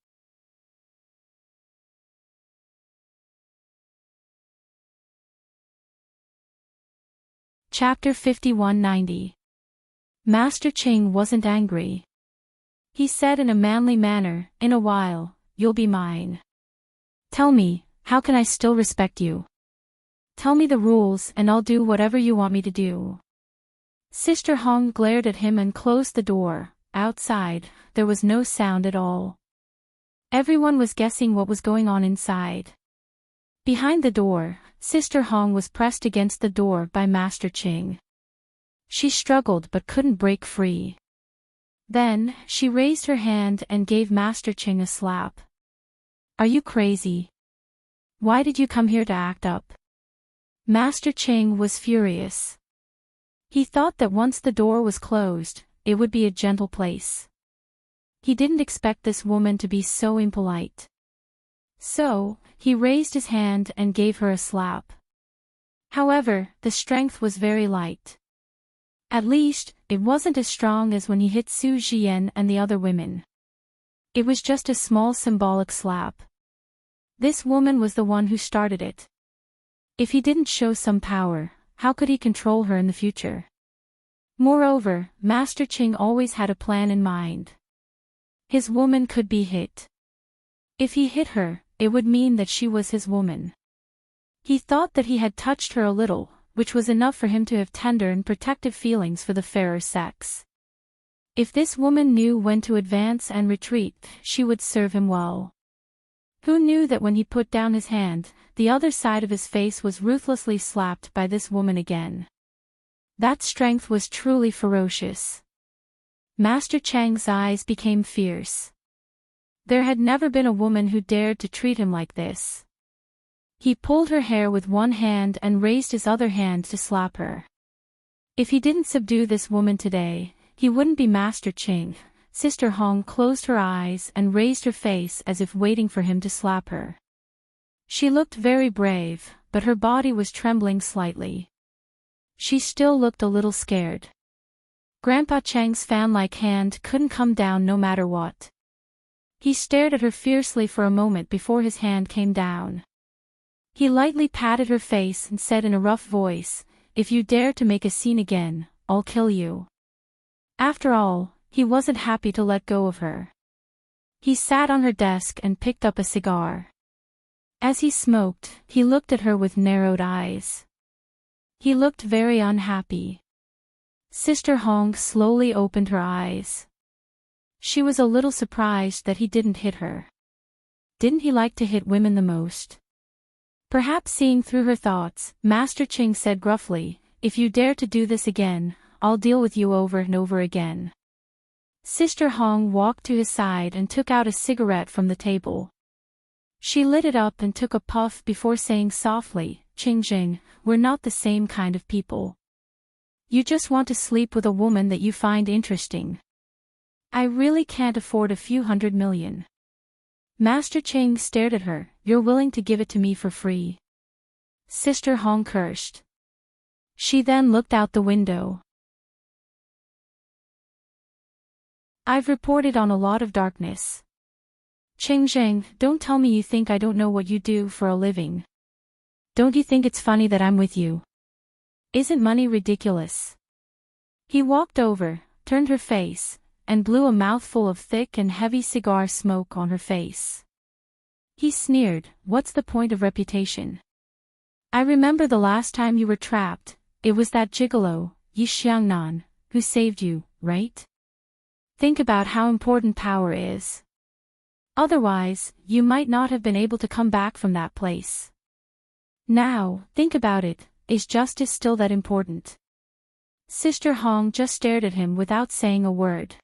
Chapter 5190. Master Ching wasn't angry. He said in a manly manner, "In a while, you'll be mine. Tell me, how can I still respect you? Tell me the rules and I'll do whatever you want me to do." Sister Hong glared at him and closed the door. Outside, there was no sound at all. Everyone was guessing what was going on inside. Behind the door, Sister Hong was pressed against the door by Master Ching. She struggled but couldn't break free. Then, she raised her hand and gave Master Ching a slap. "Are you crazy? Why did you come here to act up?" Master Ching was furious. He thought that once the door was closed, it would be a gentle place. He didn't expect this woman to be so impolite. So, he raised his hand and gave her a slap. However, the strength was very light. At least, it wasn't as strong as when he hit Su Jian and the other women. It was just a small symbolic slap. This woman was the one who started it. If he didn't show some power, how could he control her in the future? Moreover, Master Ching always had a plan in mind. His woman could be hit. If he hit her, it would mean that she was his woman. He thought that he had touched her a little, which was enough for him to have tender and protective feelings for the fairer sex. If this woman knew when to advance and retreat, she would serve him well. Who knew that when he put down his hand, the other side of his face was ruthlessly slapped by this woman again? That strength was truly ferocious. Master Chang's eyes became fierce. There had never been a woman who dared to treat him like this. He pulled her hair with one hand and raised his other hand to slap her. If he didn't subdue this woman today, he wouldn't be Master Ching. Sister Hong closed her eyes and raised her face as if waiting for him to slap her. She looked very brave, but her body was trembling slightly. She still looked a little scared. Grandpa Chang's fan-like hand couldn't come down no matter what. He stared at her fiercely for a moment before his hand came down. He lightly patted her face and said in a rough voice, "If you dare to make a scene again, I'll kill you." After all, he wasn't happy to let go of her. He sat on her desk and picked up a cigar. As he smoked, he looked at her with narrowed eyes. He looked very unhappy. Sister Hong slowly opened her eyes. She was a little surprised that he didn't hit her. Didn't he like to hit women the most? Perhaps seeing through her thoughts, Master Ching said gruffly, "If you dare to do this again, I'll deal with you over and over again." Sister Hong walked to his side and took out a cigarette from the table. She lit it up and took a puff before saying softly, "Ching Jing, we're not the same kind of people. You just want to sleep with a woman that you find interesting. I really can't afford a few $100 million. Master Ching stared at her. "You're willing to give it to me for free?" Sister Hong cursed. She then looked out the window. "I've reported on a lot of darkness. Ching Jing, don't tell me you think I don't know what you do for a living. Don't you think it's funny that I'm with you? Isn't money ridiculous?" He walked over, turned her face, and blew a mouthful of thick and heavy cigar smoke on her face. He sneered, "What's the point of reputation? I remember the last time you were trapped, it was that gigolo, Yi Xiangnan, who saved you, right? Think about how important power is. Otherwise, you might not have been able to come back from that place. Now, think about it, is justice still that important?" Sister Hong just stared at him without saying a word.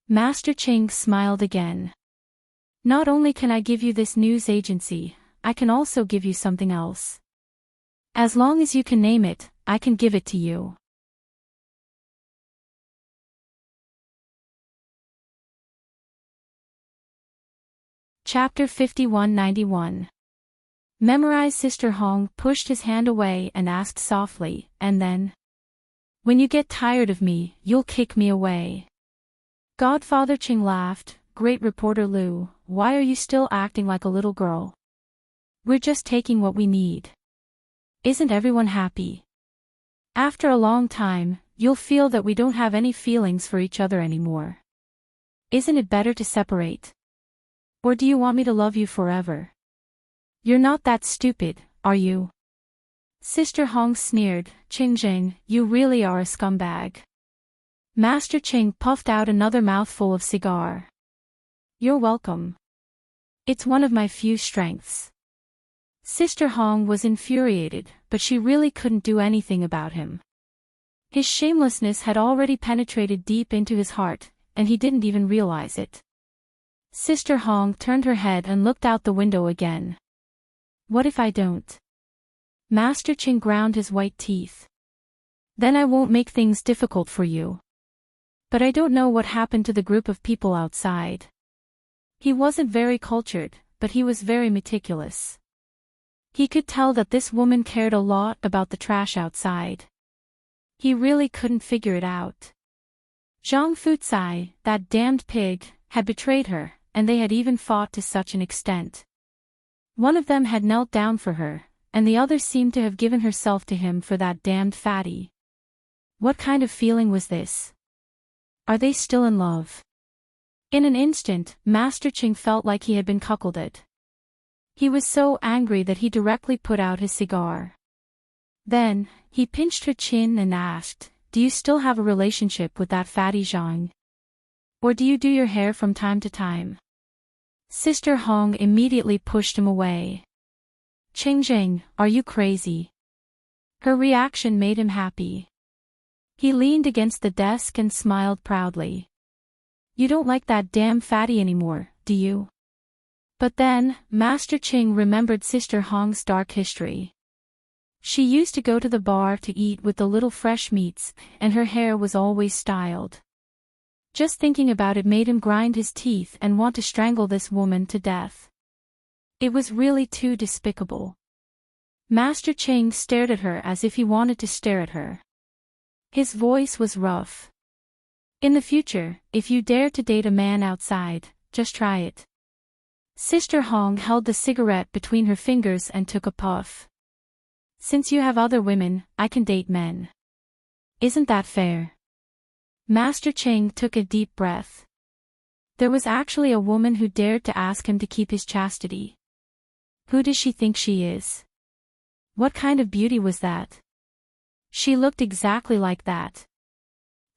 Master Ching smiled again. "Not only can I give you this news agency, I can also give you something else. As long as you can name it, I can give it to you." Chapter 5191. Memorize. Sister Hong pushed his hand away and asked softly, "And then? When you get tired of me, you'll kick me away." Godfather Ching laughed. "Great reporter Lu, why are you still acting like a little girl? We're just taking what we need. Isn't everyone happy? After a long time, you'll feel that we don't have any feelings for each other anymore. Isn't it better to separate? Or do you want me to love you forever? You're not that stupid, are you?" Sister Hong sneered. "Ching Jing, you really are a scumbag." Master Ching puffed out another mouthful of cigar. "You're welcome. It's one of my few strengths." Sister Hong was infuriated, but she really couldn't do anything about him. His shamelessness had already penetrated deep into his heart, and he didn't even realize it. Sister Hong turned her head and looked out the window again. "What if I don't?" Master Ching ground his white teeth. "Then I won't make things difficult for you. But I don't know what happened to the group of people outside." He wasn't very cultured, but he was very meticulous. He could tell that this woman cared a lot about the trash outside. He really couldn't figure it out. Zhang Fucai, that damned pig, had betrayed her, and they had even fought to such an extent. One of them had knelt down for her, and the other seemed to have given herself to him for that damned fatty. What kind of feeling was this? Are they still in love? In an instant, Master Ching felt like he had been cuckolded. He was so angry that he directly put out his cigar. Then, he pinched her chin and asked, "Do you still have a relationship with that fatty Zhang? Or do you do your hair from time to time?" Sister Hong immediately pushed him away. "Ching Jing, are you crazy?" Her reaction made him happy. He leaned against the desk and smiled proudly. "You don't like that damn fatty anymore, do you?" But then, Master Ching remembered Sister Hong's dark history. She used to go to the bar to eat with the little fresh meats, and her hair was always styled. Just thinking about it made him grind his teeth and want to strangle this woman to death. It was really too despicable. Master Cheng stared at her as if he wanted to stare at her. His voice was rough. In the future, if you dare to date a man outside, just try it. Sister Hong held the cigarette between her fingers and took a puff. Since you have other women, I can date men. Isn't that fair? Master Cheng took a deep breath. There was actually a woman who dared to ask him to keep his chastity. Who does she think she is? What kind of beauty was that? She looked exactly like that.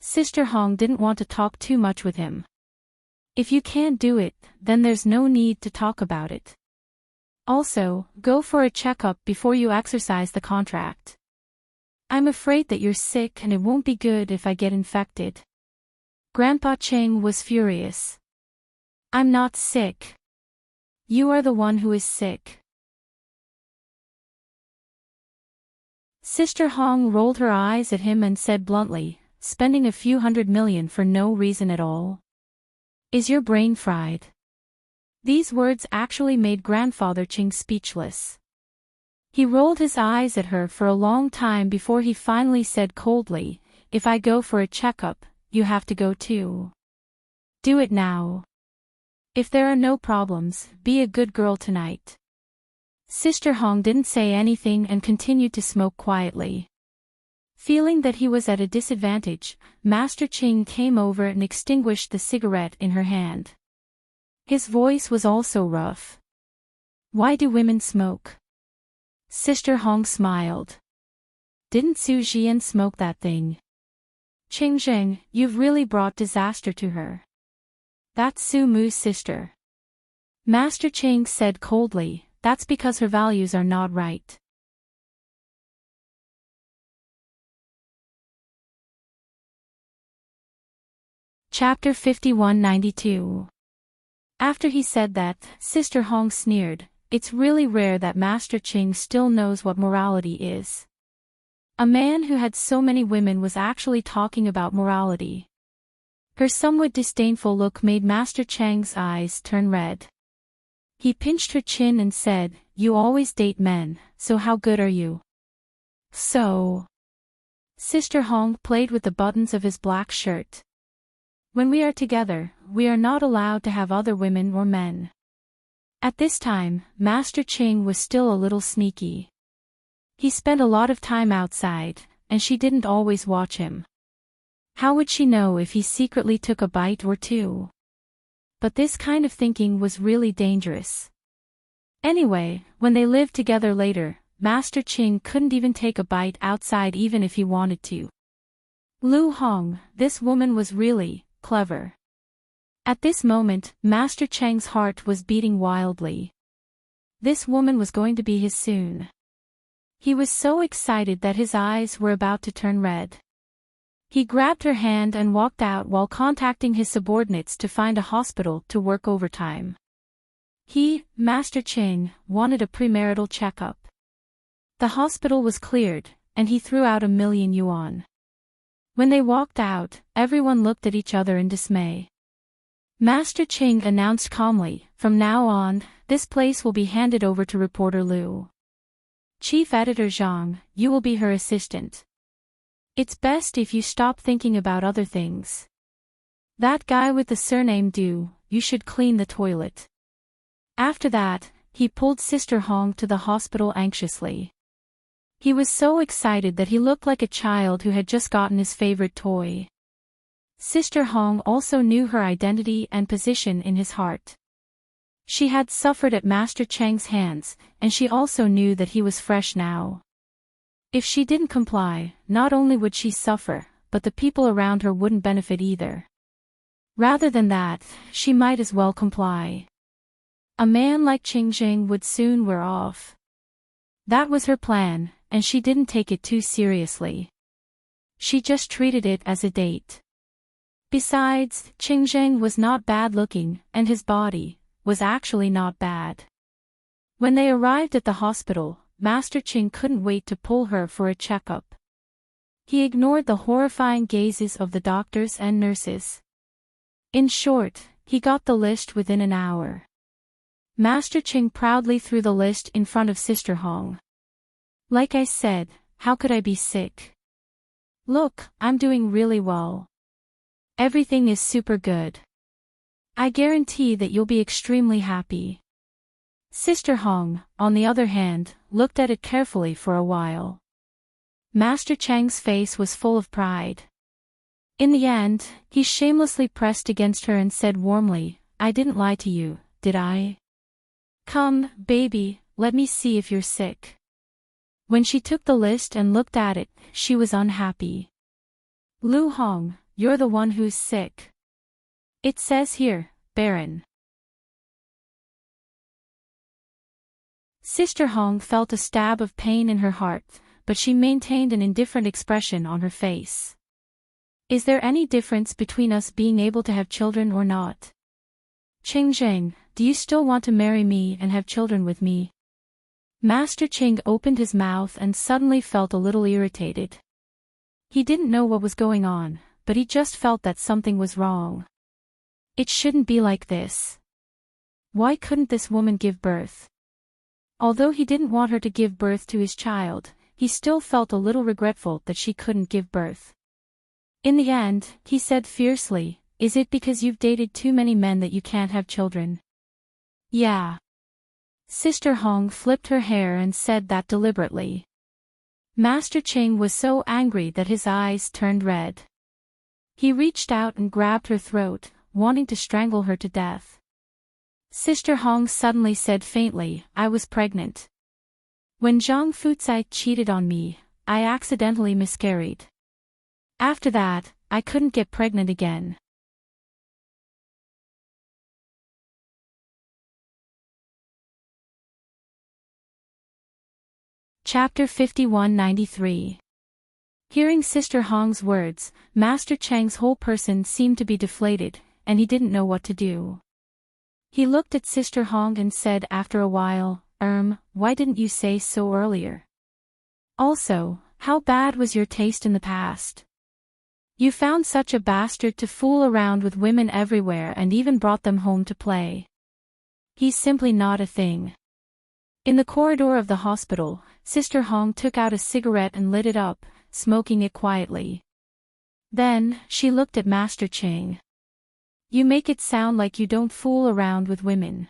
Sister Hong didn't want to talk too much with him. If you can't do it, then there's no need to talk about it. Also, go for a checkup before you exercise the contract. I'm afraid that you're sick and it won't be good if I get infected. Grandpa Cheng was furious. I'm not sick. You are the one who is sick. Sister Hong rolled her eyes at him and said bluntly, spending a few $100 million for no reason at all. Is your brain fried? These words actually made Grandfather Cheng speechless. He rolled his eyes at her for a long time before he finally said coldly, if I go for a checkup, you have to go too. Do it now. If there are no problems, be a good girl tonight. Sister Hong didn't say anything and continued to smoke quietly. Feeling that he was at a disadvantage, Master Cheng came over and extinguished the cigarette in her hand. His voice was also rough. Why do women smoke? Sister Hong smiled. Didn't Su Jian smoke that thing? Cheng Zheng, you've really brought disaster to her. That's Su Mu's sister. Master Cheng said coldly, that's because her values are not right. Chapter 5192. After he said that, Sister Hong sneered, it's really rare that Master Cheng still knows what morality is. A man who had so many women was actually talking about morality. Her somewhat disdainful look made Master Cheng's eyes turn red. He pinched her chin and said, you always date men, so how good are you? So. Sister Hong played with the buttons of his black shirt. When we are together, we are not allowed to have other women or men. At this time, Master Cheng was still a little sneaky. He spent a lot of time outside, and she didn't always watch him. How would she know if he secretly took a bite or two? But this kind of thinking was really dangerous. Anyway, when they lived together later, Master Cheng couldn't even take a bite outside even if he wanted to. Lu Hong, this woman was really clever. At this moment, Master Cheng's heart was beating wildly. This woman was going to be his soon. He was so excited that his eyes were about to turn red. He grabbed her hand and walked out while contacting his subordinates to find a hospital to work overtime. He, Master Cheng, wanted a premarital checkup. The hospital was cleared, and he threw out 1,000,000 yuan. When they walked out, everyone looked at each other in dismay. Master Cheng announced calmly, from now on, this place will be handed over to reporter Lu. Chief Editor Zhang, you will be her assistant. It's best if you stop thinking about other things. That guy with the surname Du, you should clean the toilet. After that, he pulled Sister Hong to the hospital anxiously. He was so excited that he looked like a child who had just gotten his favorite toy. Sister Hong also knew her identity and position in his heart. She had suffered at Master Cheng's hands, and she also knew that he was fresh now. If she didn't comply, not only would she suffer, but the people around her wouldn't benefit either. Rather than that, she might as well comply. A man like Cheng Zheng would soon wear off. That was her plan, and she didn't take it too seriously. She just treated it as a date. Besides, Cheng Zheng was not bad looking, and his body was actually not bad. When they arrived at the hospital, Master Cheng couldn't wait to pull her for a checkup. He ignored the horrifying gazes of the doctors and nurses. In short, he got the list within an hour. Master Ching proudly threw the list in front of Sister Hong. Like I said, how could I be sick? Look, I'm doing really well. Everything is super good. I guarantee that you'll be extremely happy. Sister Hong, on the other hand, looked at it carefully for a while. Master Chang's face was full of pride. In the end, he shamelessly pressed against her and said warmly, I didn't lie to you, did I? Come, baby, let me see if you're sick. When she took the list and looked at it, she was unhappy. Lu Hong, you're the one who's sick. It says here, Baron. Sister Hong felt a stab of pain in her heart, but she maintained an indifferent expression on her face. Is there any difference between us being able to have children or not? Ching Zheng, do you still want to marry me and have children with me? Master Ching opened his mouth and suddenly felt a little irritated. He didn't know what was going on, but he just felt that something was wrong. It shouldn't be like this. Why couldn't this woman give birth? Although he didn't want her to give birth to his child, he still felt a little regretful that she couldn't give birth. In the end, he said fiercely, is it because you've dated too many men that you can't have children? Yeah. Sister Hong flipped her hair and said that deliberately. Master Ching was so angry that his eyes turned red. He reached out and grabbed her throat, wanting to strangle her to death. Sister Hong suddenly said faintly, I was pregnant. When Zhang Fucai cheated on me, I accidentally miscarried. After that, I couldn't get pregnant again. Chapter 5193. Hearing Sister Hong's words, Master Chang's whole person seemed to be deflated, and he didn't know what to do. He looked at Sister Hong and said after a while, why didn't you say so earlier? Also, how bad was your taste in the past? You found such a bastard to fool around with women everywhere and even brought them home to play. He's simply not a thing. In the corridor of the hospital, Sister Hong took out a cigarette and lit it up, smoking it quietly. Then, she looked at Master Ching. You make it sound like you don't fool around with women.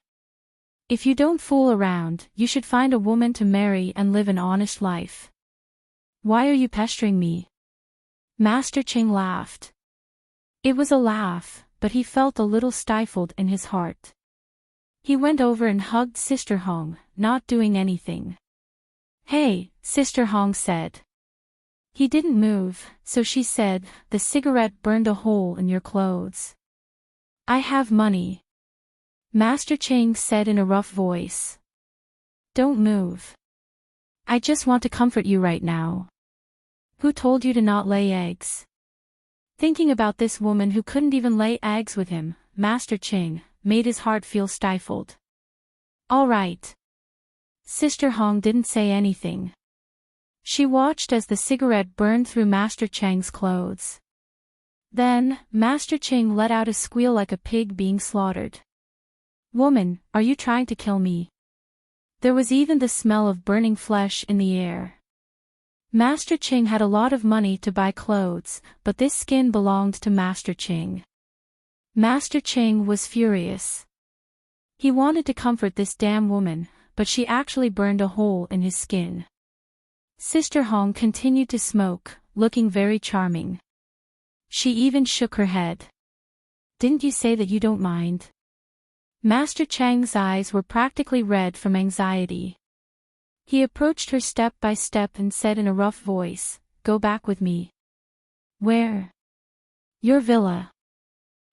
If you don't fool around, you should find a woman to marry and live an honest life. Why are you pestering me? Master Ching laughed. It was a laugh, but he felt a little stifled in his heart. He went over and hugged Sister Hong, not doing anything. Hey, Sister Hong said. He didn't move, so she said, the cigarette burned a hole in your clothes. I have money. Master Ching said in a rough voice. Don't move. I just want to comfort you right now. Who told you to not lay eggs? Thinking about this woman who couldn't even lay eggs with him, Master Ching, made his heart feel stifled. All right. Sister Hong didn't say anything. She watched as the cigarette burned through Master Chang's clothes. Then, Master Ching let out a squeal like a pig being slaughtered. Woman, are you trying to kill me? There was even the smell of burning flesh in the air. Master Ching had a lot of money to buy clothes, but this skin belonged to Master Ching. Master Ching was furious. He wanted to comfort this damn woman, but she actually burned a hole in his skin. Sister Hong continued to smoke, looking very charming. She even shook her head. Didn't you say that you don't mind? Master Chang's eyes were practically red from anxiety. He approached her step by step and said in a rough voice, Go back with me. Where? Your villa.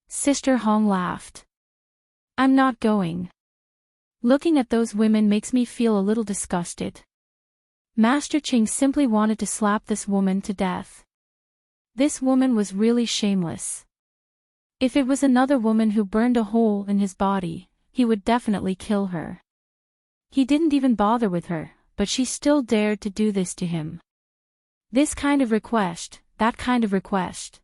Sister Hong laughed. I'm not going. Looking at those women makes me feel a little disgusted. Master Ching simply wanted to slap this woman to death. This woman was really shameless. If it was another woman who burned a hole in his body, he would definitely kill her. He didn't even bother with her, but she still dared to do this to him. This kind of request, that kind of request.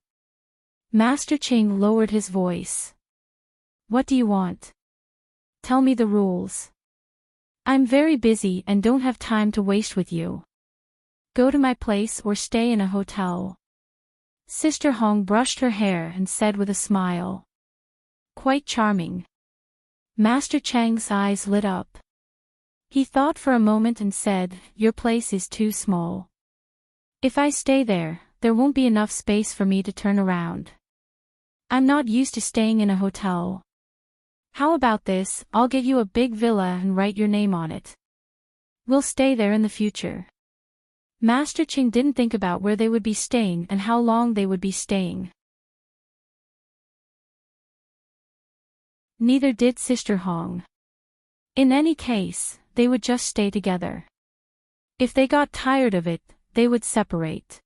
Master Ching lowered his voice. What do you want? tell me the rules. I'm very busy and don't have time to waste with you. Go to my place or stay in a hotel. Sister Hong brushed her hair and said with a smile. Quite charming. Master Chang's eyes lit up. He thought for a moment and said, your place is too small. If I stay there, there won't be enough space for me to turn around. I'm not used to staying in a hotel. How about this, I'll get you a big villa and write your name on it. We'll stay there in the future. Master Ching didn't think about where they would be staying and how long they would be staying. Neither did Sister Hong. In any case, they would just stay together. If they got tired of it, they would separate.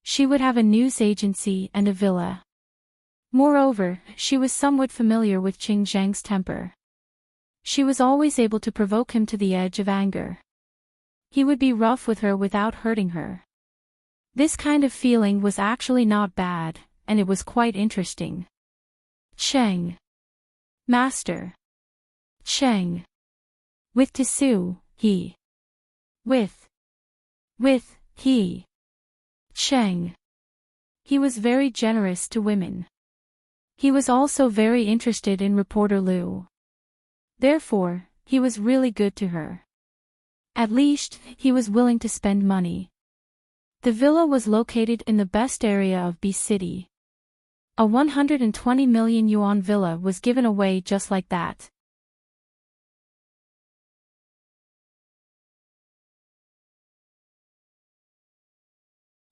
She would have a news agency and a villa. Moreover, she was somewhat familiar with Qing Zhang's temper. She was always able to provoke him to the edge of anger. He would be rough with her without hurting her. This kind of feeling was actually not bad, and it was quite interesting. Cheng. Master. Cheng. With Tisu, he. With, he. Cheng. He was very generous to women. He was also very interested in reporter Liu. Therefore, he was really good to her. At least, he was willing to spend money. The villa was located in the best area of B City. A 120 million yuan villa was given away just like that.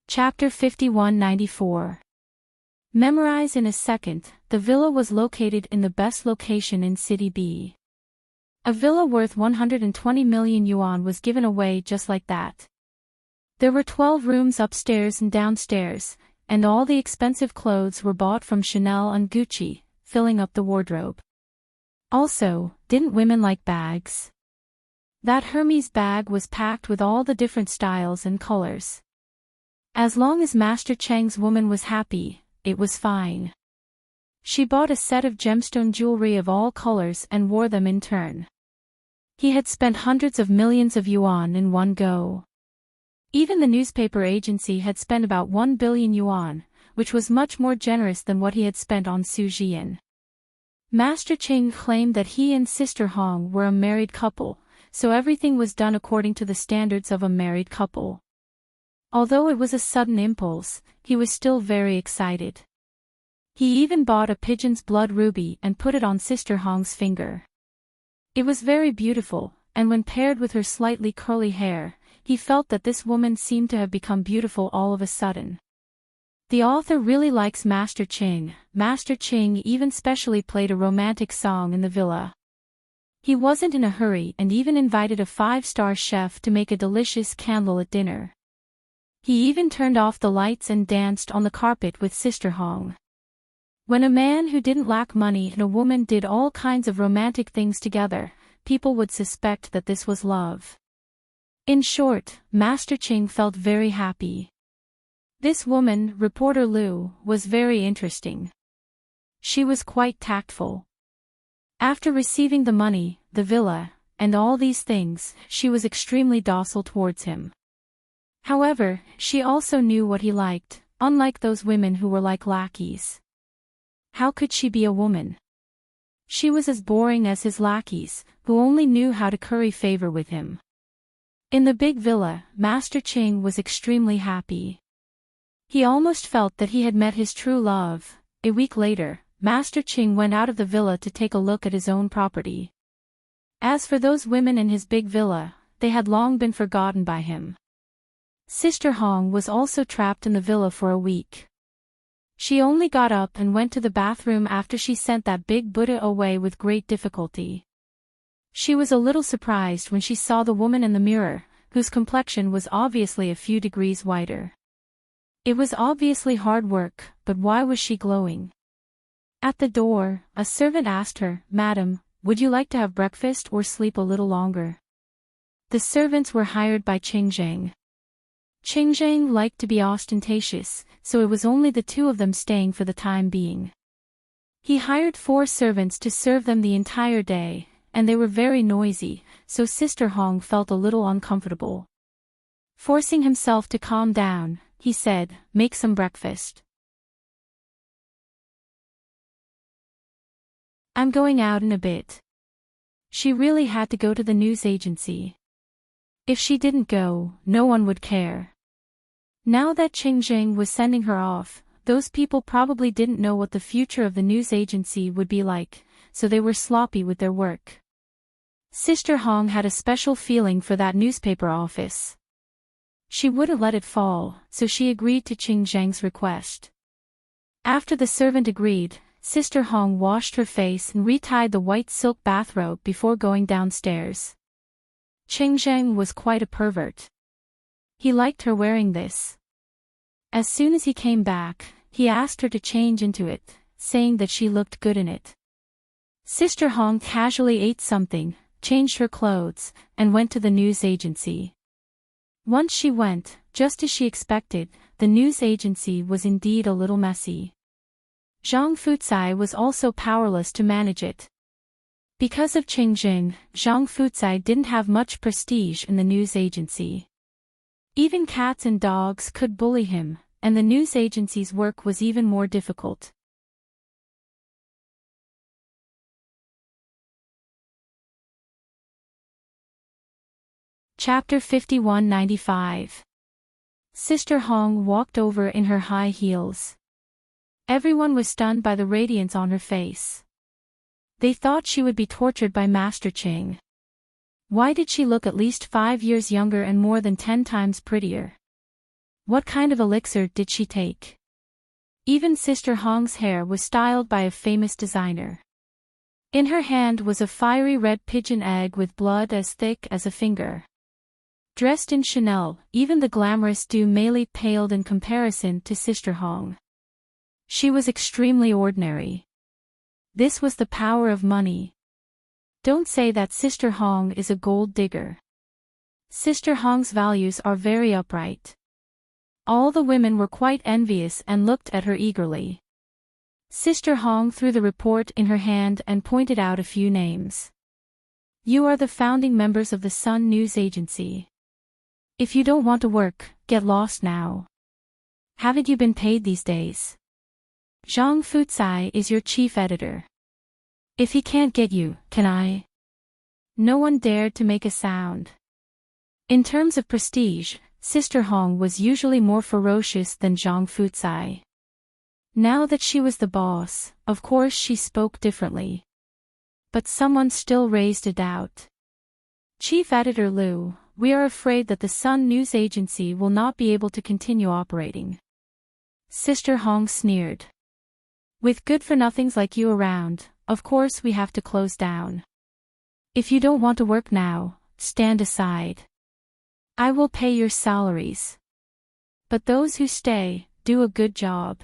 Chapter 5194. Memorize in a second, the villa was located in the best location in City B. A villa worth 120 million yuan was given away just like that. There were 12 rooms upstairs and downstairs, and all the expensive clothes were bought from Chanel and Gucci, filling up the wardrobe. Also, didn't women like bags? That Hermes bag was packed with all the different styles and colors. As long as Master Cheng's woman was happy, it was fine. She bought a set of gemstone jewelry of all colors and wore them in turn. He had spent hundreds of millions of yuan in one go. Even the newspaper agency had spent about 1 billion yuan, which was much more generous than what he had spent on Su Jian. Master Ching claimed that he and Sister Hong were a married couple, so everything was done according to the standards of a married couple. Although it was a sudden impulse, he was still very excited. He even bought a pigeon's blood ruby and put it on Sister Hong's finger. It was very beautiful, and when paired with her slightly curly hair, he felt that this woman seemed to have become beautiful all of a sudden. The author really likes Master Ching. Master Ching even specially played a romantic song in the villa. He wasn't in a hurry and even invited a 5-star chef to make a delicious candlelit dinner. He even turned off the lights and danced on the carpet with Sister Hong. When a man who didn't lack money and a woman did all kinds of romantic things together, people would suspect that this was love. In short, Master Ching felt very happy. This woman, reporter Liu, was very interesting. She was quite tactful. After receiving the money, the villa, and all these things, she was extremely docile towards him. However, she also knew what he liked, unlike those women who were like lackeys. How could she be a woman? She was as boring as his lackeys, who only knew how to curry favor with him. In the big villa, Master Ching was extremely happy. He almost felt that he had met his true love. A week later, Master Ching went out of the villa to take a look at his own property. As for those women in his big villa, they had long been forgotten by him. Sister Hong was also trapped in the villa for a week. She only got up and went to the bathroom after she sent that big Buddha away with great difficulty. She was a little surprised when she saw the woman in the mirror, whose complexion was obviously a few degrees whiter. It was obviously hard work, but why was she glowing? At the door, a servant asked her, "Madam, would you like to have breakfast or sleep a little longer?" The servants were hired by Qing Zhang. Qing Zhang liked to be ostentatious, so it was only the two of them staying for the time being. He hired 4 servants to serve them the entire day, and they were very noisy, so Sister Hong felt a little uncomfortable. Forcing himself to calm down, he said, "Make some breakfast. I'm going out in a bit." She really had to go to the news agency. If she didn't go, no one would care. Now that Ching Jing was sending her off, those people probably didn't know what the future of the news agency would be like, so they were sloppy with their work. Sister Hong had a special feeling for that newspaper office. She wouldn't let it fall, so she agreed to Ching Zhang's request. After the servant agreed, Sister Hong washed her face and retied the white silk bathrobe before going downstairs. Ching Zhang was quite a pervert. He liked her wearing this. As soon as he came back, he asked her to change into it, saying that she looked good in it. Sister Hong casually ate something, changed her clothes, and went to the news agency. Once she went, just as she expected, the news agency was indeed a little messy. Zhang Fucai was also powerless to manage it. Because of Ching Jing, Zhang Fucai didn't have much prestige in the news agency. Even cats and dogs could bully him, and the news agency's work was even more difficult. Chapter 5195. Sister Hong walked over in her high heels. Everyone was stunned by the radiance on her face. They thought she would be tortured by Master Ching. Why did she look at least 5 years younger and more than 10 times prettier? What kind of elixir did she take? Even Sister Hong's hair was styled by a famous designer. In her hand was a fiery red pigeon egg with blood as thick as a finger. Dressed in Chanel, even the glamorous Du Mei paled in comparison to Sister Hong. She was extremely ordinary. This was the power of money. Don't say that Sister Hong is a gold digger. Sister Hong's values are very upright. All the women were quite envious and looked at her eagerly. Sister Hong threw the report in her hand and pointed out a few names. You are the founding members of the Sun News Agency. If you don't want to work, get lost now. Haven't you been paid these days? Zhang Fucai is your chief editor. If he can't get you, can I? No one dared to make a sound. In terms of prestige, Sister Hong was usually more ferocious than Zhang Fucai. Now that she was the boss, of course she spoke differently. But someone still raised a doubt. Chief Editor Liu, we are afraid that the Sun News Agency will not be able to continue operating. Sister Hong sneered. With good-for-nothings like you around, of course we have to close down. If you don't want to work now, stand aside. I will pay your salaries. But those who stay, do a good job.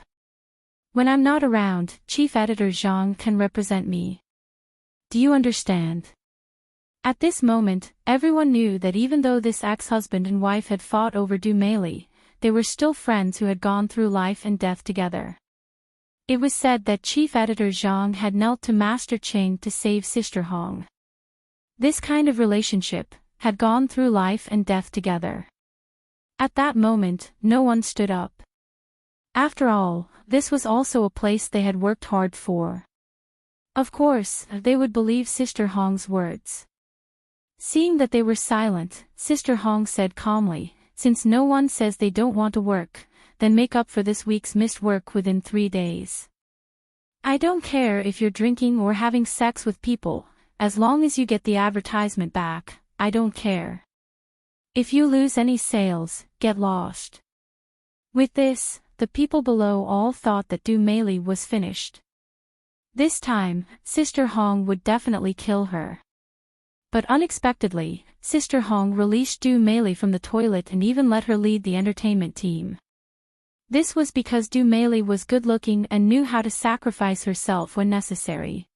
When I'm not around, Chief Editor Zhang can represent me. Do you understand? At this moment, everyone knew that even though this ex-husband and wife had fought over Du Mei, they were still friends who had gone through life and death together. It was said that Chief Editor Zhang had knelt to Master Ching to save Sister Hong. This kind of relationship had gone through life and death together. At that moment, no one stood up. After all, this was also a place they had worked hard for. Of course, they would believe Sister Hong's words. Seeing that they were silent, Sister Hong said calmly, since no one says they don't want to work, then make up for this week's missed work within 3 days. I don't care if you're drinking or having sex with people, as long as you get the advertisement back, I don't care. If you lose any sales, get lost. With this, the people below all thought that Du Mei was finished. This time, Sister Hong would definitely kill her. But unexpectedly, Sister Hong released Du Mei from the toilet and even let her lead the entertainment team. This was because Du Mei was good-looking and knew how to sacrifice herself when necessary.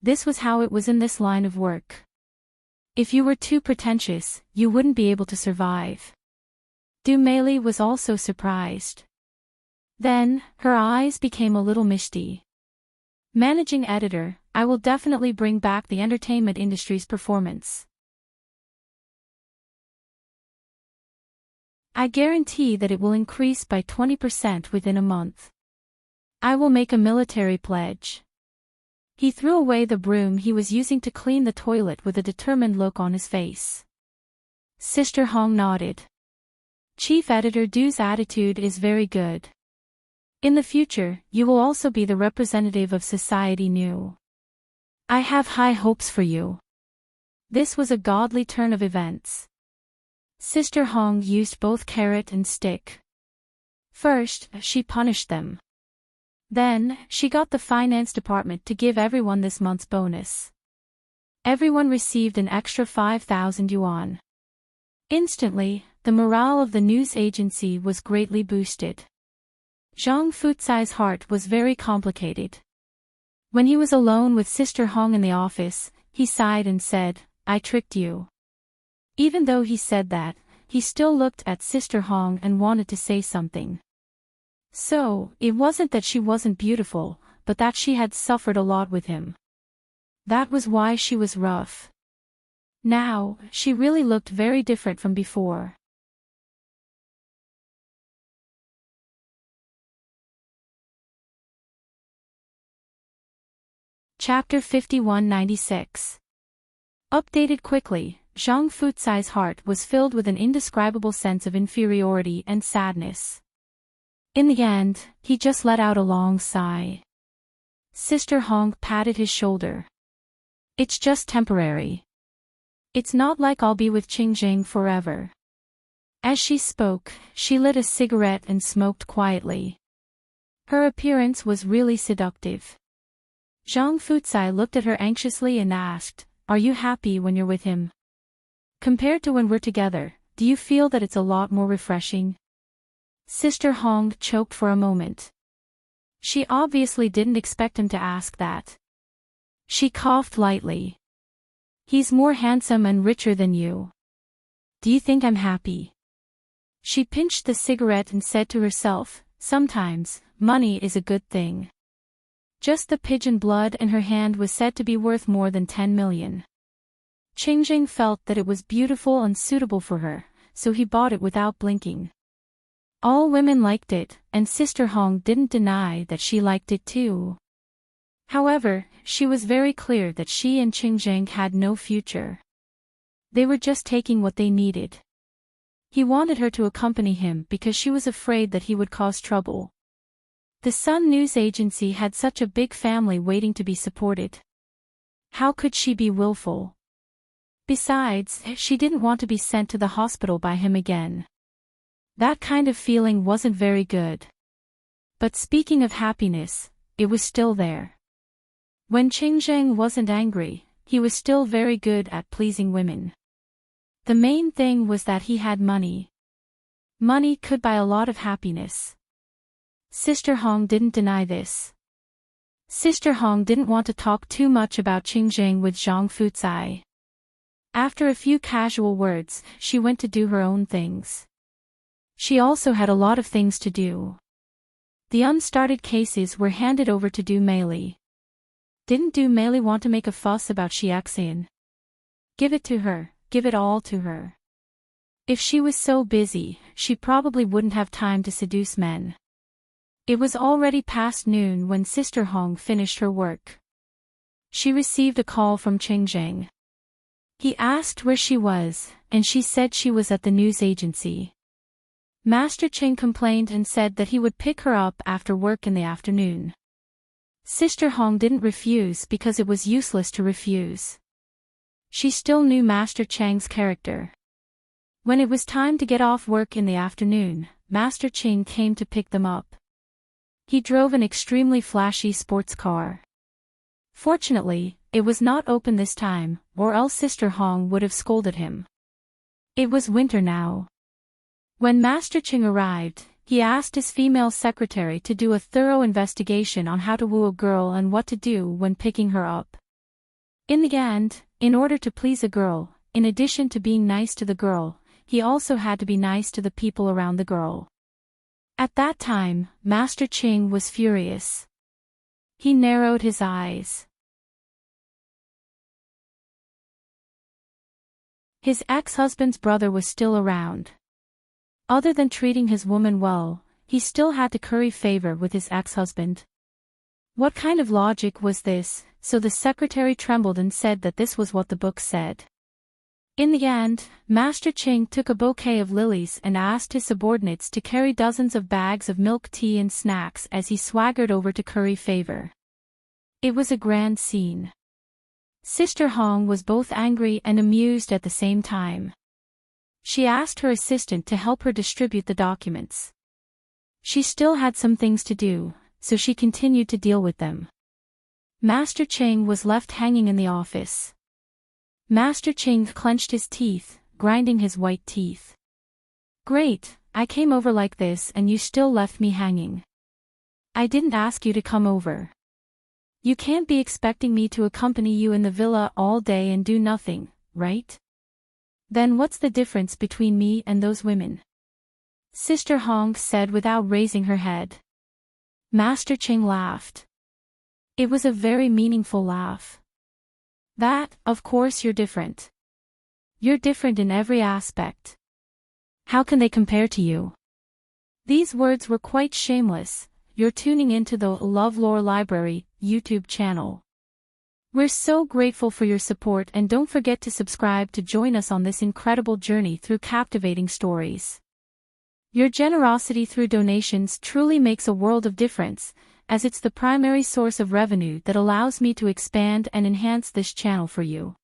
This was how it was in this line of work. If you were too pretentious, you wouldn't be able to survive. Du Mei was also surprised. Then, her eyes became a little misty. Managing editor, I will definitely bring back the entertainment industry's performance. I guarantee that it will increase by 20% within a month. I will make a military pledge. He threw away the broom he was using to clean the toilet with a determined look on his face. Sister Hong nodded. Chief Editor Du's attitude is very good. In the future, you will also be the representative of Society New. I have high hopes for you. This was a godly turn of events. Sister Hong used both carrot and stick. First, she punished them. Then, she got the finance department to give everyone this month's bonus. Everyone received an extra 5,000 yuan. Instantly, the morale of the news agency was greatly boosted. Zhang Fucai's heart was very complicated. When he was alone with Sister Hong in the office, he sighed and said, "I tricked you." Even though he said that, he still looked at Sister Hong and wanted to say something. So, it wasn't that she wasn't beautiful, but that she had suffered a lot with him. That was why she was rough. Now, she really looked very different from before. Chapter 5196. Updated quickly, Zhang Fucai's heart was filled with an indescribable sense of inferiority and sadness. In the end, he just let out a long sigh. Sister Hong patted his shoulder. It's just temporary. It's not like I'll be with Qingjing forever. As she spoke, she lit a cigarette and smoked quietly. Her appearance was really seductive. Zhang Fucai looked at her anxiously and asked, "Are you happy when you're with him? Compared to when we're together, do you feel that it's a lot more refreshing?" Sister Hong choked for a moment. She obviously didn't expect him to ask that. She coughed lightly. "He's more handsome and richer than you. Do you think I'm happy?" She pinched the cigarette and said to herself, "Sometimes, money is a good thing." Just the pigeon blood in her hand was said to be worth more than 10 million. Qingjing felt that it was beautiful and suitable for her, so he bought it without blinking. All women liked it, and Sister Hong didn't deny that she liked it too. However, she was very clear that she and Qingjing had no future. They were just taking what they needed. He wanted her to accompany him because she was afraid that he would cause trouble. The Sun News Agency had such a big family waiting to be supported. How could she be willful? Besides, she didn't want to be sent to the hospital by him again. That kind of feeling wasn't very good. But speaking of happiness, it was still there. When Qingjing wasn't angry, he was still very good at pleasing women. The main thing was that he had money. Money could buy a lot of happiness. Sister Hong didn't deny this. Sister Hong didn't want to talk too much about Qingjing with Zhang Fucai. After a few casual words, she went to do her own things. She also had a lot of things to do. The unstarted cases were handed over to Du Meili. Didn't Du Meili want to make a fuss about Xiaxian? Give it to her, give it all to her. If she was so busy, she probably wouldn't have time to seduce men. It was already past noon when Sister Hong finished her work. She received a call from Qingjing. He asked where she was, and she said she was at the news agency. Master Qing complained and said that he would pick her up after work in the afternoon. Sister Hong didn't refuse because it was useless to refuse. She still knew Master Chang's character. When it was time to get off work in the afternoon, Master Qing came to pick them up. He drove an extremely flashy sports car. Fortunately, it was not open this time, or else Sister Hong would have scolded him. It was winter now. When Master Qing arrived, he asked his female secretary to do a thorough investigation on how to woo a girl and what to do when picking her up. In the end, in order to please a girl, in addition to being nice to the girl, he also had to be nice to the people around the girl. At that time, Master Qing was furious. He narrowed his eyes. His ex-husband's brother was still around. Other than treating his woman well, he still had to curry favor with his ex-husband. What kind of logic was this? So the secretary trembled and said that this was what the book said. In the end, Master Ching took a bouquet of lilies and asked his subordinates to carry dozens of bags of milk tea and snacks as he swaggered over to curry favor. It was a grand scene. Sister Hong was both angry and amused at the same time. She asked her assistant to help her distribute the documents. She still had some things to do, so she continued to deal with them. Master Ching was left hanging in the office. Master Ching clenched his teeth, grinding his white teeth. Great, I came over like this and you still left me hanging. I didn't ask you to come over. You can't be expecting me to accompany you in the villa all day and do nothing, right? Then what's the difference between me and those women? Sister Hong said without raising her head. Master Ching laughed. It was a very meaningful laugh. That, of course you're different. You're different in every aspect. How can they compare to you? These words were quite shameless. You're tuning into the LoveLore Library YouTube channel. We're so grateful for your support and don't forget to subscribe to join us on this incredible journey through captivating stories. Your generosity through donations truly makes a world of difference, as it's the primary source of revenue that allows me to expand and enhance this channel for you.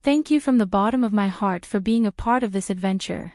Thank you from the bottom of my heart for being a part of this adventure.